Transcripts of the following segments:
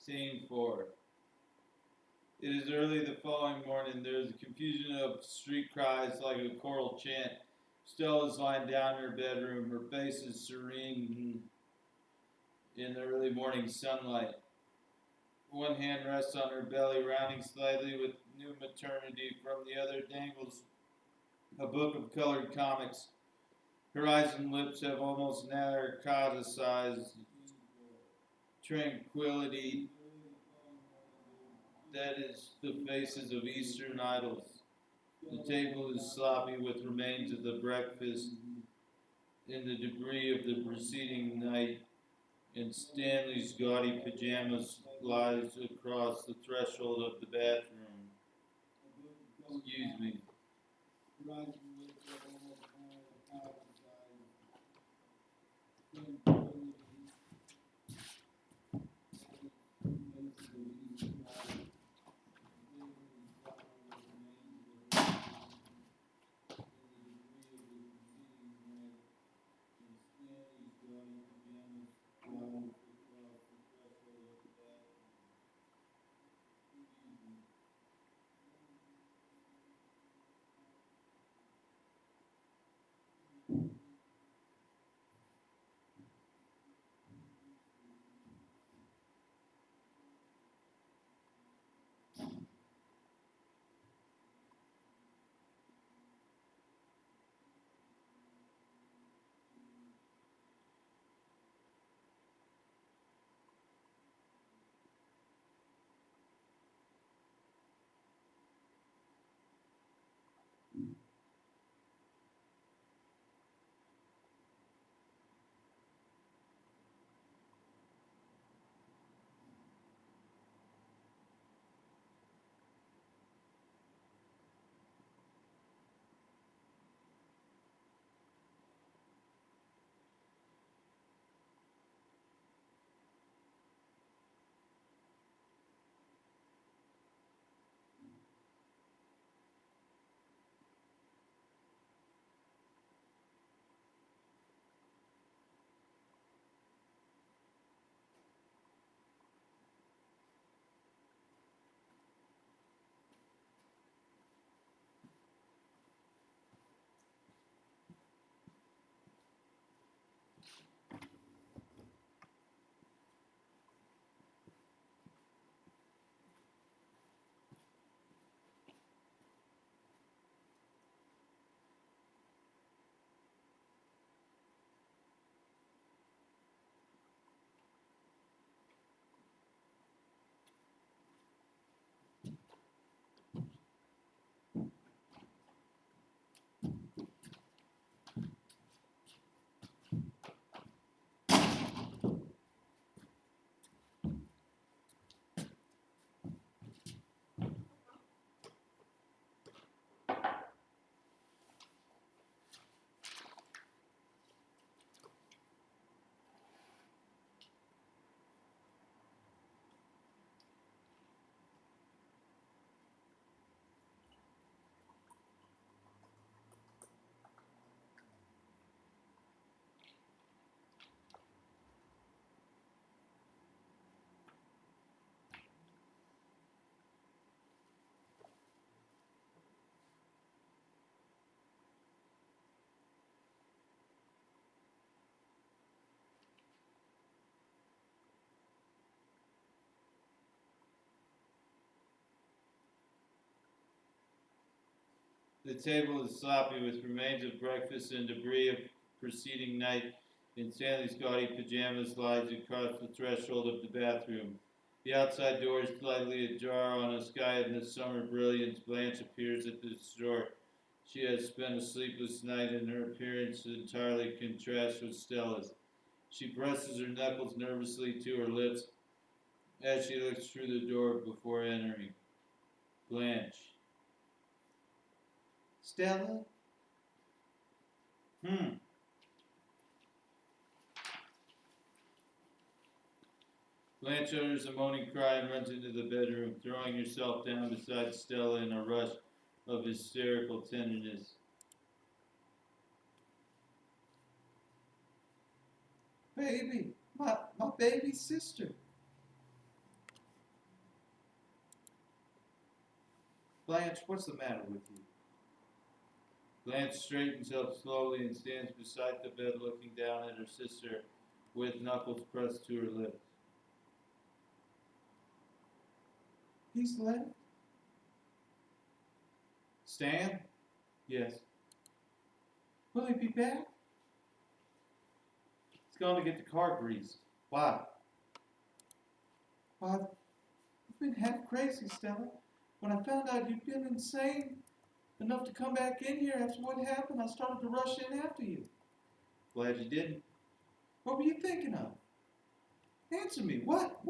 Scene 4. It is early the following morning. There is a confusion of street cries like a choral chant. Stella is lying down in her bedroom. Her face is serene in the early morning sunlight. One hand rests on her belly, rounding slightly with new maternity. From the other dangles a book of colored comics. Her eyes and lips have almost narcoticized tranquility that is the faces of Eastern idols. The table is sloppy with remains of the breakfast and the debris of the preceding night, and Stanley's gaudy pajamas lies across the threshold of the bathroom. Excuse me. The table is sloppy with remains of breakfast and debris of preceding night, and Stanley's gaudy pajamas lies across the threshold of the bathroom. The outside door is slightly ajar on a sky in the summer brilliance. Blanche appears at the door. She has spent a sleepless night, and her appearance entirely contrasts with Stella's. She presses her knuckles nervously to her lips as she looks through the door before entering. Blanche. Stella? Hmm. Blanche utters a moaning cry and runs into the bedroom, throwing herself down beside Stella in a rush of hysterical tenderness. Baby, my baby sister. Blanche, what's the matter with you? Blanche straightens up slowly and stands beside the bed looking down at her sister with knuckles pressed to her lips. He's left? Stan? Yes. Will he be back? He's gone to get the car greased. Why? Why, I've been half crazy, Stella. When I found out you'd been insane enough to come back in here after what happened, I started to rush in after you. Glad you didn't. What were you thinking of? Answer me. What?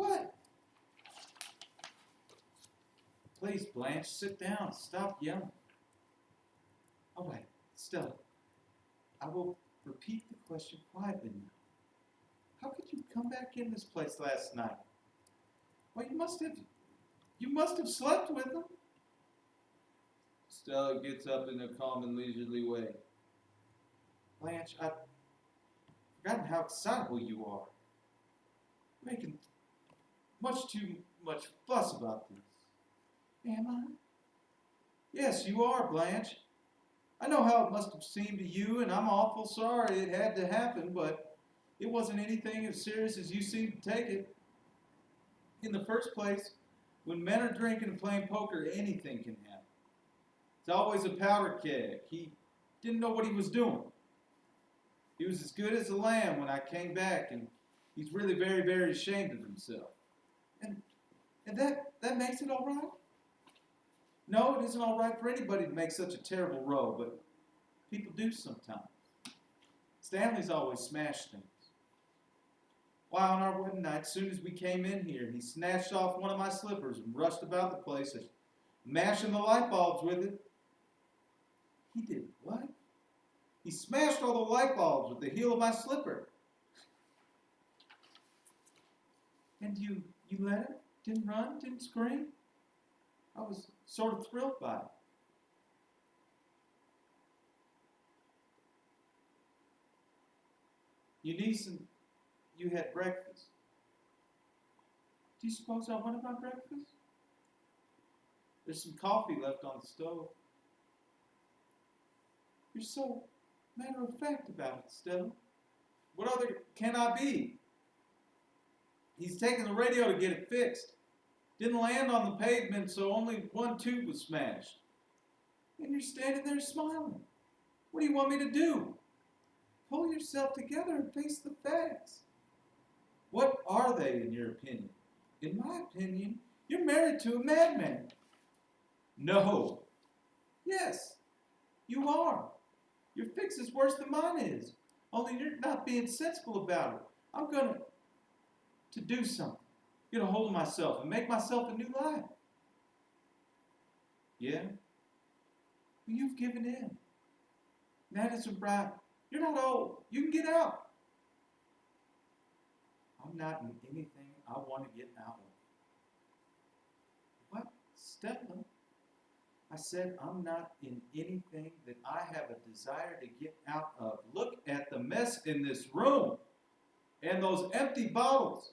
Please, Blanche, sit down. Stop yelling. All right, Stella, I will repeat the question quietly now. How could you come back in this place last night? Well, you must have slept with him. Stella gets up in a calm and leisurely way. Blanche, I've forgotten how excitable you are. You're making much too much fuss about this. Am I? Yes, you are, Blanche. I know how it must have seemed to you, and I'm awful sorry it had to happen, but it wasn't anything as serious as you seem to take it. In the first place, when men are drinking and playing poker, anything can happen. It's always a powder keg. He didn't know what he was doing. He was as good as a lamb when I came back, and he's really very, very ashamed of himself. And that makes it all right? No, it isn't all right for anybody to make such a terrible row, but people do sometimes. Stanley's always smashed things. Why, on our wedding night, as soon as we came in here, he snatched off one of my slippers and rushed about the place, mashing the light bulbs with it. He did what? He smashed all the light bulbs with the heel of my slipper. And you let him? Didn't run? Didn't scream? I was sort of thrilled by it. Eunice and you had breakfast. Do you suppose I wanted my breakfast? There's some coffee left on the stove. You're so matter-of-fact about it, Stella. What other can I be? He's taking the radio to get it fixed. Didn't land on the pavement, so only one tube was smashed. And you're standing there smiling. What do you want me to do? Pull yourself together and face the facts. What are they, in your opinion? In my opinion, you're married to a madman. No. Yes, you are. Your fix is worse than mine is. Only you're not being sensible about it. I'm going to do something. Get a hold of myself and make myself a new life. Yeah? Well, you've given in. That isn't right. You're not old. You can get out. I'm not in anything I want to get out of. What? Stella? I said I'm not in anything that I have a desire to get out of. Look at the mess in this room and those empty bottles.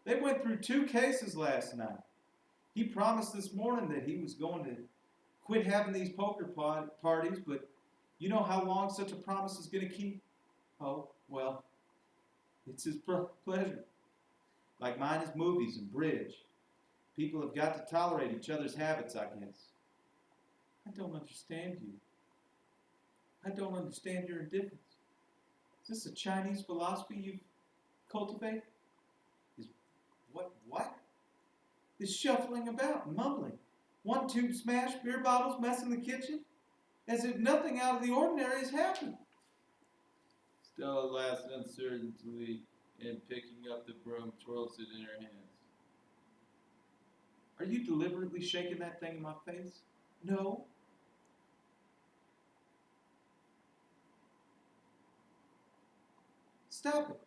They went through 2 cases last night. He promised this morning that he was going to quit having these poker parties, but you know how long such a promise is going to keep? Oh, well, it's his pleasure. Like mine is movies and bridge. People have got to tolerate each other's habits, I guess. I don't understand you. I don't understand your indifference. Is this a Chinese philosophy you've cultivated? What? This shuffling about and mumbling. 1 tube smashed, beer bottles messing the kitchen, as if nothing out of the ordinary has happened. Stella laughs uncertainly and picking up the broom, twirls it in her hands. Are you deliberately shaking that thing in my face? No. Stop it.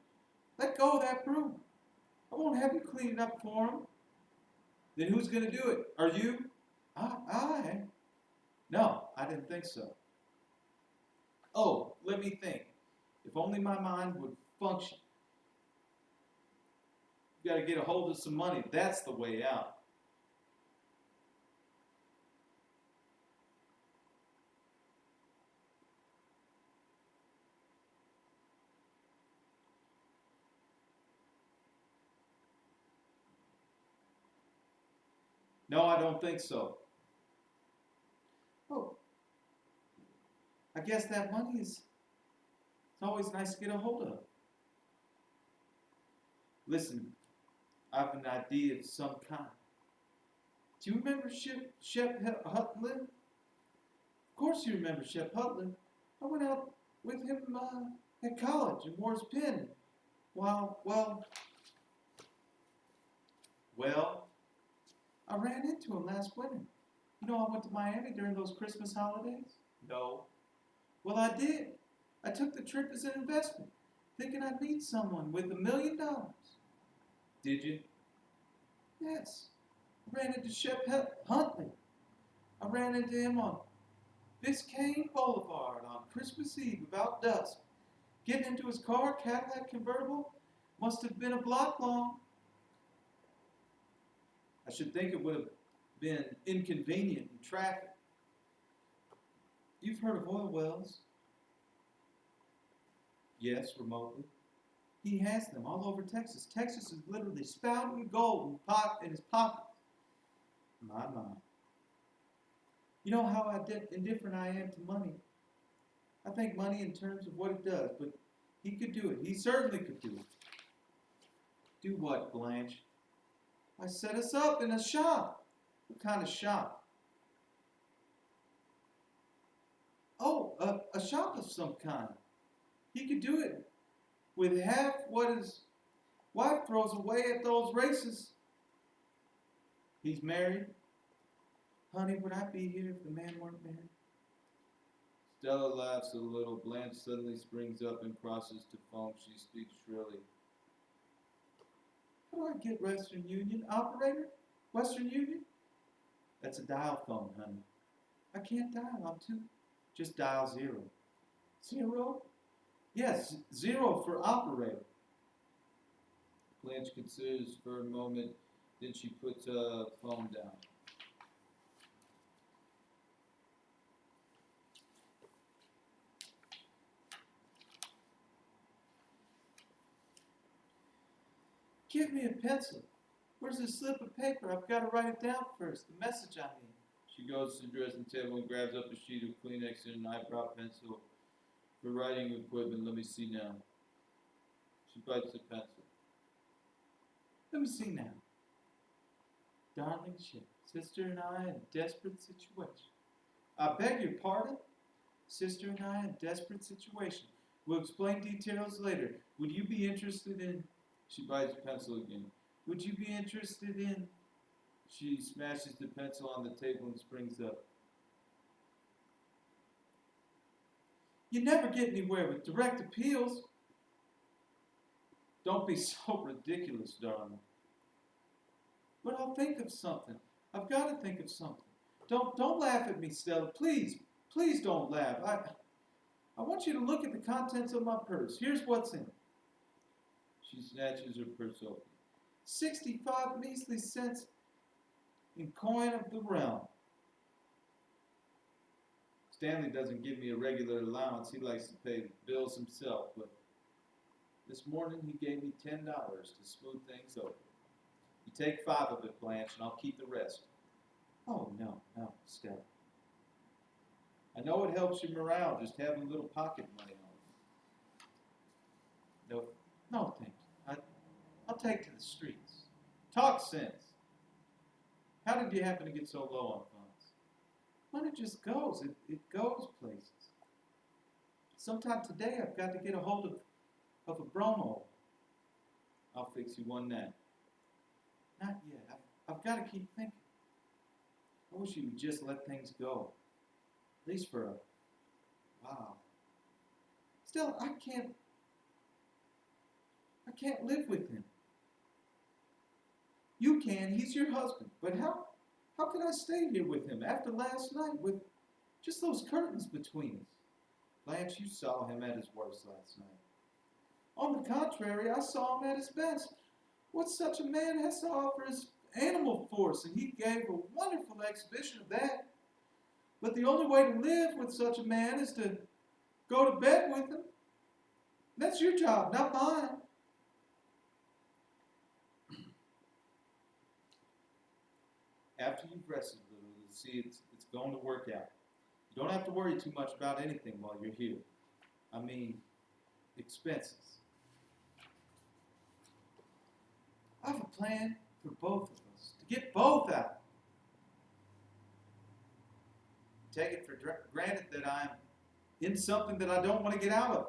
Let go of that broom. I won't have you clean it up for him. Then who's going to do it? Are you? I? No, I didn't think so. Oh, let me think. If only my mind would function. You got to get a hold of some money. That's the way out. No, I don't think so. Oh, I guess that money is it's always nice to get a hold of. Listen, I have an idea of some kind. Do you remember Shep Hutland? Of course you remember Shep Hutland. I went out with him at college in Moore's Pen. Well, I ran into him last winter. You know I went to Miami during those Christmas holidays? No. Well, I did. I took the trip as an investment, thinking I'd meet someone with $1 million. Did you? Yes. I ran into Shep Huntley. I ran into him on Biscayne Boulevard on Christmas Eve about dusk. Getting into his car, Cadillac convertible, must have been a block long. I should think it would have been inconvenient in traffic. You've heard of oil wells? Yes, remotely. He has them all over Texas. Texas is literally spouting gold in his pockets. My. You know how indifferent I am to money. I think money in terms of what it does, but he could do it. He certainly could do it. Do what, Blanche? I set us up in a shop. What kind of shop? Oh, a shop of some kind. He could do it with half what his wife throws away at those races. He's married. Honey, would I be here if the man weren't married? Stella laughs a little. Blanche suddenly springs up and crosses to phone. She speaks shrilly. How do I get Western Union? Operator? Western Union? That's a dial phone, honey. I can't dial. I'm too. Just dial 0. 0? Yes, 0 for operator. Blanche considers for a moment. Then she puts the phone down. Give me a pencil. Where's the slip of paper? I've got to write it down first. The message I need. She goes to the dressing table and grabs up a sheet of Kleenex and an eyebrow pencil for writing equipment. Let me see now. She bites the pencil. Let me see now. Darling Ship, sister and I in a desperate situation. I beg your pardon? Sister and I in a desperate situation. We'll explain details later. Would you be interested in... She bites the pencil again. Would you be interested in... She smashes the pencil on the table and springs up. You never get anywhere with direct appeals. Don't be so ridiculous, darling. But I'll think of something. I've got to think of something. Don't laugh at me, Stella. Please don't laugh. I want you to look at the contents of my purse. Here's what's in it. She snatches her purse open. 65 measly cents in coin of the realm. Stanley doesn't give me a regular allowance. He likes to pay the bills himself, but this morning he gave me $10 to smooth things over. You take 5 of it, Blanche, and I'll keep the rest. Oh, no, Stella. I know it helps your morale just having a little pocket money on you. No, thank you. I'll take to the streets. Talk sense. How did you happen to get so low on funds? Money just goes. It goes places. Sometime today I've got to get a hold of a bromo. I'll fix you one now. Not yet. I've got to keep thinking. I wish you would just let things go. At least for a while. Still, I can't live with him. You can. He's your husband. But how can I stay here with him after last night with just those curtains between us? Blanche, you saw him at his worst last night. On the contrary, I saw him at his best. What such a man has to offer is animal force, and he gave a wonderful exhibition of that. But the only way to live with such a man is to go to bed with him. That's your job, not mine. After you've rested a little, you'll see it's going to work out. You don't have to worry too much about anything while you're here. I mean, expenses. I have a plan for both of us, to get both out. Take it for granted that I'm in something that I don't want to get out of.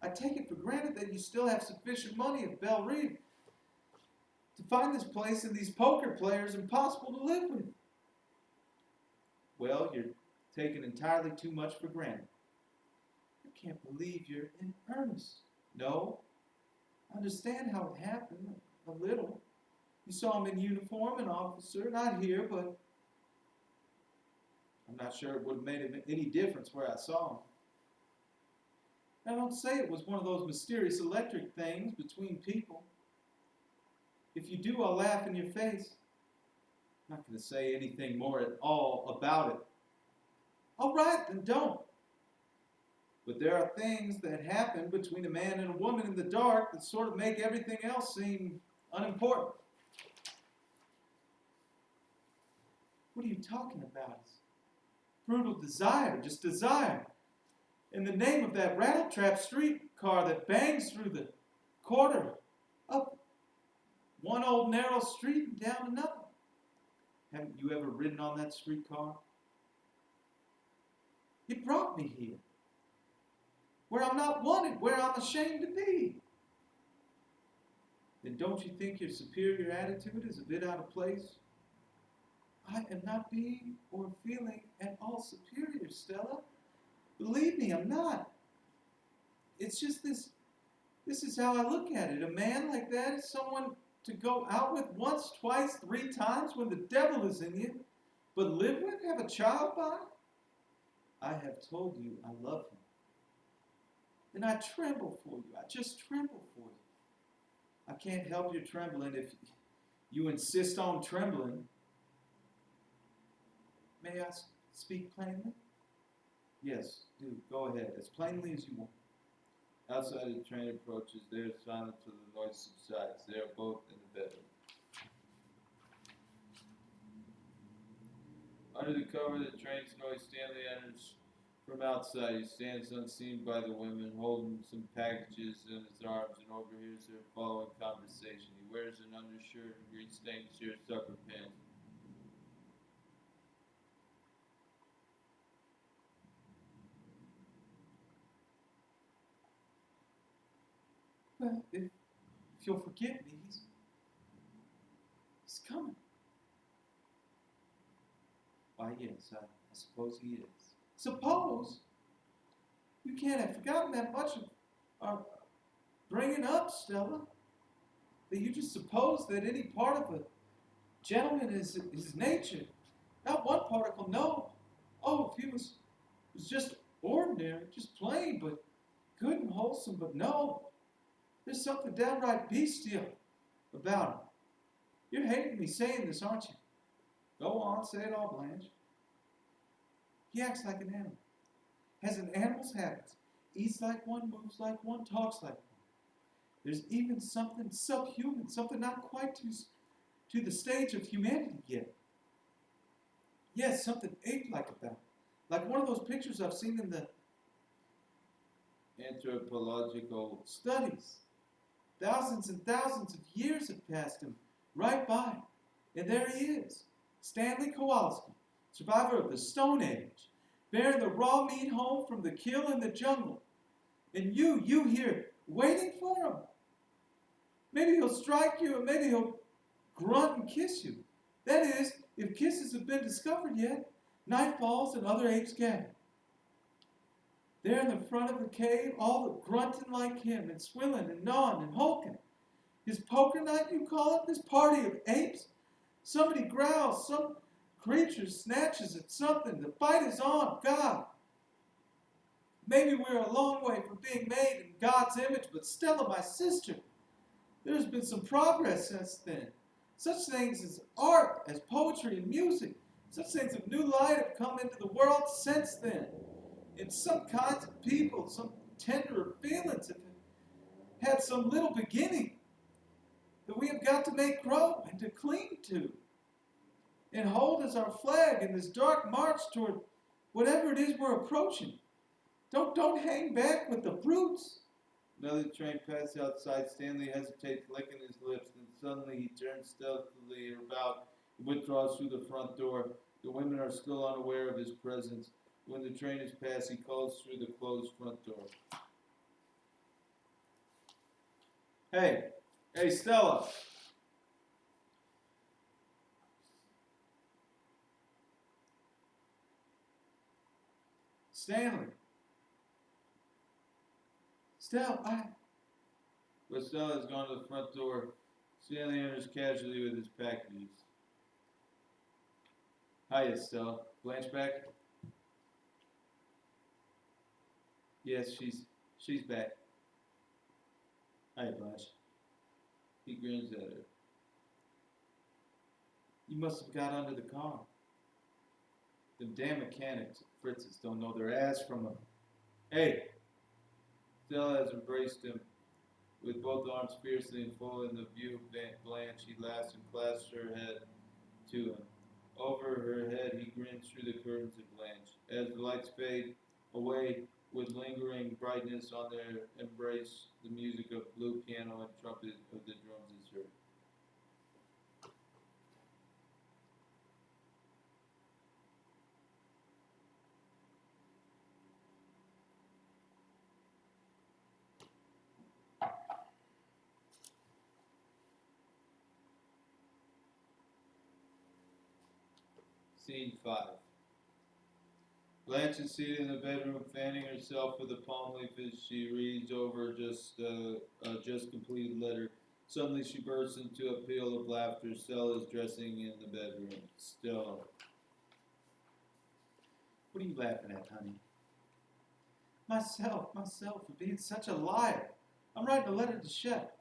I take it for granted that you still have sufficient money at Belle Reve to find this place and these poker players impossible to live with. Well, you're taking entirely too much for granted. I can't believe you're in earnest. No, I understand how it happened, a little. You saw him in uniform, an officer, not here, but I'm not sure it would have made any difference where I saw him. I don't say it was one of those mysterious electric things between people. If you do, I'll laugh in your face. I'm not going to say anything more at all about it. All right, then don't. But there are things that happen between a man and a woman in the dark that sort of make everything else seem unimportant. What are you talking about? Brutal desire, just desire. In the name of that rattletrap streetcar that bangs through the quarter, up one old narrow street and down another. Haven't you ever ridden on that streetcar? It brought me here, where I'm not wanted, where I'm ashamed to be. Then don't you think your superior attitude is a bit out of place? I am not being or feeling at all superior, Stella. Believe me, I'm not. It's just this is how I look at it. A man like that is someone to go out with once, twice, 3 times when the devil is in you, but live with, have a child by? I have told you I love him. And I tremble for you. I just tremble for you. I can't help your trembling if you insist on trembling. May I speak plainly? Yes, do. Go ahead, as plainly as you want. Outside the train approaches, there is silence till the noise subsides. They are both in the bedroom. Under the cover of the train's noise, Stanley enters from outside. He stands unseen by the women, holding some packages in his arms, and overhears their following conversation. He wears an undershirt and green-stained seersucker pants. Well, if you'll forgive me, he's coming. Why, yes, I suppose he is. Suppose? You can't have forgotten that much of bringing up, Stella. That you just suppose that any part of a gentleman is his nature. Not one particle, no. Oh, if he was just ordinary, just plain, but good and wholesome, but no. There's something downright bestial about him. You're hating me saying this, aren't you? Go on, say it all, Blanche. He acts like an animal. Has an animal's habits. Eats like one, moves like one, talks like one. There's even something subhuman, something not quite to the stage of humanity yet. Yes, something ape-like about him. Like one of those pictures I've seen in the anthropological studies. Thousands and thousands of years have passed him right by. And there he is, Stanley Kowalski, survivor of the Stone Age, bearing the raw meat home from the kill in the jungle. And you here, waiting for him. Maybe he'll strike you, and maybe he'll grunt and kiss you. That is, if kisses have been discovered yet, night falls and other apes gather. There in the front of the cave, all grunting like him, and swilling and gnawing and hulking. His poker night, you call it? This party of apes? Somebody growls, some creature snatches at something. The fight is on, God. Maybe we're a long way from being made in God's image, but Stella, my sister, there's been some progress since then. Such things as art, as poetry and music, such things of new light have come into the world since then. And some kinds of people, some tenderer feelings have had some little beginning that we have got to make grow and to cling to. and hold as our flag in this dark march toward whatever it is we're approaching. Don't hang back with the brutes. Another train passes outside. Stanley hesitates, licking his lips. Then suddenly he turns stealthily about and withdraws through the front door. The women are still unaware of his presence. When the train is passed, he calls through the closed front door. Hey, hey, Stella. Stanley. Stella, But Stella has gone to the front door. Stanley enters casually with his packages. Hiya, Stella. Blanche back? Yes, she's back. Hiya, Blanche. He grins at her. you must have got under the car. Them damn mechanics, Fritzes, don't know their ass from a... Hey! Stella has embraced him with both arms fiercely and full in the view of Blanche. He laughs and clasps her head to him. Over her head, he grins through the curtains at Blanche. As the lights fade away with lingering brightness on their embrace, the music of blue piano and trumpet of the drums is heard. Scene 5. Blanche is seated in the bedroom, fanning herself with a palm leaf as she reads over a just completed letter. Suddenly she bursts into a peal of laughter. Stella is dressing in the bedroom. Stella. What are you laughing at, honey? Myself, for being such a liar. I'm writing a letter to Shep.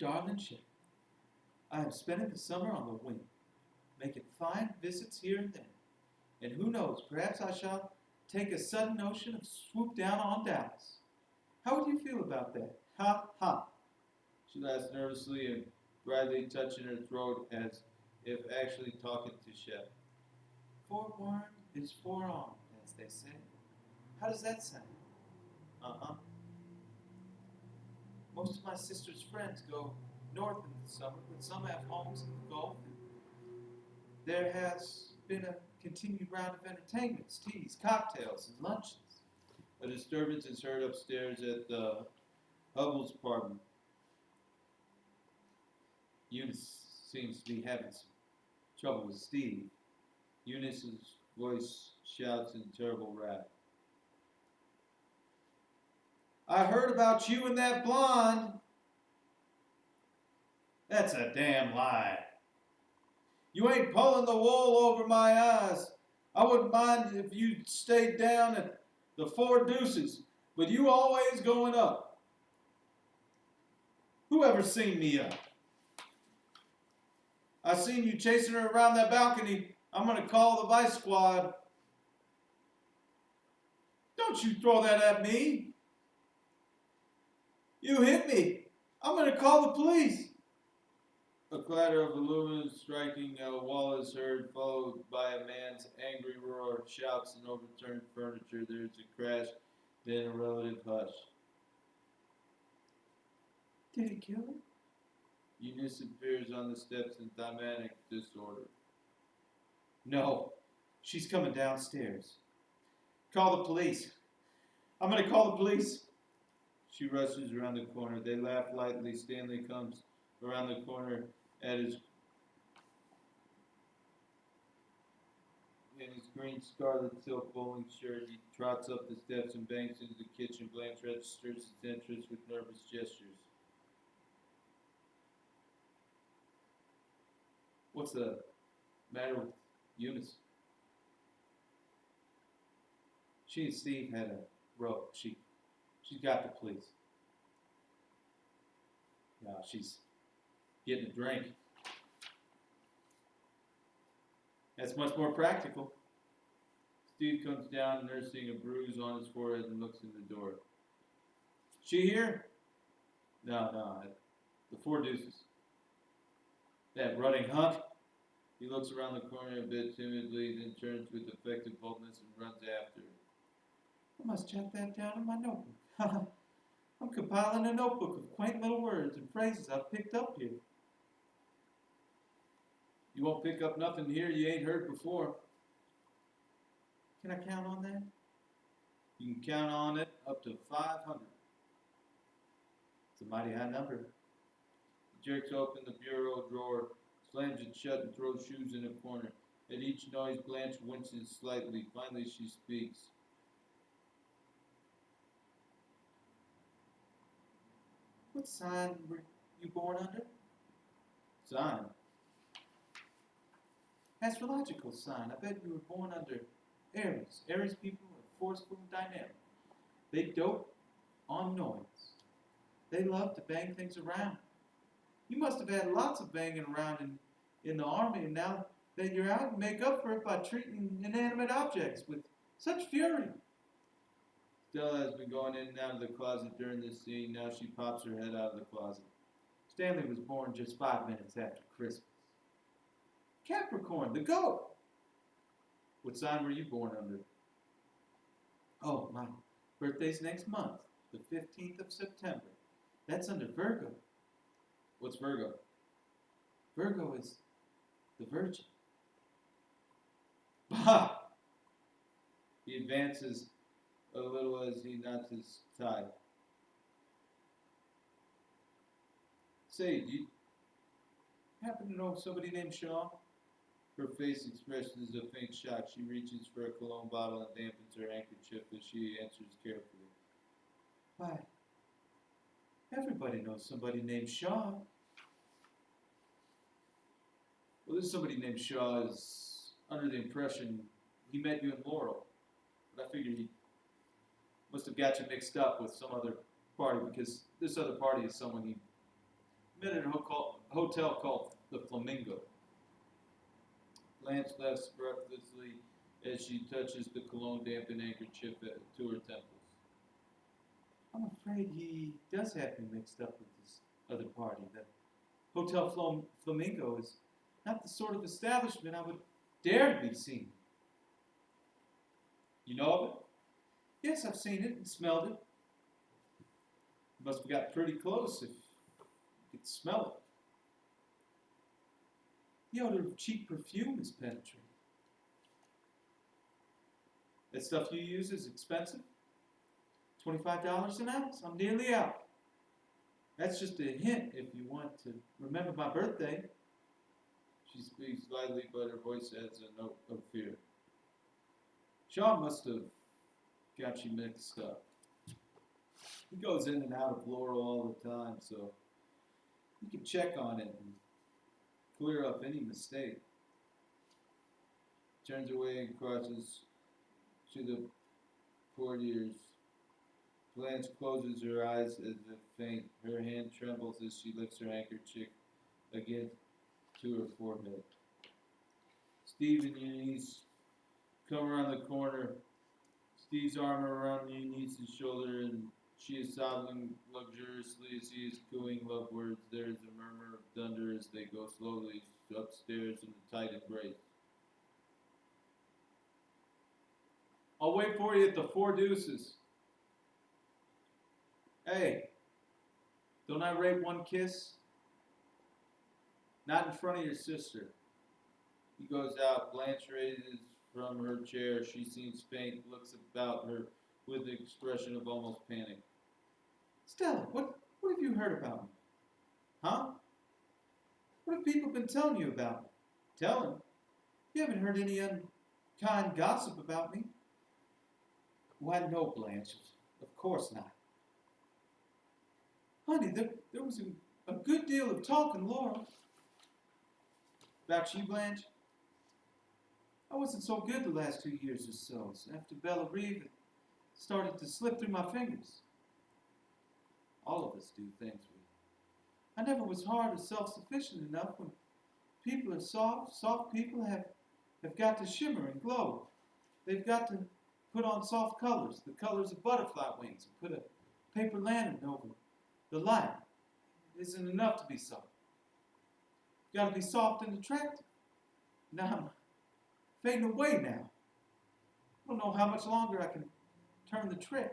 Darling Shep, I am spending the summer on the wing, making fine visits here and there. And who knows, perhaps I shall take a sudden notion of swoop down on Dallas. How would you feel about that? Ha, ha. She laughs nervously and brightly, touching her throat as if actually talking to Shep. Forewarned is forearmed, as they say. How does that sound? Uh-huh. Most of my sister's friends go north in the summer, but some have homes in the Gulf. There has been a continued round of entertainments, teas, cocktails, and luncheons. A disturbance is heard upstairs at the Hubbell's apartment. Eunice seems to be having some trouble with Steve. Eunice's voice shouts in terrible wrath. I heard about you and that blonde. That's a damn lie. You ain't pulling the wool over my eyes. I wouldn't mind if you stayed down at the Four Deuces, but you always going up. Who ever seen me up? I seen you chasing her around that balcony. I'm gonna call the vice squad. Don't you throw that at me. You hit me. I'm gonna call the police. A clatter of aluminum striking a wall is heard, followed by a man's angry roar, shouts, and overturned furniture. There's a crash, then a relative hush. Did he kill her? Eunice appears on the steps in thematic disorder. No, she's coming downstairs. Call the police. I'm gonna call the police. She rushes around the corner. They laugh lightly. Stanley comes around the corner in his green scarlet silk bowling shirt. He trots up the steps and bangs into the kitchen. Blanche registers his entrance with nervous gestures. What's the matter with Eunice? She and Steve had a row. She's got the police. No, she's getting a drink. That's much more practical. Steve comes down, nursing a bruise on his forehead, and looks in the door. She here? No, the Four Deuces. That rutting hunk. He looks around the corner a bit timidly, then turns with effective boldness and runs after her. I must jot that down in my notebook. I'm compiling a notebook of quaint little words and phrases I've picked up here. You won't pick up nothing here you ain't heard before. Can I count on that? You can count on it up to 500. It's a mighty high number. He jerks open the bureau drawer, slams it shut, and throws shoes in a corner. At each noise, Blanche winces slightly. Finally, she speaks. What sign were you born under? Sign. Astrological sign. I bet you were born under Aries. Aries people are forceful and dynamic. They dote on noise. They love to bang things around. You must have had lots of banging around in the army, and now that you're out, you make up for it by treating inanimate objects with such fury. Stella has been going in and out of the closet during this scene. Now she pops her head out of the closet. Stanley was born just 5 minutes after Christmas. Capricorn, the goat. What sign were you born under? Oh, my birthday's next month, the 15th of September. That's under Virgo. What's Virgo? Virgo is the Virgin. Bah! He advances a little as he knots his tie. Say, do you happen to know somebody named Shaw? Her face expresses a faint shock. She reaches for a cologne bottle and dampens her handkerchief as she answers carefully. Why, everybody knows somebody named Shaw. Well, this somebody named Shaw is under the impression he met you in Laurel. But I figured he must have got you mixed up with some other party, because this other party is someone he met at a hotel called the Flamingo. Blanche laughs breathlessly as she touches the cologne-dampened handkerchief to her temples. I'm afraid he does have me mixed up with this other party. The Hotel Flamingo is not the sort of establishment I would dare to be seen. You know of it? Yes, I've seen it and smelled it. You must have got pretty close if you could smell it. The odor of cheap perfume is penetrating. That stuff you use is expensive? $25 an ounce. I'm nearly out. That's just a hint if you want to remember my birthday. She speaks lightly, but her voice adds a note of fear. Shaw must have got you mixed up. He goes in and out of Laurel all the time, so you can check on it and clear up any mistake. Turns away and crosses to the portieres. Blanche closes her eyes as if faint. Her hand trembles as she lifts her handkerchief again to her forehead. Steve and Eunice come around the corner. Steve's arm around Eunice's shoulder, and she is sobbing luxuriously as he is cooing love words. There is a murmur of thunder as they go slowly upstairs in a tight embrace. I'll wait for you at the Four Deuces. Hey, don't I rate one kiss? Not in front of your sister. He goes out. Blanche raises from her chair. She seems faint, looks about her with an expression of almost panic. Stella, what have you heard about me? Huh? What have people been telling you about me? Telling? You haven't heard any unkind gossip about me? Why, no, Blanche. Of course not. Honey, there was a good deal of talk in Laurel. About you, Blanche? I wasn't so good the last 2 years or so. After Bella Reeve, it started to slip through my fingers. All of us do things I never was hard or self-sufficient enough. When people are soft people have got to shimmer and glow. They've got to put on soft colors, the colors of butterfly wings, and put a paper lantern over the light. It isn't enough to be soft. Gotta be soft and attractive. Now I'm fading away now. I don't know how much longer I can turn the trick.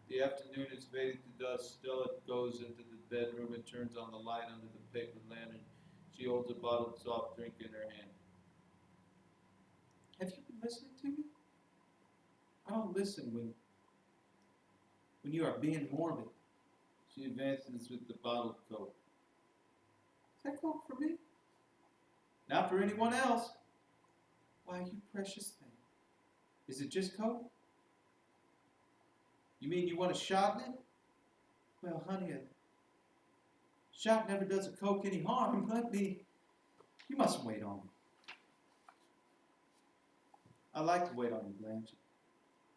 The afternoon is fading to dusk. Stella goes into the bedroom and turns on the light under the paper lantern. She holds a bottle of soft drink in her hand. Have you been listening to me? I don't listen when you are being morbid. She advances with the bottle of Coke. Is that Coke for me? Not for anyone else. Why, you precious thing. Is it just Coke? You mean you want a shot in it? Well, honey, a shot never does a Coke any harm. You mustn't wait on me. I like to wait on you, Blanche.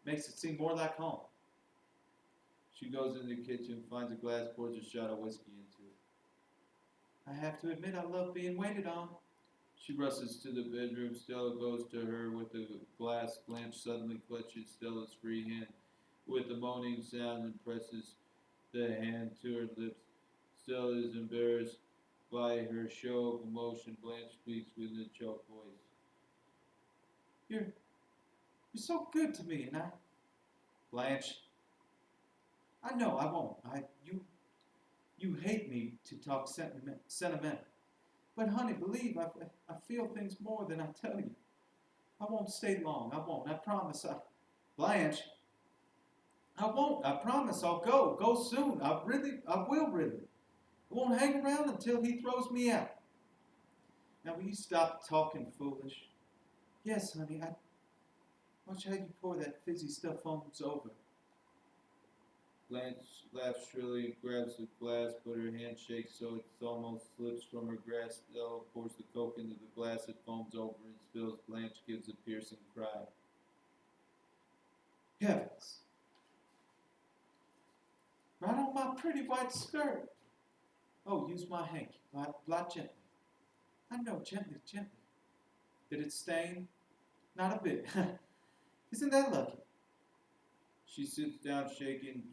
Makes it seem more like home. She goes into the kitchen, finds a glass, pours a shot of whiskey into it. I have to admit I love being waited on. She rushes to the bedroom. Stella goes to her with the glass. Blanche suddenly clutches Stella's free hand with a moaning sound and presses the hand to her lips. Stella is embarrassed by her show of emotion. Blanche speaks with a choked voice. You're so good to me, and Blanche, I know I won't. You hate me to talk sentimental. But honey, believe I feel things more than I tell you. I won't stay long. I won't. I promise. Blanche, I won't. I promise I'll go. Go soon. I will really. I won't hang around until he throws me out. Now will you stop talking foolish? Yes, honey, watch how you pour that fizzy stuff on it's over. Blanche laughs shrilly and grabs the glass, but her hand shakes so it almost slips from her grasp. Stella pours the Coke into the glass. It foams over and spills. Blanche gives a piercing cry. Heavens! Right on my pretty white skirt. Oh, use my hanky. Blot gently. I know, gently, gently. Did it stain? Not a bit. Isn't that lucky? She sits down, shaking,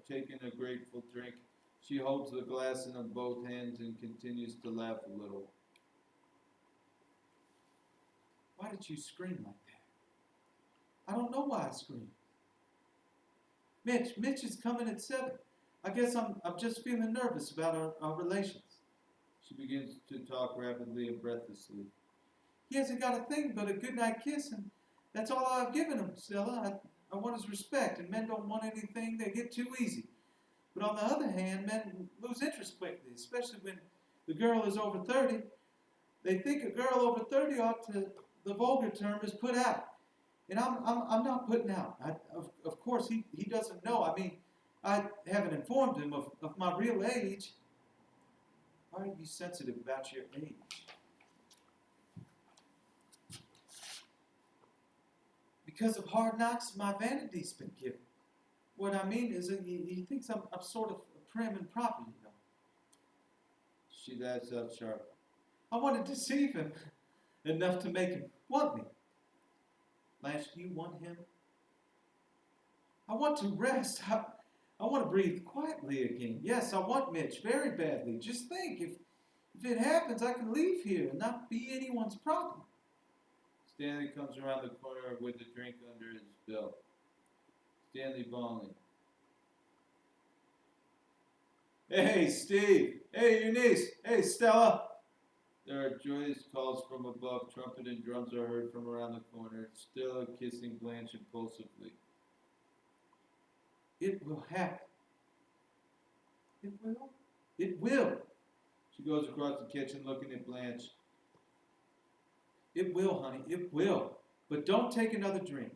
taking a grateful drink. She holds the glass in both hands and continues to laugh a little. Why did you scream like that? I don't know why I screamed. Mitch is coming at 7. I guess I'm just feeling nervous about our relations. She begins to talk rapidly and breathlessly. He hasn't got a thing but a goodnight kiss, and that's all I've given him, Stella. I want his respect, and men don't want anything they get too easy. But on the other hand, men lose interest quickly, especially when the girl is over 30. They think a girl over 30 ought to, the vulgar term is put out. And I'm not putting out. Of course, he doesn't know. I mean, I haven't informed him of my real age. Why are you sensitive about your age? Because of hard knocks, my vanity's been given. What I mean is that he thinks I'm sort of prim and proper, you know. She laughs out sharply. I want to deceive him enough to make him want me. Blanche, do you want him? I want to rest. I want to breathe quietly again. Yes, I want Mitch very badly. Just think, if it happens, I can leave here and not be anyone's problem. Stanley comes around the corner with a drink under his belt. Stanley Bonnelly. Hey, Steve. Hey, Eunice. Hey, Stella. There are joyous calls from above. Trumpet and drums are heard from around the corner. Stella kissing Blanche impulsively. It will happen. It will? It will. She goes across the kitchen looking at Blanche. It will, honey. It will. But don't take another drink.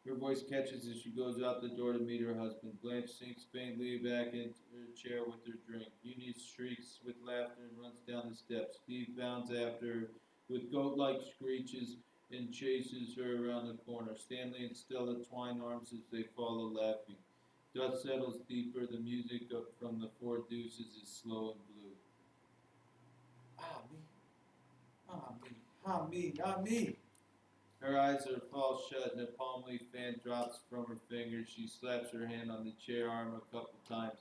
Her voice catches as she goes out the door to meet her husband. Blanche sinks faintly back into her chair with her drink. Eunice shrieks with laughter and runs down the steps. Steve bounds after her with goat-like screeches and chases her around the corner. Stanley and Stella twine arms as they follow, laughing. Dust settles deeper. The music from the Four Deuces is slow and blue. Ah, me. Ah, me. Ah, me. Ah, me. Her eyes are fall shut and a palm leaf fan drops from her fingers. She slaps her hand on the chair arm a couple times.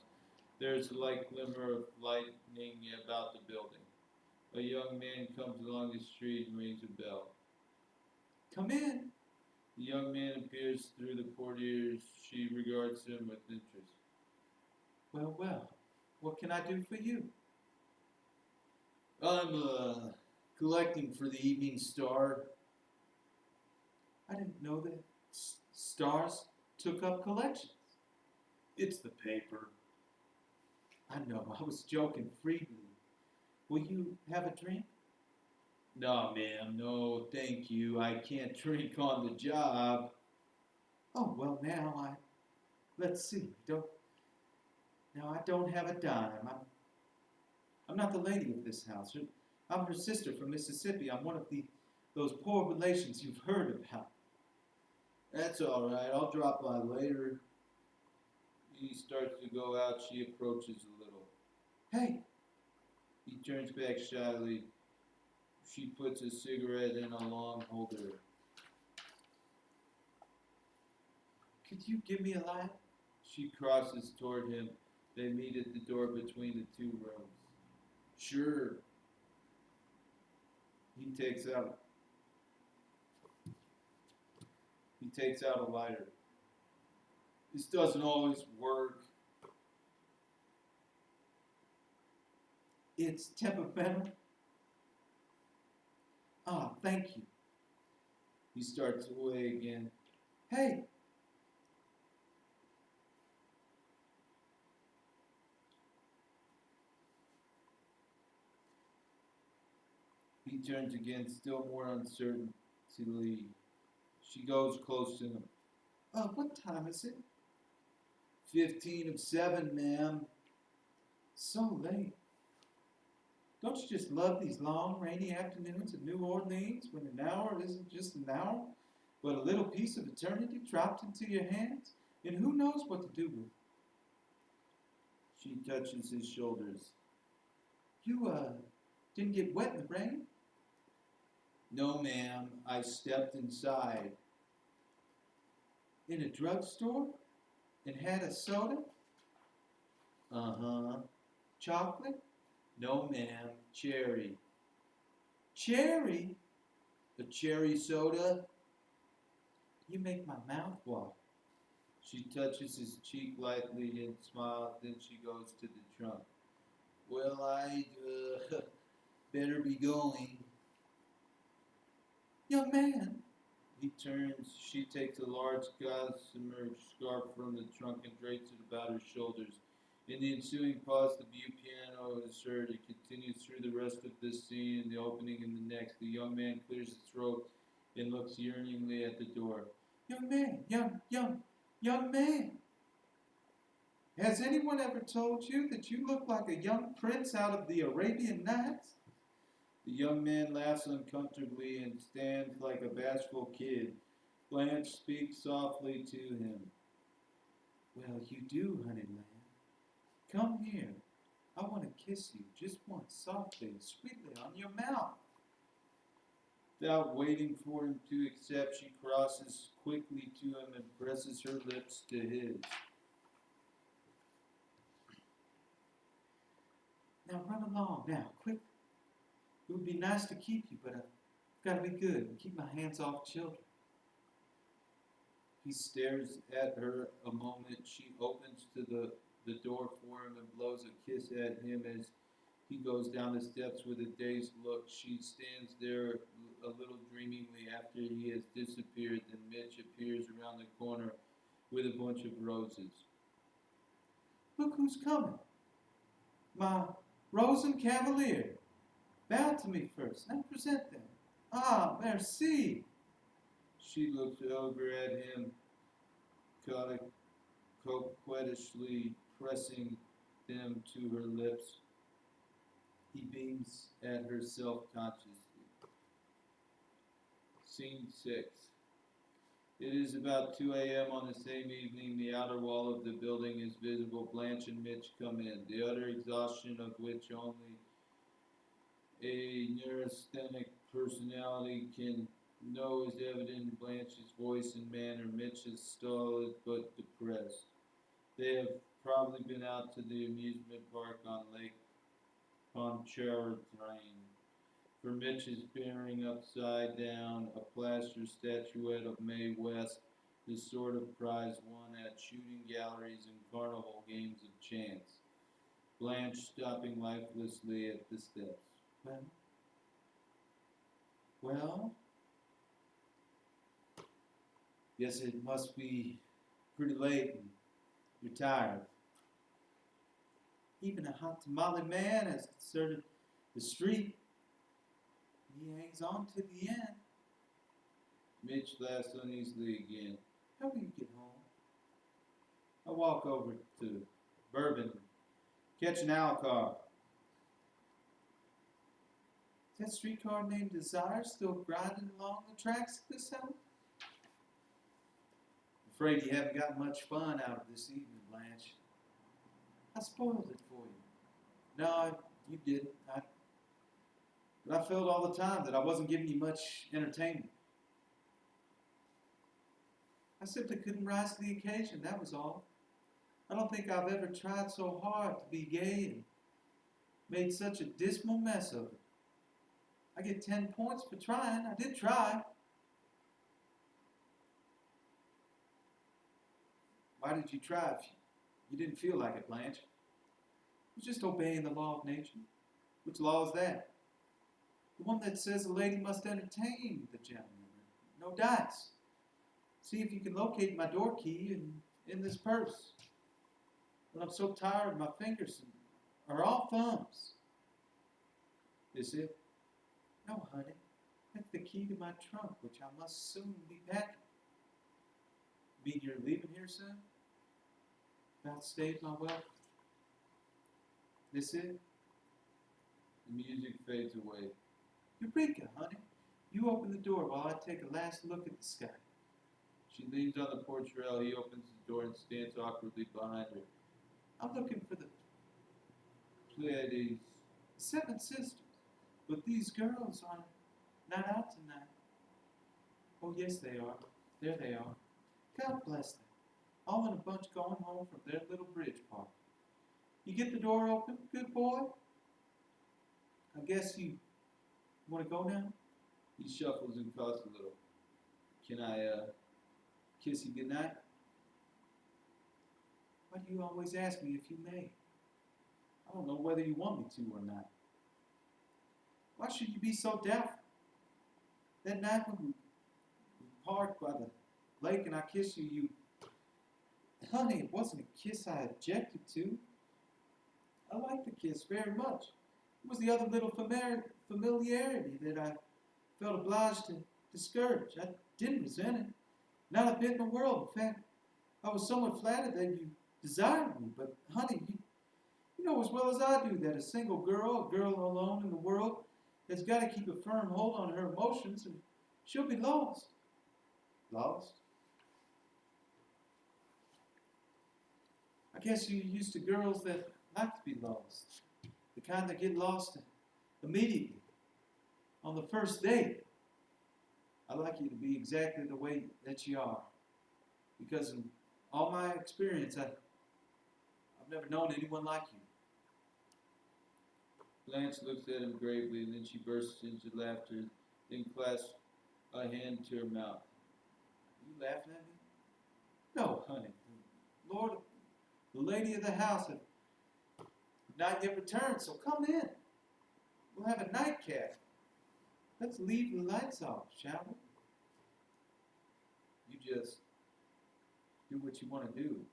There's a light glimmer of lightning about the building. A young man comes along the street and rings a bell. Come in. The young man appears through the portieres. She regards him with interest. Well, well, what can I do for you? I'm collecting for the Evening Star. I didn't know that stars took up collections. It's the paper. I know, I was joking freely. Will you have a drink? No, ma'am, no, thank you. I can't drink on the job. Oh, well, let's see. I don't have a dime. I'm not the lady of this house. I'm her sister from Mississippi. I'm one of those poor relations you've heard about. That's all right. I'll drop by later. He starts to go out. She approaches a little. Hey, He turns back shyly. She puts a cigarette in a long holder. could you give me a light? She crosses toward him. They meet at the door between the two rooms. Sure. He takes out a lighter. This doesn't always work. It's temperamental. Ah, thank you. He starts away again. Hey, He turns again, still more uncertainly. She goes close to him. what time is it? 15 of 7, ma'am. So late. Don't you just love these long, rainy afternoons in New Orleans when an hour isn't just an hour, but a little piece of eternity dropped into your hands? And who knows what to do with it? She touches his shoulders. You, didn't get wet in the rain? No, ma'am. I stepped inside. In a drugstore? And had a soda? Uh-huh. Chocolate? No, ma'am. Cherry. Cherry? A cherry soda? You make my mouth water. She touches his cheek lightly and smiles, then she goes to the trunk. Well, I'd better be going. Young man, He turns. She takes a large gossamer scarf from the trunk and drapes it about her shoulders. In the ensuing pause, the view piano is heard. It continues through the rest of this scene and the opening in the next. The young man clears his throat and looks yearningly at the door. young man, young man. Has anyone ever told you that you look like a young prince out of the Arabian Nights? The young man laughs uncomfortably and stands like a bashful kid. Blanche speaks softly to him. Well, you do, honey lamb. Come here. I want to kiss you just once, softly and sweetly on your mouth. Without waiting for him to accept, she crosses quickly to him and presses her lips to his. Now run along, now, quick. It would be nice to keep you, but I've got to be good and keep my hands off children. He stares at her a moment. She opens to the door for him and blows a kiss at him as he goes down the steps with a dazed look. She stands there a little dreamingly after he has disappeared. Then Mitch appears around the corner with a bunch of roses. Look who's coming. My Rosen Cavalier. Bow to me first, then present them. Ah, merci. She looks over at him, coquettishly pressing them to her lips. He beams at her self-consciously. Scene 6. It is about 2 a.m. on the same evening. The outer wall of the building is visible. Blanche and Mitch come in, the utter exhaustion of which only a neurasthenic personality can know is evident in Blanche's voice and manner. Mitch is stolid but depressed. They have probably been out to the amusement park on Lake Pontchartrain. for Mitch is bearing upside down a plaster statuette of Mae West, the sort of prize won at shooting galleries and carnival games of chance. Blanche stopping lifelessly at the steps. Well, guess it must be pretty late and you're tired. Even a hot tamale man has deserted the street. He hangs on to the end. Mitch laughs uneasily again. How do you get home? I walk over to Bourbon, catch an owl car. Is that streetcar named Desire still grinding along the tracks this hour? Afraid you haven't got much fun out of this evening, Blanche. I spoiled it for you. No, you didn't. But I felt all the time that I wasn't giving you much entertainment. I simply couldn't rise to the occasion, that was all. I don't think I've ever tried so hard to be gay and made such a dismal mess of it. I get 10 points for trying. I did try. Why did you try if you didn't feel like it, Blanche? It was just obeying the law of nature. Which law is that? The one that says a lady must entertain the gentleman. No dice. See if you can locate my door key in this purse. Well, I'm so tired, my fingers are all thumbs. Is it? No, honey. That's the key to my trunk, which I must soon be packing. Mean you're leaving here soon? About to stave my welcome? This it? The music fades away. Eureka, honey. You open the door while I take a last look at the sky. She leans on the porch rail. He opens the door and stands awkwardly behind her. I'm looking for the Pleiades. 7 sisters. But these girls are not out tonight. Oh, yes, they are. There they are. God bless them. All in a bunch going home from their little bridge party. You get the door open, good boy? I guess you want to go now? He shuffles and coughs a little. Can I, kiss you goodnight? Why do you always ask me if you may? I don't know whether you want me to or not. Why should you be so doubtful? That night when we parked by the lake and I kissed you, honey, it wasn't a kiss I objected to. I liked the kiss very much. It was the other little familiarity that I felt obliged to discourage. I didn't resent it. Not a bit in the world. In fact, I was somewhat flattered that you desired me. But, honey, you know as well as I do that a single girl, a girl alone in the world, has got to keep a firm hold on her emotions and she'll be lost. Lost? I guess you're used to girls that like to be lost. The kind that get lost immediately. On the first date. I like you to be exactly the way that you are. Because in all my experience, I've never known anyone like you. Blanche looks at him gravely, and then she bursts into laughter, then clasps a hand to her mouth. Are you laughing at me? No, honey. Lord, the lady of the house has not yet returned, so come in. We'll have a nightcap. Let's leave the lights off, shall we? You just do what you want to do.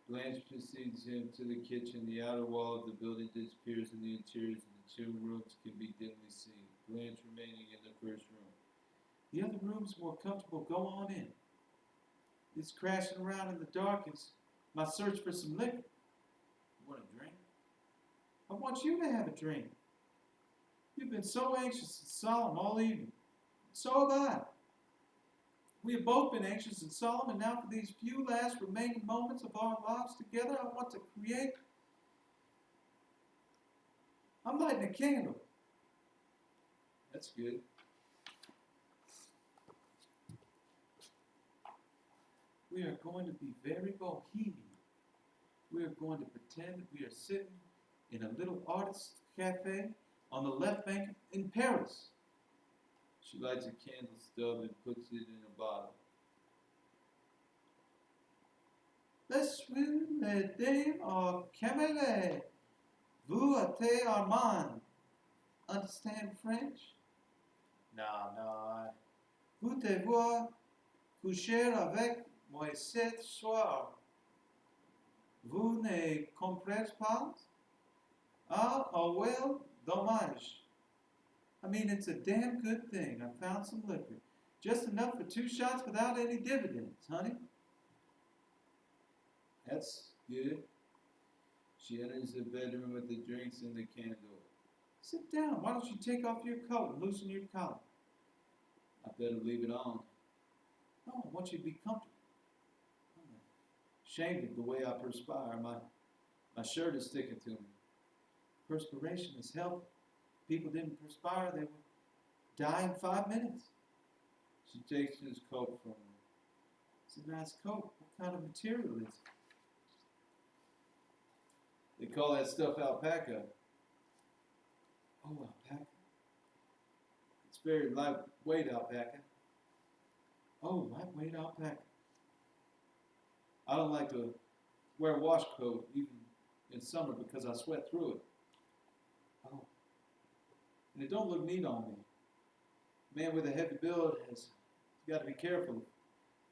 Blanche precedes him to the kitchen. The outer wall of the building disappears and the interiors of the 2 rooms can be dimly seen. Blanche remaining in the first room. The other room's more comfortable. Go on in. This crashing around in the dark is my search for some liquor. You want a drink? I want you to have a drink. You've been so anxious and solemn all evening. So have I. We have both been anxious and solemn, and now for these few last remaining moments of our lives together, I want to create. I'm lighting a candle. That's good. We are going to be very bohemian. We are going to pretend that we are sitting in a little artist's cafe on the left bank in Paris. She lights a candle stub and puts it in a bottle. Laissez les dames au camelet. Vous êtes Armand. Understand French? No, Vous devoir coucher avec moi ce soir. Vous ne comprenez pas? Ah, oh well, dommage. I mean, it's a damn good thing. I found some liquor. Just enough for 2 shots without any dividends, honey. That's good. She enters the bedroom with the drinks and the candle. Sit down. Why don't you take off your coat and loosen your collar? I better leave it on. No, I want you to be comfortable. I'm ashamed of the way I perspire. My shirt is sticking to me. Perspiration is healthy. People didn't perspire, they would die in 5 minutes. She takes his coat from me. It's a nice coat. What kind of material is it? They call that stuff alpaca. Oh, alpaca. It's very lightweight alpaca. Oh, lightweight alpaca. I don't like to wear a wash coat even in summer because I sweat through it. Oh. And it don't look neat on me. A man with a heavy build has got to be careful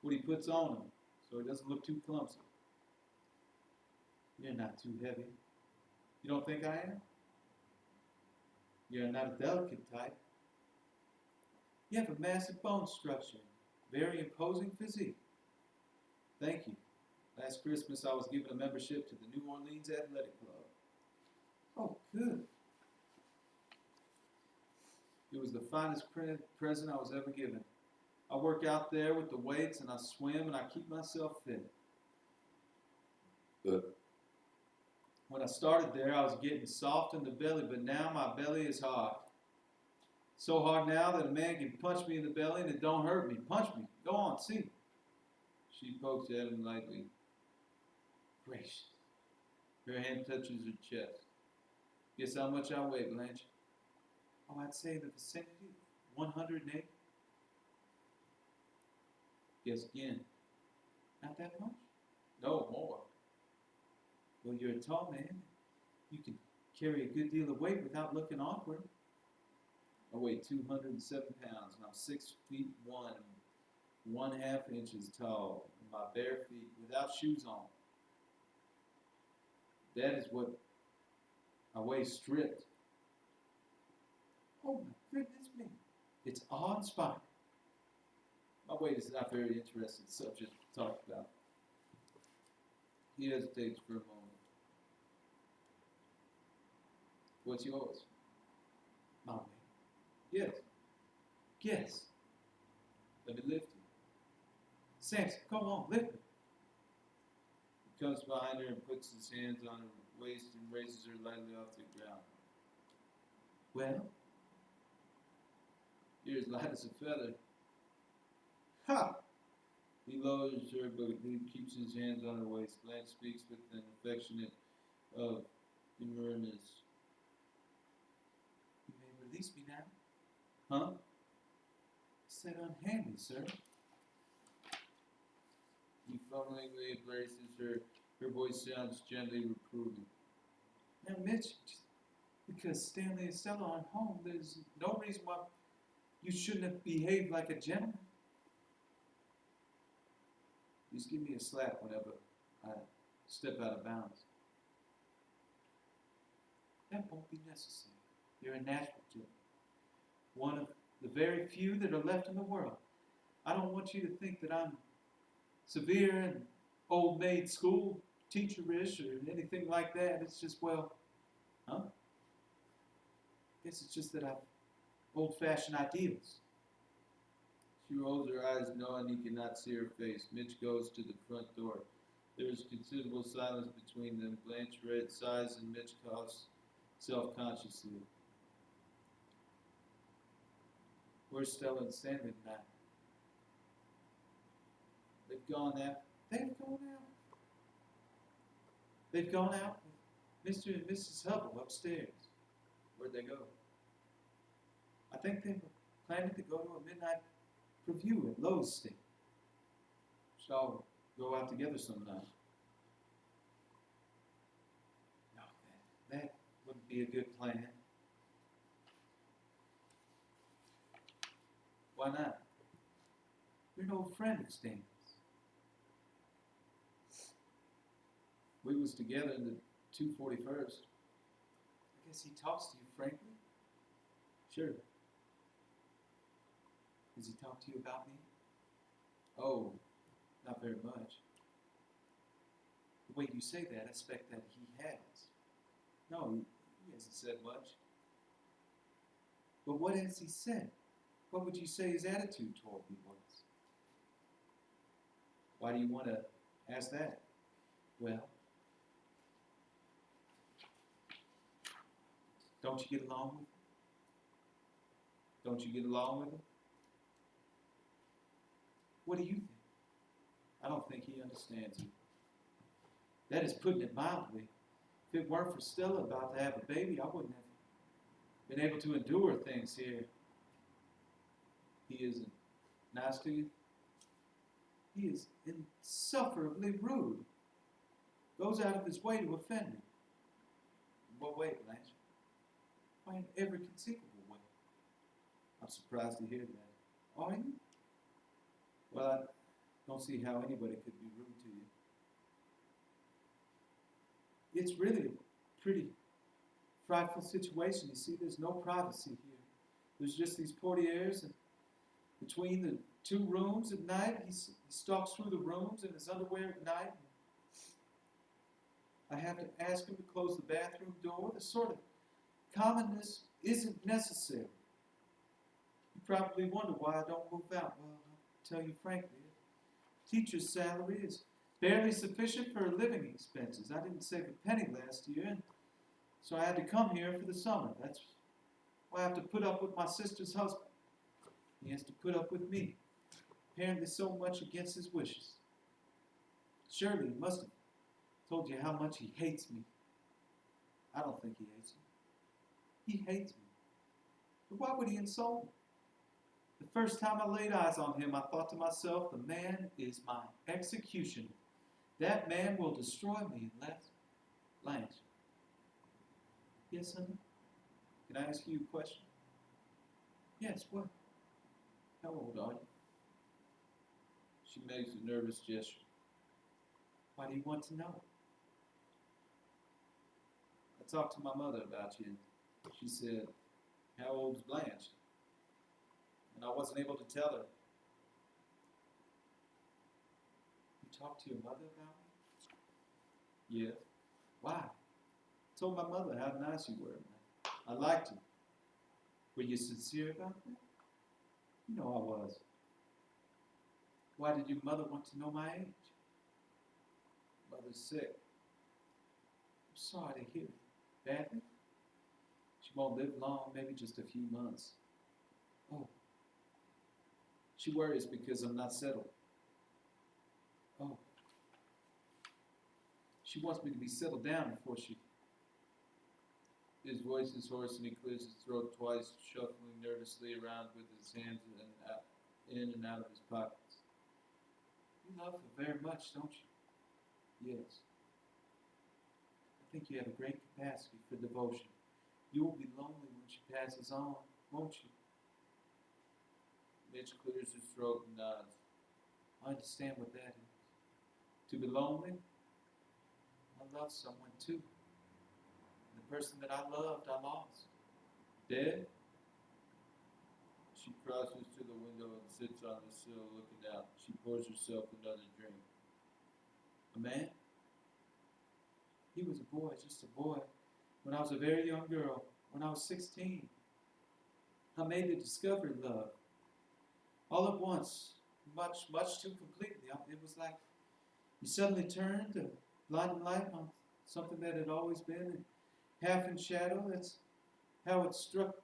what he puts on him so it doesn't look too clumsy. You're not too heavy. You don't think I am? You're not a delicate type. You have a massive bone structure, very imposing physique. Thank you. Last Christmas I was given a membership to the New Orleans Athletic Club. Oh, good. It was the finest present I was ever given. I work out there with the weights and I swim and I keep myself fit. When I started there, I was getting soft in the belly, but now my belly is hard. So hard now that a man can punch me in the belly and it don't hurt me. Punch me. Go on, see. She pokes at him lightly. Gracious. Her hand touches her chest. Guess how much I weigh, Blanche? Oh, I'd say the vicinity of 108. Guess again. Not that much? No, more. Well, you're a tall man. You can carry a good deal of weight without looking awkward. I weigh 207 pounds and I'm 6 feet 1.5 inches tall in my bare feet without shoes on. That is what I weigh stripped. Oh, my goodness me. It's awe-inspiring. My weight is not a very interesting subject to talk about. He hesitates for a moment. What's yours? My weight. Yes. Guess. Let me lift you. Samson, go on, lift me. He comes behind her and puts his hands on her waist and raises her lightly off the ground. Well? You're as light as a feather. Ha! He lowers her, but he keeps his hands on her waist. Blanche speaks with an affectionate demureness. You may release me now. Huh? Said unhand me, sir. He fumblingly embraces her. Her voice sounds gently reproving. Now, Mitch, just because Stanley and Stella aren't home, there's no reason why you shouldn't have behaved like a gentleman. Just give me a slap whenever I step out of bounds. That won't be necessary. You're a natural gentleman. One of the very few that are left in the world. I don't want you to think that I'm severe and old maid school teacherish or anything like that. It's just, well, huh? I guess it's just that I've old-fashioned ideals. She rolls her eyes, knowing he cannot see her face. Mitch goes to the front door. There is considerable silence between them. Blanche Red sighs and Mitch coughs self-consciously. Where's Stella and Stanley tonight? They've gone out. They've gone out. They've gone out with Mr. and Mrs. Hubble upstairs. Where'd they go? think they were planning to go to a midnight review at Lowe's State. So go out together sometime. No, that wouldn't be a good plan. Why not? You're an old friend of Stanley's. We was together in the 241st. I guess he talks to you frankly? Sure. Does he talk to you about me? Oh, not very much. The way you say that, I expect that he has. No, he hasn't said much. But what has he said? What would you say his attitude toward me was? Why do you want to ask that? Well, don't you get along with him? Don't you get along with him? What do you think? I don't think he understands you. That is putting it mildly. If it weren't for Stella about to have a baby, I wouldn't have been able to endure things here. He isn't nice to you. He is insufferably rude. Goes out of his way to offend me. In what way, Blanche? Why, in every conceivable way. I'm surprised to hear that. Are you? Well, I don't see how anybody could be rude to you. It's really a pretty frightful situation. You see, there's no privacy here. There's just these portieres, and between the two rooms at night, he stalks through the rooms in his underwear at night. I have to ask him to close the bathroom door. The sort of commonness isn't necessary. You probably wonder why I don't move out. Well, I'll tell you frankly, a teacher's salary is barely sufficient for her living expenses. I didn't save a penny last year, and so I had to come here for the summer. That's why I have to put up with my sister's husband. He has to put up with me, apparently so much against his wishes. Surely he must have told you how much he hates me. I don't think he hates me. He hates me. But why would he insult me? The first time I laid eyes on him, I thought to myself, the man is my executioner. That man will destroy me unless Blanche. Yes, honey? Can I ask you a question? Yes, what? How old are you? She makes a nervous gesture. Why do you want to know? I talked to my mother about you. She said, how old's Blanche? And I wasn't able to tell her. You talked to your mother about me? Yes. Why? I told my mother how nice you were. I liked you. Were you sincere about that? You know I was. Why did your mother want to know my age? Mother's sick. I'm sorry to hear it. Badly? She won't live long, maybe just a few months. Oh. She worries because I'm not settled. Oh. She wants me to be settled down before she... His voice is hoarse and he clears his throat twice, shuffling nervously around with his hands in and out of his pockets. You love her very much, don't you? Yes. I think you have a great capacity for devotion. You will be lonely when she passes on, won't you? Mitch clears his throat and nods. I understand what that is. To be lonely, I love someone too. The person that I loved, I lost. Dead? She crosses to the window and sits on the sill looking out. She pours herself another drink. A man? He was a boy, just a boy. When I was a very young girl, when I was 16, I made the discovery of love. All at once, much too completely. It was like you suddenly turned the blinding light on something that had always been half in shadow. That's how it struck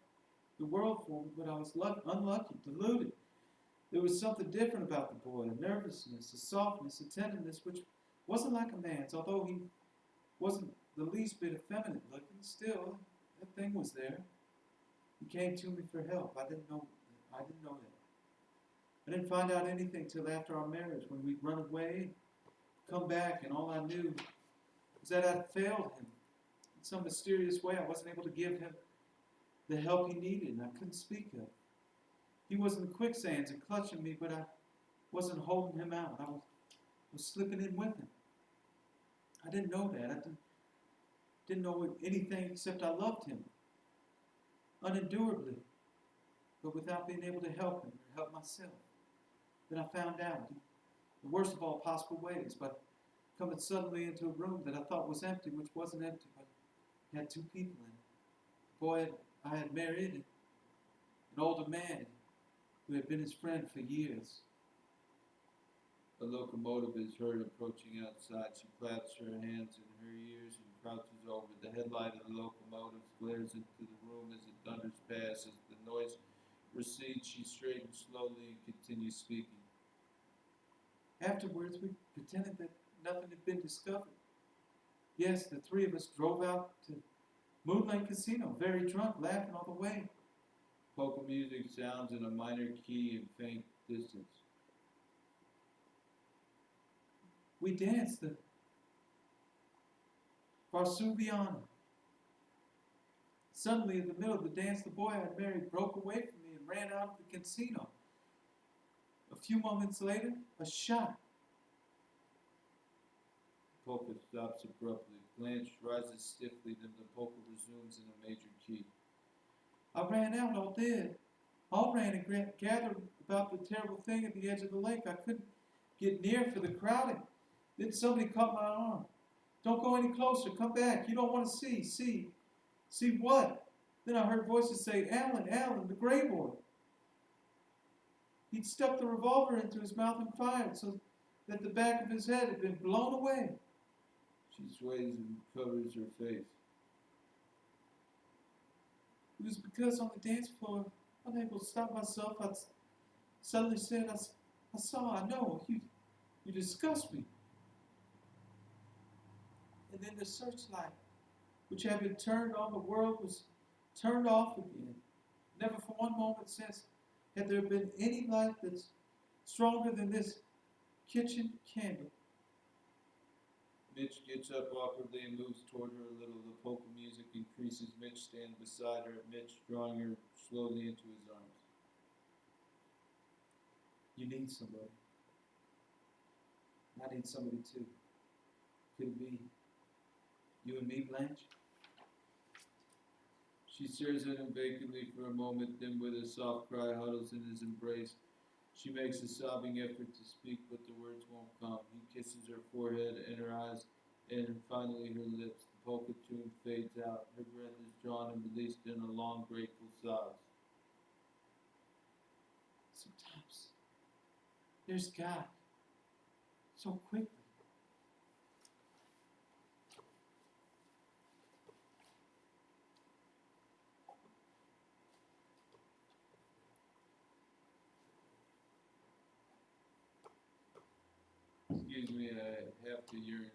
the world for me, but I was unlucky, deluded. There was something different about the boy, a nervousness, a softness, a tenderness, which wasn't like a man's, although he wasn't the least bit effeminate looking. Still, that thing was there. He came to me for help. I didn't know that. I didn't find out anything till after our marriage, when we'd run away, come back, and all I knew was that I'd failed him. In some mysterious way, I wasn't able to give him the help he needed, and I couldn't speak of. He was in the quicksands and clutching me, but I wasn't holding him out. I was slipping in with him. I didn't know that. I didn't know anything except I loved him unendurably, but without being able to help him or help myself. Then I found out, in the worst of all possible ways, by coming suddenly into a room that I thought was empty, which wasn't empty, but had two people in it. The boy I had married, and an older man who had been his friend for years. A locomotive is heard approaching outside. She claps her hands in her ears and crouches over. The headlight of the locomotive glares into the room as it thunders past. As the noise recedes, she straightens slowly and continues speaking. Afterwards, we pretended that nothing had been discovered. Yes, the three of us drove out to Moonlight Casino, very drunk, laughing all the way. Polka music sounds in a minor key in faint distance. We danced the Varsuviana. Suddenly, in the middle of the dance, the boy I had married broke away from me and ran out of the casino. A few moments later, a shot. The polka stops abruptly. Blanche rises stiffly, then the polka resumes in a major key. I ran out, all ran and gathered about the terrible thing at the edge of the lake. I couldn't get near for the crowding. Then somebody caught my arm. Don't go any closer. Come back. You don't want to see. See what? Then I heard voices say, Alan, Alan, the gray boy. He'd stuck the revolver into his mouth and fired so that the back of his head had been blown away. She sways and covers her face. It was because on the dance floor, unable to stop myself, I suddenly said, I know, you disgust me. And then the searchlight, which had been turned on the world, was turned off again. Never for one moment since had there been any light that's stronger than this kitchen candle. Mitch gets up awkwardly and moves toward her a little. The polka music increases. Mitch stands beside her. Mitch drawing her slowly into his arms. You need somebody. I need somebody too. Could it be you and me, Blanche? She stares at him vacantly for a moment, then with a soft cry huddles in his embrace. She makes a sobbing effort to speak, but the words won't come. He kisses her forehead and her eyes, and finally her lips. The polka tune fades out. Her breath is drawn and released in a long, grateful sobs. Sometimes there's God so quickly. Excuse me, I have to urinate.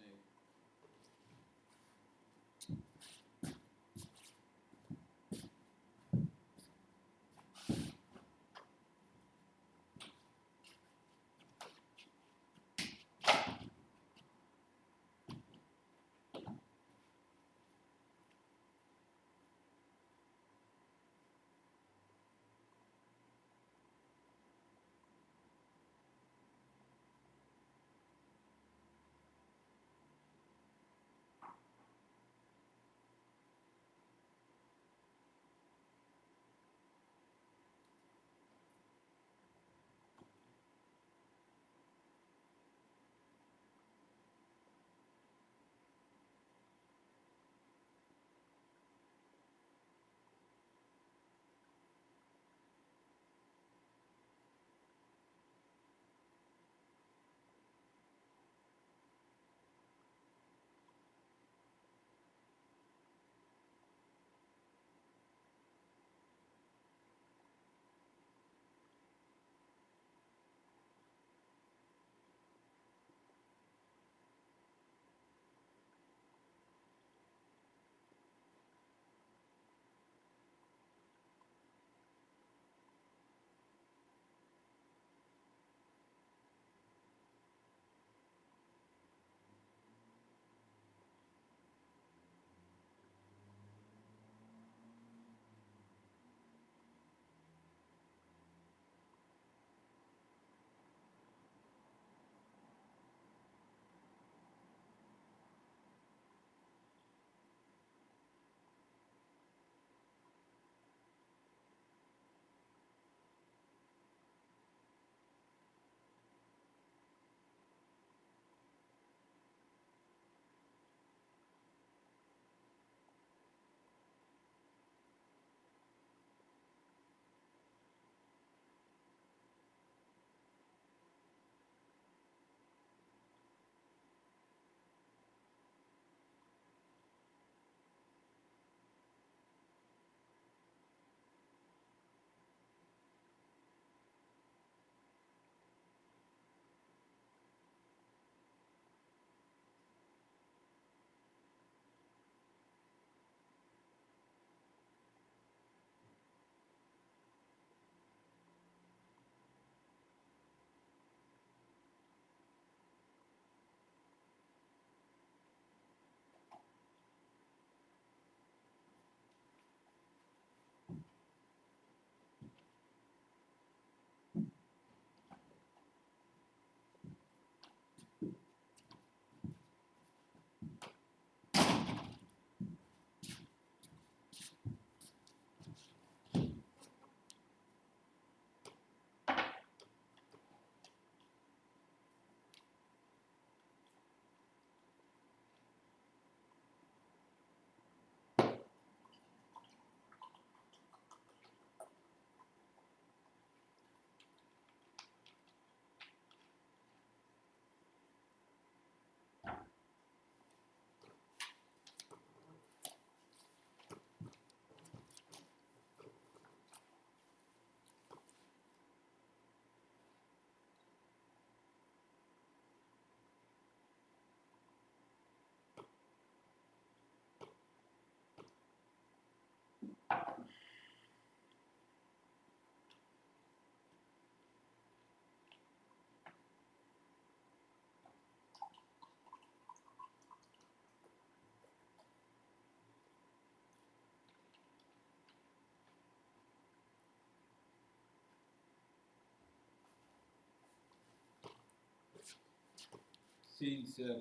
Scene 7.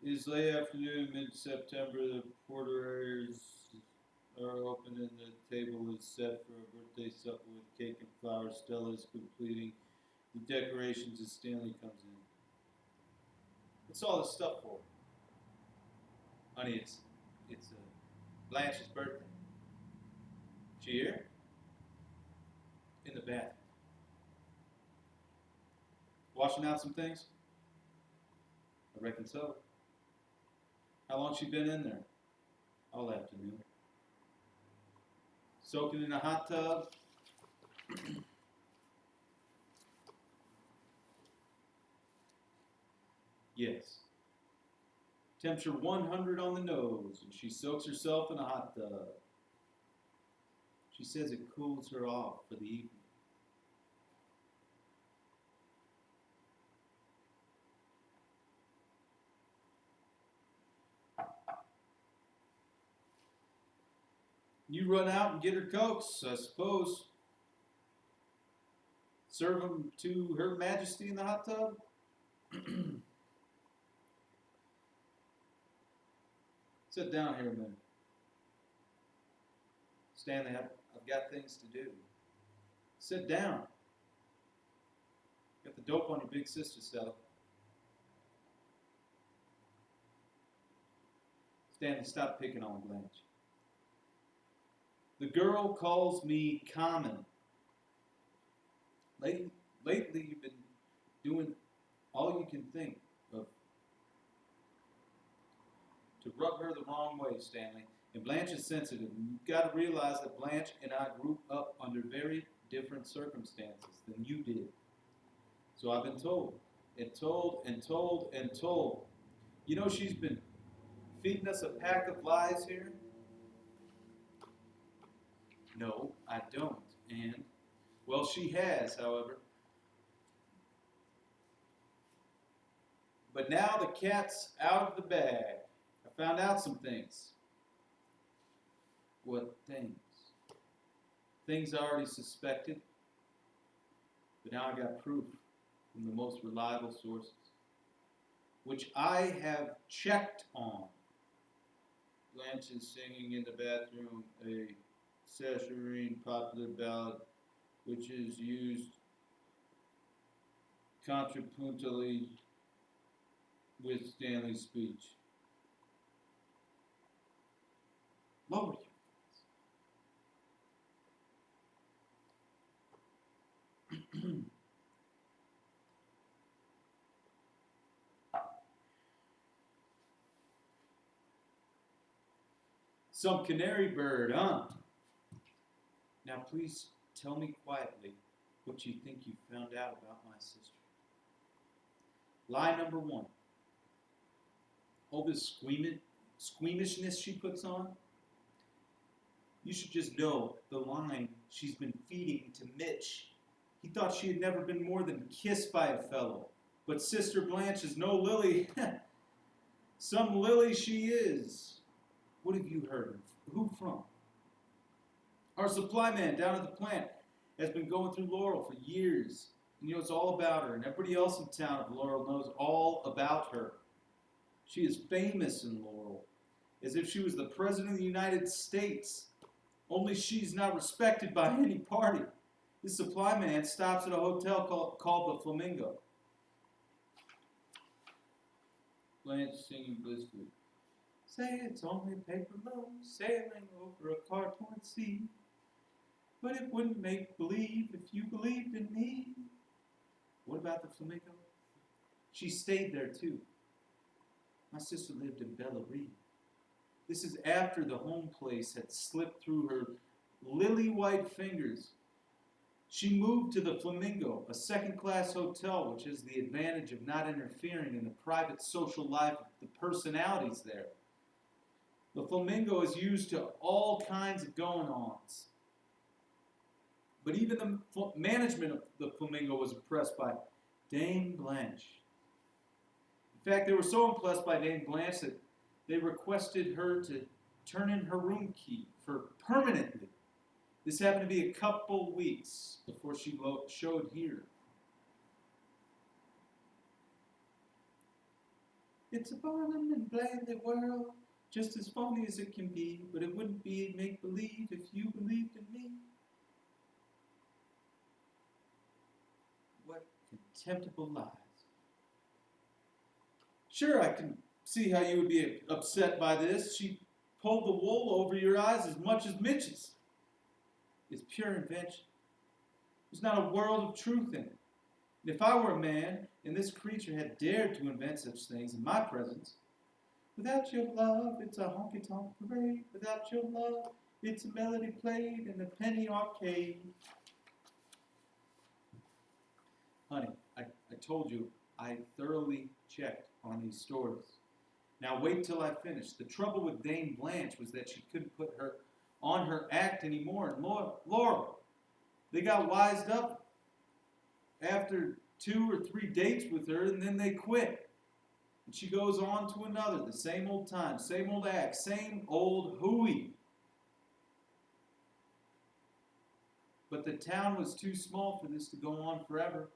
It is late afternoon, mid-September. The portieres are open and the table is set for a birthday supper with cake and flowers. Stella is completing the decorations as Stanley comes in. What's all this stuff for? Honey, it's Blanche's birthday. She here? In the bathroom. Washing out some things? I reckon so. How long she been in there? All afternoon. Soaking in a hot tub? Yes. Temperature 100 on the nose, and she soaks herself in a hot tub. She says it cools her off for the evening. You run out and get her cokes, I suppose. Serve them to Her Majesty in the hot tub? Sit down here a minute. Stanley, I've got things to do. Sit down. Got the dope on your big sister, Stella. Stanley, stop picking on Blanche. The girl calls me common. Lately you've been doing all you can think of to rub her the wrong way, Stanley. And Blanche is sensitive. You've got to realize that Blanche and I grew up under very different circumstances than you did. So I've been told, and told, and told, and told. You know she's been feeding us a pack of lies here? No, I don't. And, well, she has, however. But now the cat's out of the bag. I found out some things. What things? Things I already suspected. But now I got proof from the most reliable sources, which I have checked on. Blanche is singing in the bathroom a saccharine popular ballad which is used contrapuntally with Stanley's speech. Lower your voice. Some canary bird, huh? Now please tell me quietly what you think you found out about my sister. Lie number 1. All this squeamishness she puts on. You should just know the line she's been feeding to Mitch. He thought she had never been more than kissed by a fellow. But Sister Blanche is no lily. Some lily she is. What have you heard? Who from? Our supply man down at the plant has been going through Laurel for years. He knows all about her, and everybody else in town of Laurel knows all about her. She is famous in Laurel, as if she was the President of the United States. Only she's not respected by any party. This supply man stops at a hotel called the Flamingo. Blanche singing blissfully. Say it's only a paper boat sailing over a car-torn sea. But it wouldn't make believe if you believed in me. What about the Flamingo? She stayed there too. My sister lived in Bellarine. This is after the home place had slipped through her lily-white fingers. She moved to the Flamingo, a second-class hotel which has the advantage of not interfering in the private social life of the personalities there. The Flamingo is used to all kinds of going-ons. But even the management of the Flamingo was impressed by Dame Blanche. In fact, they were so impressed by Dame Blanche that they requested her to turn in her room key for permanently. This happened to be a couple weeks before she showed here. It's a Barnum and Bailey world, just as phony as it can be, but it wouldn't be make-believe if you believed in me. What contemptible lies. Sure, I can see how you would be upset by this. She pulled the wool over your eyes as much as Mitch's. It's pure invention. There's not a world of truth in it. And if I were a man, and this creature had dared to invent such things in my presence, without your love, it's a honky-tonk parade. Without your love, it's a melody played in a penny arcade. Honey, I told you I thoroughly checked on these stories. Now wait till I finish. The trouble with Dame Blanche was that she couldn't put her on her act anymore. And Laurel, they got wised up after 2 or 3 dates with her, and then they quit. And she goes on to another, the same old time, same old act, same old hooey. But the town was too small for this to go on forever.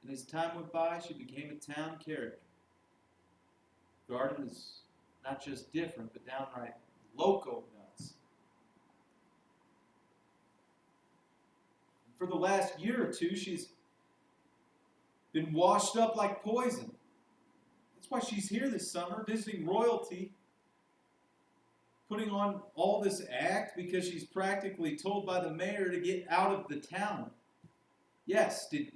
And as time went by, she became a town character. Garden is not just different, but downright loco nuts. For the last year or two, she's been washed up like poison. That's why she's here this summer, visiting royalty, putting on all this act because she's practically told by the mayor to get out of the town. Yes, did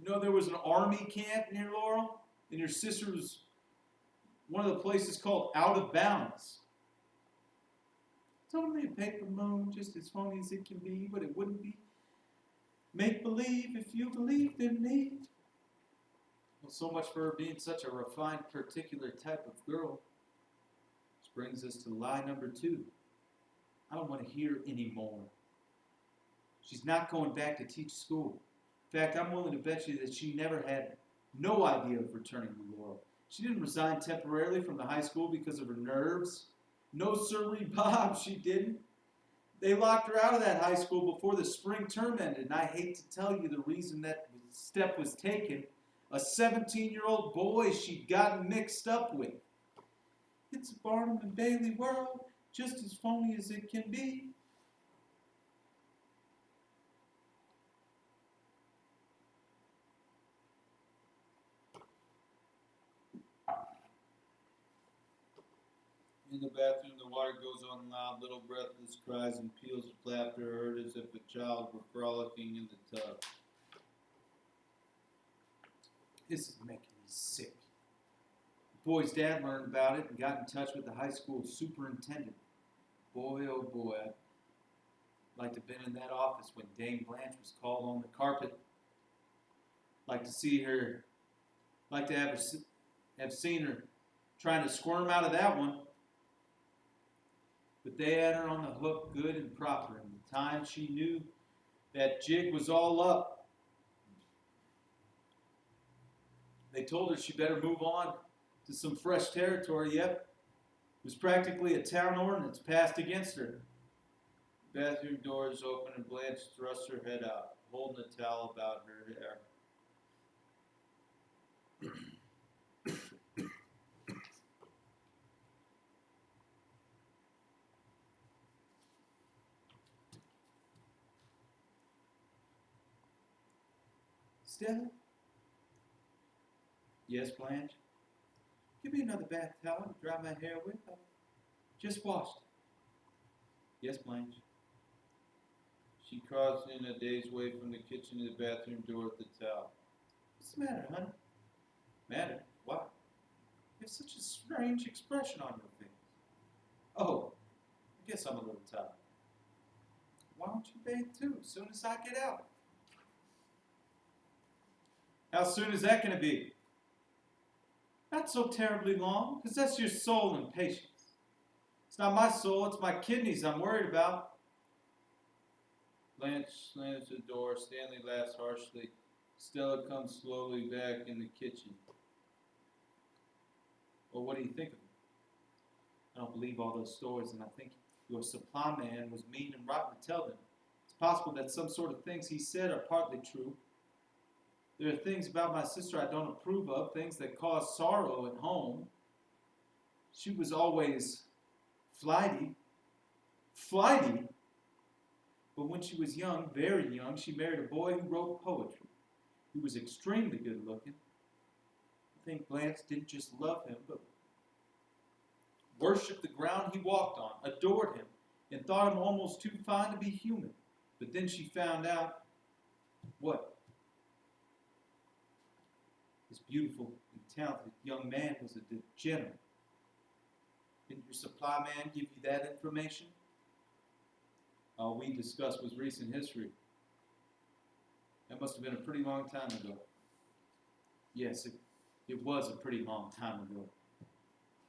you know there was an army camp near Laurel? And your sister was one of the places called Out of Bounds. It's only a paper moon, just as phony as it can be, but it wouldn't be make-believe if you believed in me. Well, so much for her being such a refined, particular type of girl. Which brings us to lie number 2. I don't want to hear anymore. She's not going back to teach school. In fact, I'm willing to bet you that she never had no idea of returning to Laurel. She didn't resign temporarily from the high school because of her nerves. No sirree, Bob, she didn't. They locked her out of that high school before the spring term ended, and I hate to tell you the reason that step was taken. A 17-year-old boy she'd gotten mixed up with. It's a Barnum and Bailey world, just as phony as it can be. In the bathroom, the water goes on loud, little breathless cries and peals of laughter heard as if a child were frolicking in the tub. This is making me sick. The boy's dad learned about it and got in touch with the high school superintendent. Boy, oh boy, I'd like to have been in that office when Dame Blanche was called on the carpet. Like to see her, like to have seen her trying to squirm out of that one. But they had her on the hook good and proper, and the time she knew that jig was all up, they told her she better move on to some fresh territory. Yep, it was practically a town ordinance passed against her. The bathroom door is open and Blanche thrusts her head out, holding a towel about her hair. Stella? Yes, Blanche? Give me another bath towel to dry my hair with. I just washed it. Yes, Blanche. She crossed in a day's way from the kitchen to the bathroom door with the towel. What's the matter, honey? Matter? Why? You have such a strange expression on your face. Oh, I guess I'm a little tired. Why don't you bathe too, as soon as I get out? How soon is that going to be? Not so terribly long, because that's your soul and patience. It's not my soul, it's my kidneys I'm worried about. Blanche slams the door. Stanley laughs harshly. Stella comes slowly back in the kitchen. Well, what do you think of it? I don't believe all those stories, and I think your supply man was mean and rotten to tell them. It's possible that some sort of things he said are partly true. There are things about my sister I don't approve of, things that cause sorrow at home. She was always flighty. Flighty? But when she was young, very young, she married a boy who wrote poetry. He was extremely good looking. I think Blanche didn't just love him, but worshipped the ground he walked on, adored him, and thought him almost too fine to be human. But then she found out what? This beautiful and talented young man was a degenerate. Didn't your supply man give you that information? All we discussed was recent history. That must have been a pretty long time ago. Yes, it was a pretty long time ago.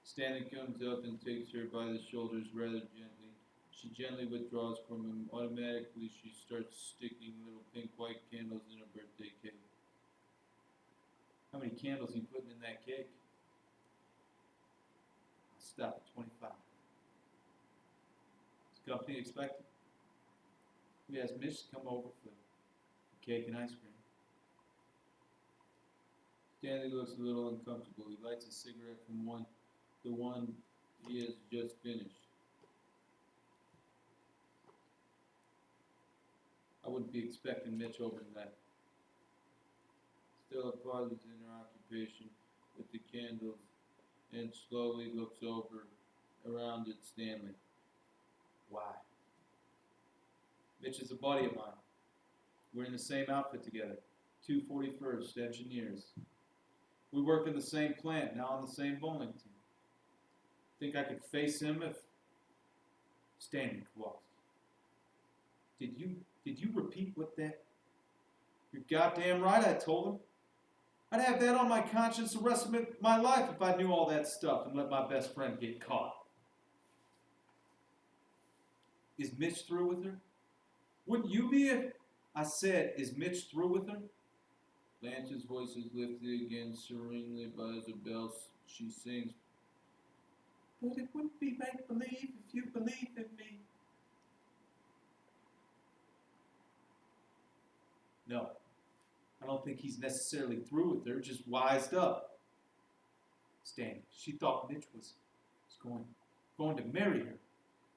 Stanley comes up and takes her by the shoulders rather gently. She gently withdraws from him. Automatically, she starts sticking little pink white candles in her birthday cake. How many candles are you putting in that cake? I'll stop at 25. Is the company expecting? We asked Mitch to come over for cake and ice cream. Stanley looks a little uncomfortable. He lights a cigarette from the one he has just finished. I wouldn't be expecting Mitch over tonight. Stella pauses in her occupation with the candles and slowly looks around at Stanley. Why? Mitch is a buddy of mine. We're in the same outfit together. 241st Engineers. We work in the same plant, now on the same bowling team. Think I could face him if Stanley lost? Did you repeat what that? You're goddamn right, I told him. I'd have that on my conscience the rest of my life if I knew all that stuff and let my best friend get caught. Is Mitch through with her? Wouldn't you be if I said, is Mitch through with her? Blanche's voice is lifted again serenely by Isabel. She sings, but it wouldn't be make-believe if you believe in me. No, I don't think he's necessarily through with her, just wised up. Stanley, she thought Mitch was going to marry her.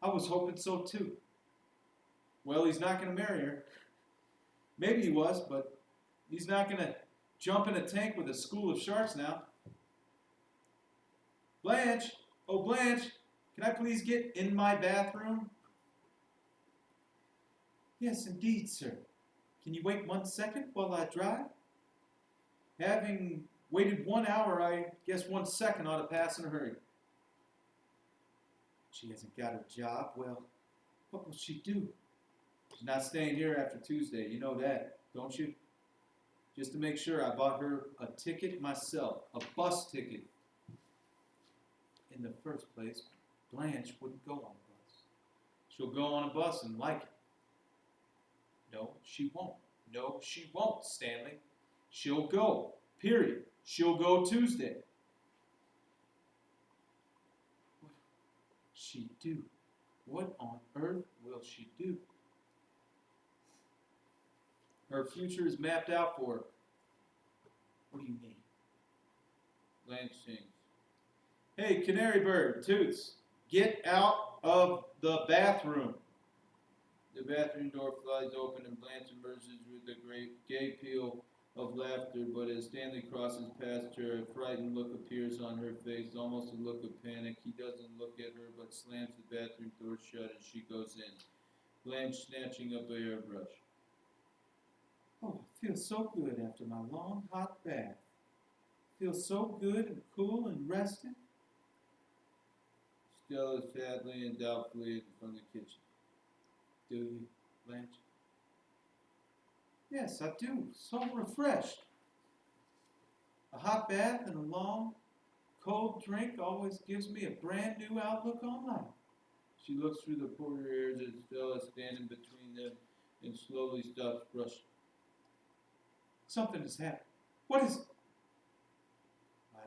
I was hoping so too. Well, he's not going to marry her. Maybe he was, but he's not going to jump in a tank with a school of sharks now. Blanche, oh Blanche, can I please get in my bathroom? Yes, indeed, sir. Can you wait 1 second while I drive? Having waited 1 hour, I guess 1 second ought to pass in a hurry. She hasn't got a job. Well, what will she do? She's not staying here after Tuesday. You know that, don't you? Just to make sure, I bought her a ticket myself, a bus ticket. In the first place, Blanche wouldn't go on a bus. She'll go on a bus and like it. No, she won't. No, she won't, Stanley. She'll go. Period. She'll go Tuesday. What will she do? What on earth will she do? Her future is mapped out for her. What do you mean? Blanche sings. Hey, canary bird, Toots, get out of the bathroom. The bathroom door flies open and Blanche emerges with a great gay peal of laughter, but as Stanley crosses past her, a frightened look appears on her face, almost a look of panic. He doesn't look at her, but slams the bathroom door shut as she goes in. Blanche snatching up a hairbrush. Oh, it feels so good after my long, hot bath. Feels so good and cool and rested. Stella sadly and doubtfully from the kitchen. Do you, Blanche? Yes, I do. So refreshed. A hot bath and a long, cold drink always gives me a brand new outlook on life. She looks through the porter ears at Stella standing between them and slowly stops brushing. Something has happened. What is it?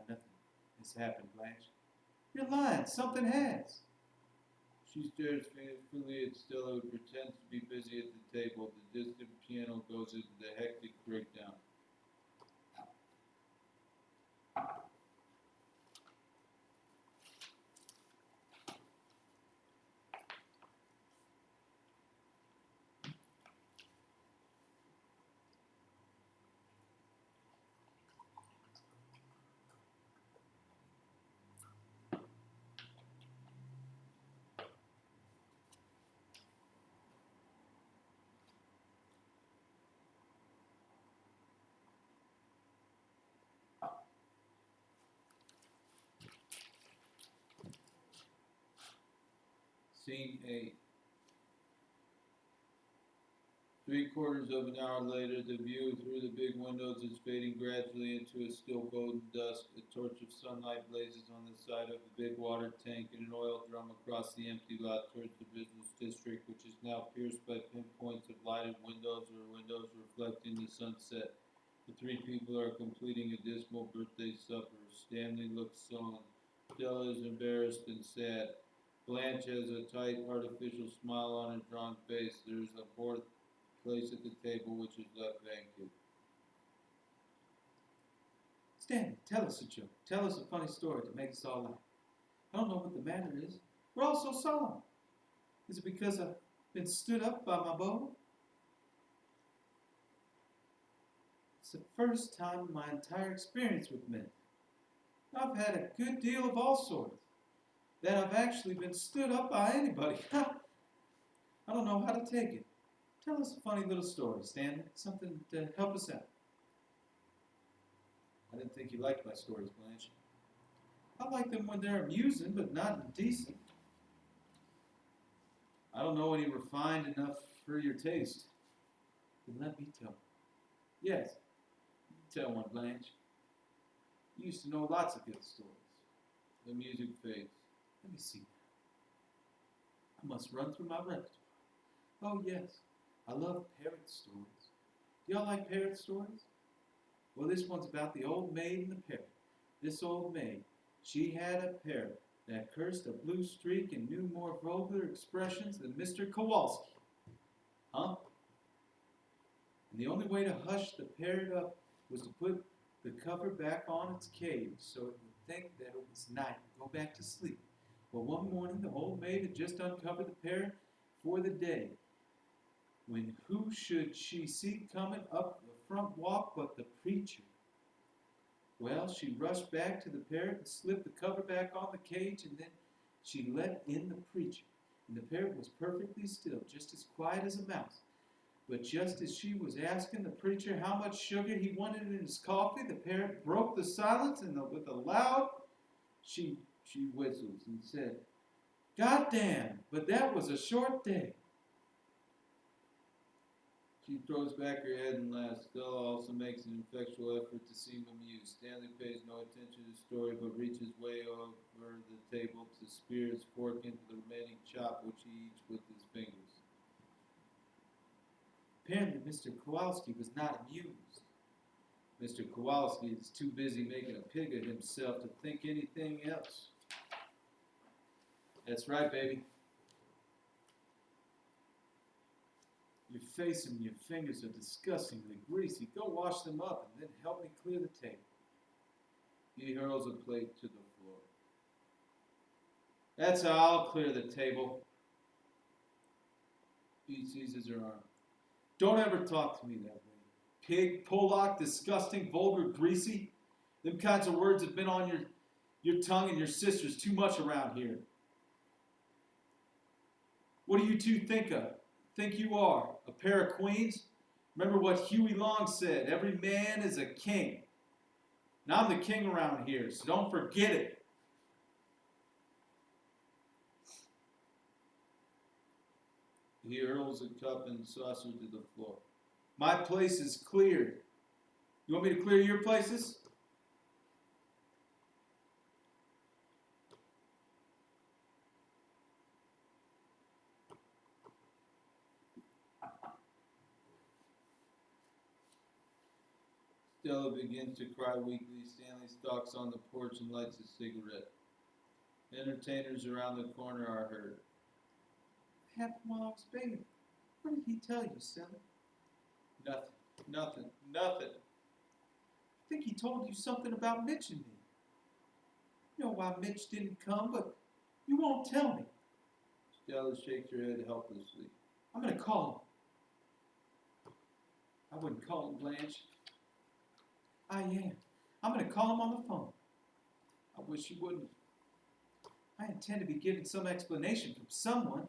Nothing has happened, Blanche. You're lying. Something has. She stares fearfully at Stella, who pretends to be busy at the table. The distant piano goes into the hectic breakdown. Scene 8. 3/4 of an hour later, the view through the big windows is fading gradually into a still golden dusk. A torch of sunlight blazes on the side of the big water tank and an oil drum across the empty lot towards the business district, which is now pierced by pinpoints of lighted windows or windows reflecting the sunset. The three people are completing a dismal birthday supper. Stanley looks sullen. Stella is embarrassed and sad. Blanche has a tight, artificial smile on her drawn face. There is a fourth place at the table which is left vacant. Stanley, tell us a joke. Tell us a funny story to make us all laugh. I don't know what the matter is. We're all so solemn. Is it because I've been stood up by my beau? It's the first time in my entire experience with men. I've had a good deal of all sorts. That I've actually been stood up by anybody. I don't know how to take it. Tell us a funny little story, Stanley. Something to help us out. I didn't think you liked my stories, Blanche. I like them when they're amusing, but not indecent. I don't know any refined enough for your taste. Then let me tell. Yes, you tell one, Blanche. You used to know lots of good stories. The music fades. Let me see. I must run through my repertoire. Oh, yes. I love parrot stories. Do y'all like parrot stories? Well, this one's about the old maid and the parrot. This old maid, she had a parrot that cursed a blue streak and knew more vulgar expressions than Mr. Kowalski. Huh? And the only way to hush the parrot up was to put the cover back on its cage so it would think that it was night and go back to sleep. Well, one morning, the old maid had just uncovered the parrot for the day, when who should she see coming up the front walk but the preacher? Well, she rushed back to the parrot and slipped the cover back on the cage, and then she let in the preacher. And the parrot was perfectly still, just as quiet as a mouse. But just as she was asking the preacher how much sugar he wanted in his coffee, the parrot broke the silence, and with a loud, she whistles and said, "God damn, but that was a short day." She throws back her head and laughs. Stella also makes an effectual effort to seem amused. Stanley pays no attention to the story, but reaches way over the table to spear his fork into the remaining chop, which he eats with his fingers. Apparently, Mr. Kowalski was not amused. Mr. Kowalski is too busy making a pig of himself to think anything else. That's right, baby. Your face and your fingers are disgustingly greasy. Go wash them up and then help me clear the table. He hurls a plate to the floor. That's how I'll clear the table. He seizes her arm. Don't ever talk to me that way. Pig, Pollock, disgusting, vulgar, greasy. Them kinds of words have been on your tongue and your sister's too much around here. What do you two think of? Think you are? A pair of queens? Remember what Huey Long said, every man is a king. And I'm the king around here, so don't forget it. He hurls a cup and saucer to the floor. My place is cleared. You want me to clear your places? Stella begins to cry weakly. Stanley stalks on the porch and lights a cigarette. Entertainers around the corner are heard. Happened while I was bathing. What did he tell you, Stella? Nothing. I think he told you something about Mitch and me. You know why Mitch didn't come, but you won't tell me. Stella shakes her head helplessly. I'm going to call him. I wouldn't call him, Blanche. I am. I'm going to call him on the phone. I wish you wouldn't. I intend to be given some explanation from someone.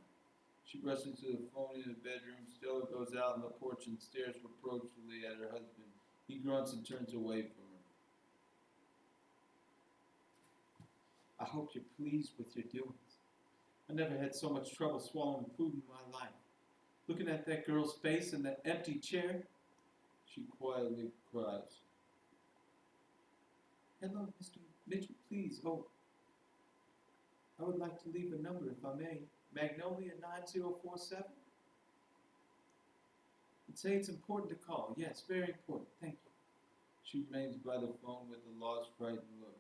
She rushes to the phone in the bedroom. Stella goes out on the porch and stares reproachfully at her husband. He grunts and turns away from her. I hope you're pleased with your doings. I never had so much trouble swallowing food in my life. Looking at that girl's face in that empty chair, She quietly cries. hello, Mr. Mitchell, please. Oh, I would like to leave a number if I may. Magnolia 9047? I'd say it's important to call. Yes, very important. Thank you. She remains by the phone with a lost, frightened look.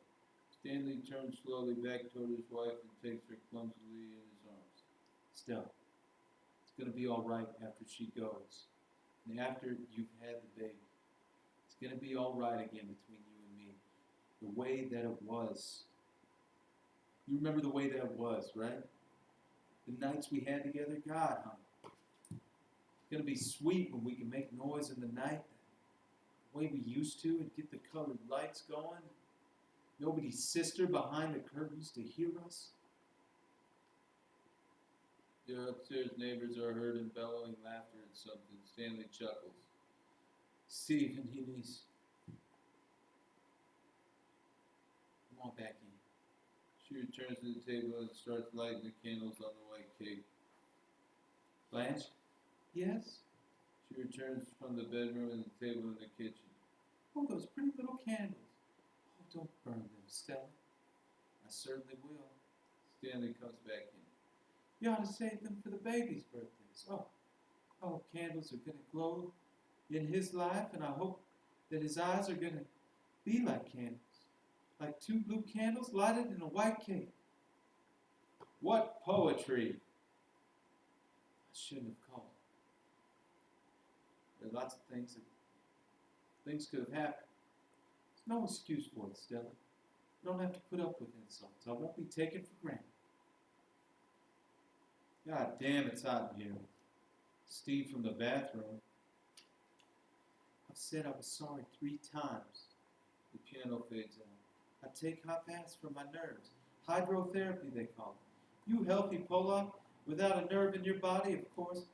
Stanley turns slowly back toward his wife and takes her clumsily in his arms. Stella, it's going to be all right after she goes. And after you've had the baby. It's going to be all right again between you and me. The way that it was. You remember the way that was, right? The nights we had together? God, honey. It's going to be sweet when we can make noise in the night. The way we used to and get the colored lights going. Nobody's sister behind the curtains to hear us. Their upstairs neighbors are heard in bellowing laughter at something. Stanley chuckles. Stephen, Eunice. Come on back in. She returns to the table and starts lighting the candles on the white cake. Blanche? Yes? She returns from the bedroom and the table in the kitchen. Oh, those pretty little candles. Oh, don't burn them, Stella. I certainly will. Stanley comes back in. You ought to save them for the baby's birthdays. Oh, candles are going to glow in his life, and I hope that his eyes are going to be like candles. Like two blue candles lighted in a white cake. What poetry! I shouldn't have called. There are lots of things could have happened. There's no excuse for it, Stella. You don't have to put up with insults. I won't be taken for granted. God damn, it's hot in here. Steve from the bathroom. I've said I was sorry 3 times. The piano fades out. I take hot baths for my nerves. Hydrotherapy, they call it. You healthy Polak, without a nerve in your body, of course.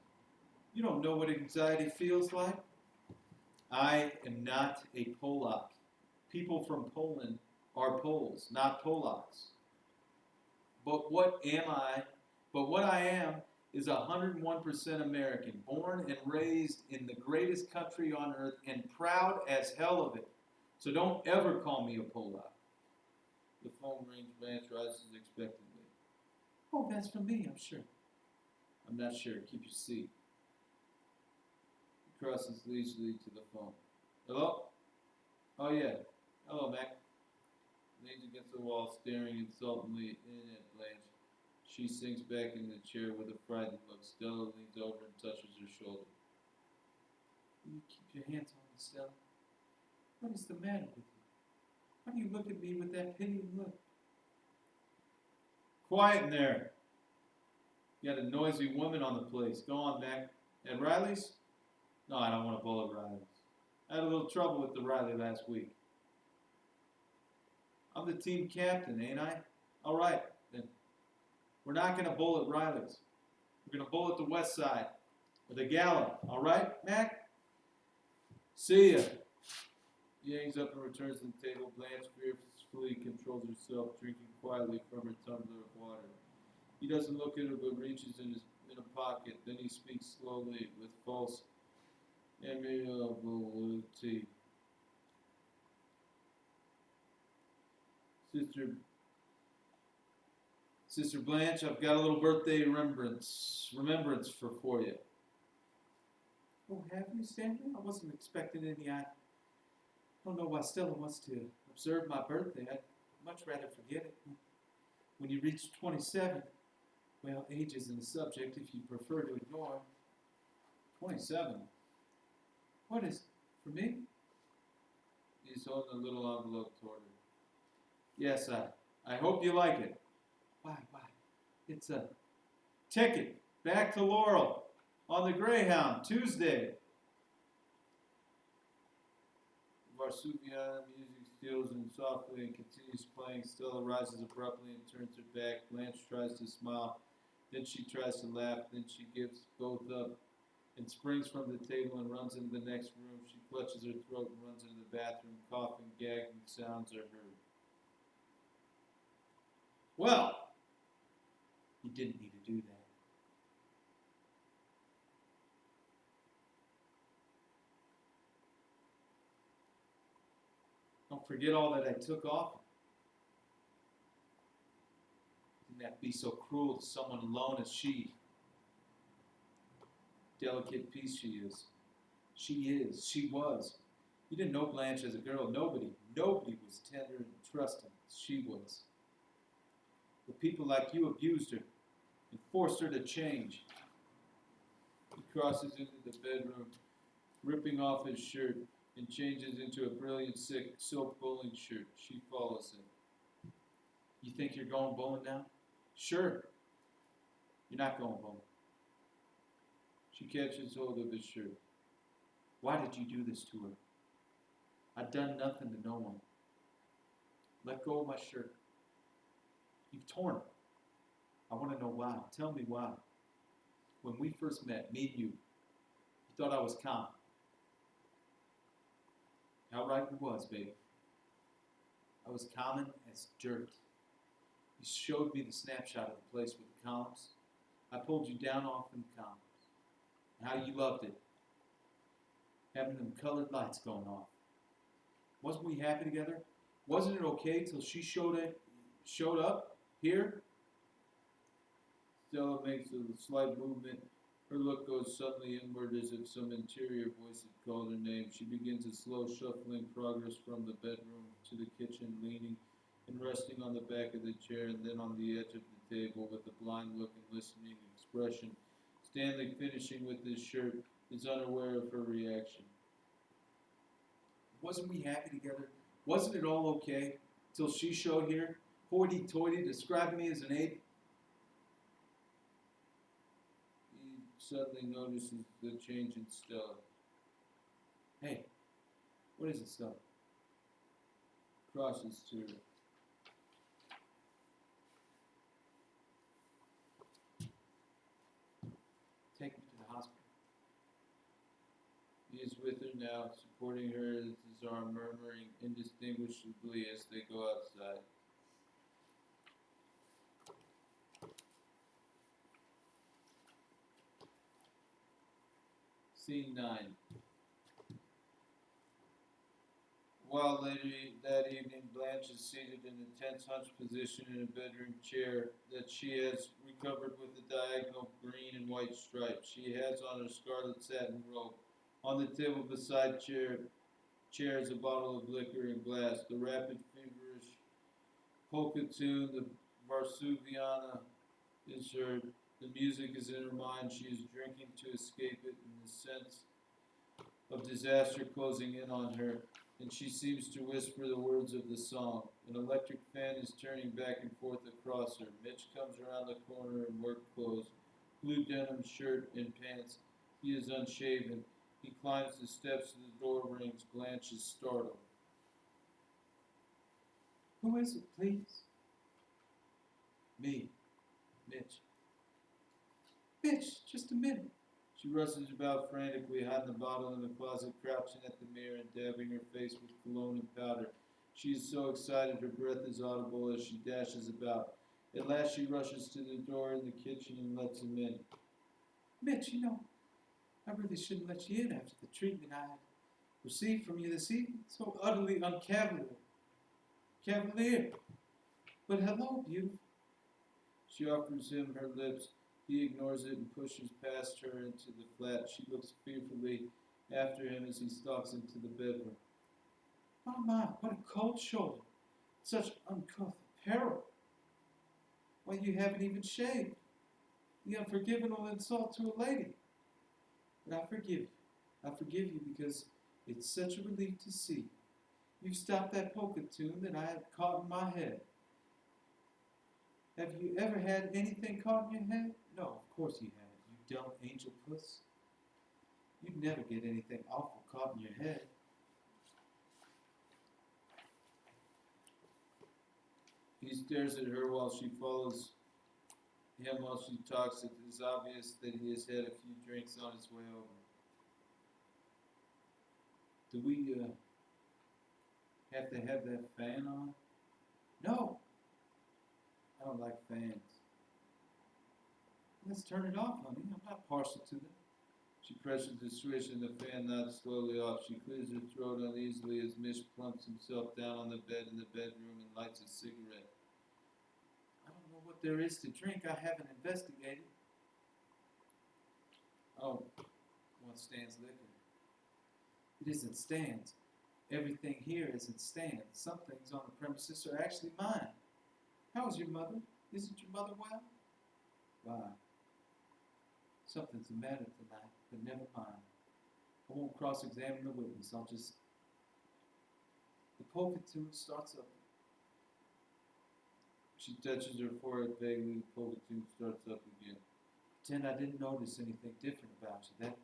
You don't know what anxiety feels like. I am not a Polak. People from Poland are Poles, not Polacks. But what am I? But what I am is 101% American, born and raised in the greatest country on earth and proud as hell of it. So don't ever call me a Polak. The phone rings. Blanche rises expectantly. Oh, that's for me, I'm sure. I'm not sure. Keep your seat. He crosses leisurely to the phone. Hello? Oh, yeah. Hello, Mac. Leans against the wall, staring insultingly in at Blanche. She sinks back in the chair with a frightened look. Stella leans over and touches her shoulder. Will you keep your hands on me, Stella? What is the matter with you? Why do you look at me with that pitying look? Quiet in there. You got a noisy woman on the place. Go on, Mac. At Riley's? No, I don't want to bowl at Riley's. I had a little trouble with the Riley last week. I'm the team captain, ain't I? All right, then. We're not going to bowl at Riley's. We're going to bowl at the West Side. Or the Gala. All right, Mac? See ya. He hangs up and returns to the table. Blanche fearfully controls herself, drinking quietly from her tumbler of water. He doesn't look at her, but reaches in a pocket. Then he speaks slowly with false amiability. Sister Blanche, I've got a little birthday remembrance for you. Oh, have you, Stanley? I wasn't expecting any. I don't know why Stella wants to observe my birthday. I'd much rather forget it. When you reach 27, well, age isn't a subject if you prefer to ignore. 27. What is it? For me? He's holding a little envelope toward her. Yes, I hope you like it. Why? It's a Ticket back to Laurel on the Greyhound, Tuesday. Varsuvian music steals in softly and continues playing. Stella rises abruptly and turns her back. Blanche tries to smile. Then she tries to laugh. Then she gives both up and springs from the table and runs into the next room. She clutches her throat and runs into the bathroom. Coughing, gagging sounds are heard. Well, You didn't need to do that. Don't forget all that I took off. Didn't have to be so cruel to someone alone as she. Delicate piece she is. She is. She was. You didn't know Blanche as a girl. Nobody was tender and trusting as she was. But people like you abused her and forced her to change. He crosses into the bedroom, ripping off his shirt, and changes into a brilliant silk bowling shirt. She follows him. You think you're going bowling now? Sure. You're not going bowling. She catches hold of his shirt. Why did you do this to her? I've done nothing to no one. Let go of my shirt. You've torn it. I want to know why. Tell me why. When we first met, me and you thought I was common. How right you was, baby. I was common as dirt. You showed me the snapshot of the place with the columns. I pulled you down off them columns. And how you loved it. Having them colored lights going off. Wasn't we happy together? Wasn't it okay till she showed up here? Stella makes a slight movement. Her look goes suddenly inward as if some interior voice had called her name. She begins a slow shuffling progress from the bedroom to the kitchen, leaning and resting on the back of the chair and then on the edge of the table with a blind look and listening expression. Stanley, finishing with his shirt, is unaware of her reaction. Wasn't we happy together? Wasn't it all okay? Till she showed here, hoity-toity, describing me as an ape. He suddenly notices the change in Stella. Hey, what is it, Stella? Crosses to her. Take me to the hospital. He is with her now, supporting her with his arm, murmuring indistinguishably as they go outside. Scene 9. While later that evening, Blanche is seated in a tense hunch position in a bedroom chair that she has recovered with a diagonal green and white stripe. She has on her scarlet satin robe. On the table beside chair is a bottle of liquor and glass. The rapid, feverish polka tune, the Varsuviana, is heard. The music is in her mind. She is drinking to escape it in the sense of disaster closing in on her, and she seems to whisper the words of the song. An electric fan is turning back and forth across her. Mitch comes around the corner in work clothes, blue denim shirt and pants. He is unshaven. He climbs the steps to the door rings. Blanche is startled. Who is it, please? Me, Mitch. Mitch, just a minute. She rushes about frantically, hiding the bottle in the closet, crouching at the mirror and dabbing her face with cologne and powder. She is so excited her breath is audible as she dashes about. At last she rushes to the door in the kitchen and lets him in. Mitch, you know, I really shouldn't let you in after the treatment I received from you this evening. So utterly uncavalier. Cavalier. But hello, beautiful. She offers him her lips. He ignores it and pushes past her into the flat. She looks fearfully after him as he stalks into the bedroom. My, what a cold shoulder. Such uncouth apparel. Why, you haven't even shaved. The unforgivable insult to a lady. But I forgive you. I forgive you because it's such a relief to see. You've stopped that polka tune that I had caught in my head. Have you ever had anything caught in your head? No, of course you haven't, you dumb angel puss. You'd never get anything awful caught in your head. He stares at her while she follows him while she talks. It is obvious that he has had a few drinks on his way over. Do we have to have that fan on? No. I don't like fans. Let's turn it off, honey. I'm not partial to them. She presses the switch and the fan nods slowly off. She clears her throat uneasily as Mitch plumps himself down on the bed in the bedroom and lights a cigarette. I don't know what there is to drink. I haven't investigated. Oh, one Stan's liquor. It isn't Stan's. Everything here isn't Stan's. Some things on the premises are actually mine. How is your mother? Isn't your mother well? Why? Something's the matter tonight, but never mind. I won't cross-examine the witness. I'll just... The polka tune starts up. She touches her forehead vaguely. The polka tune starts up again. Pretend I didn't notice anything different about you.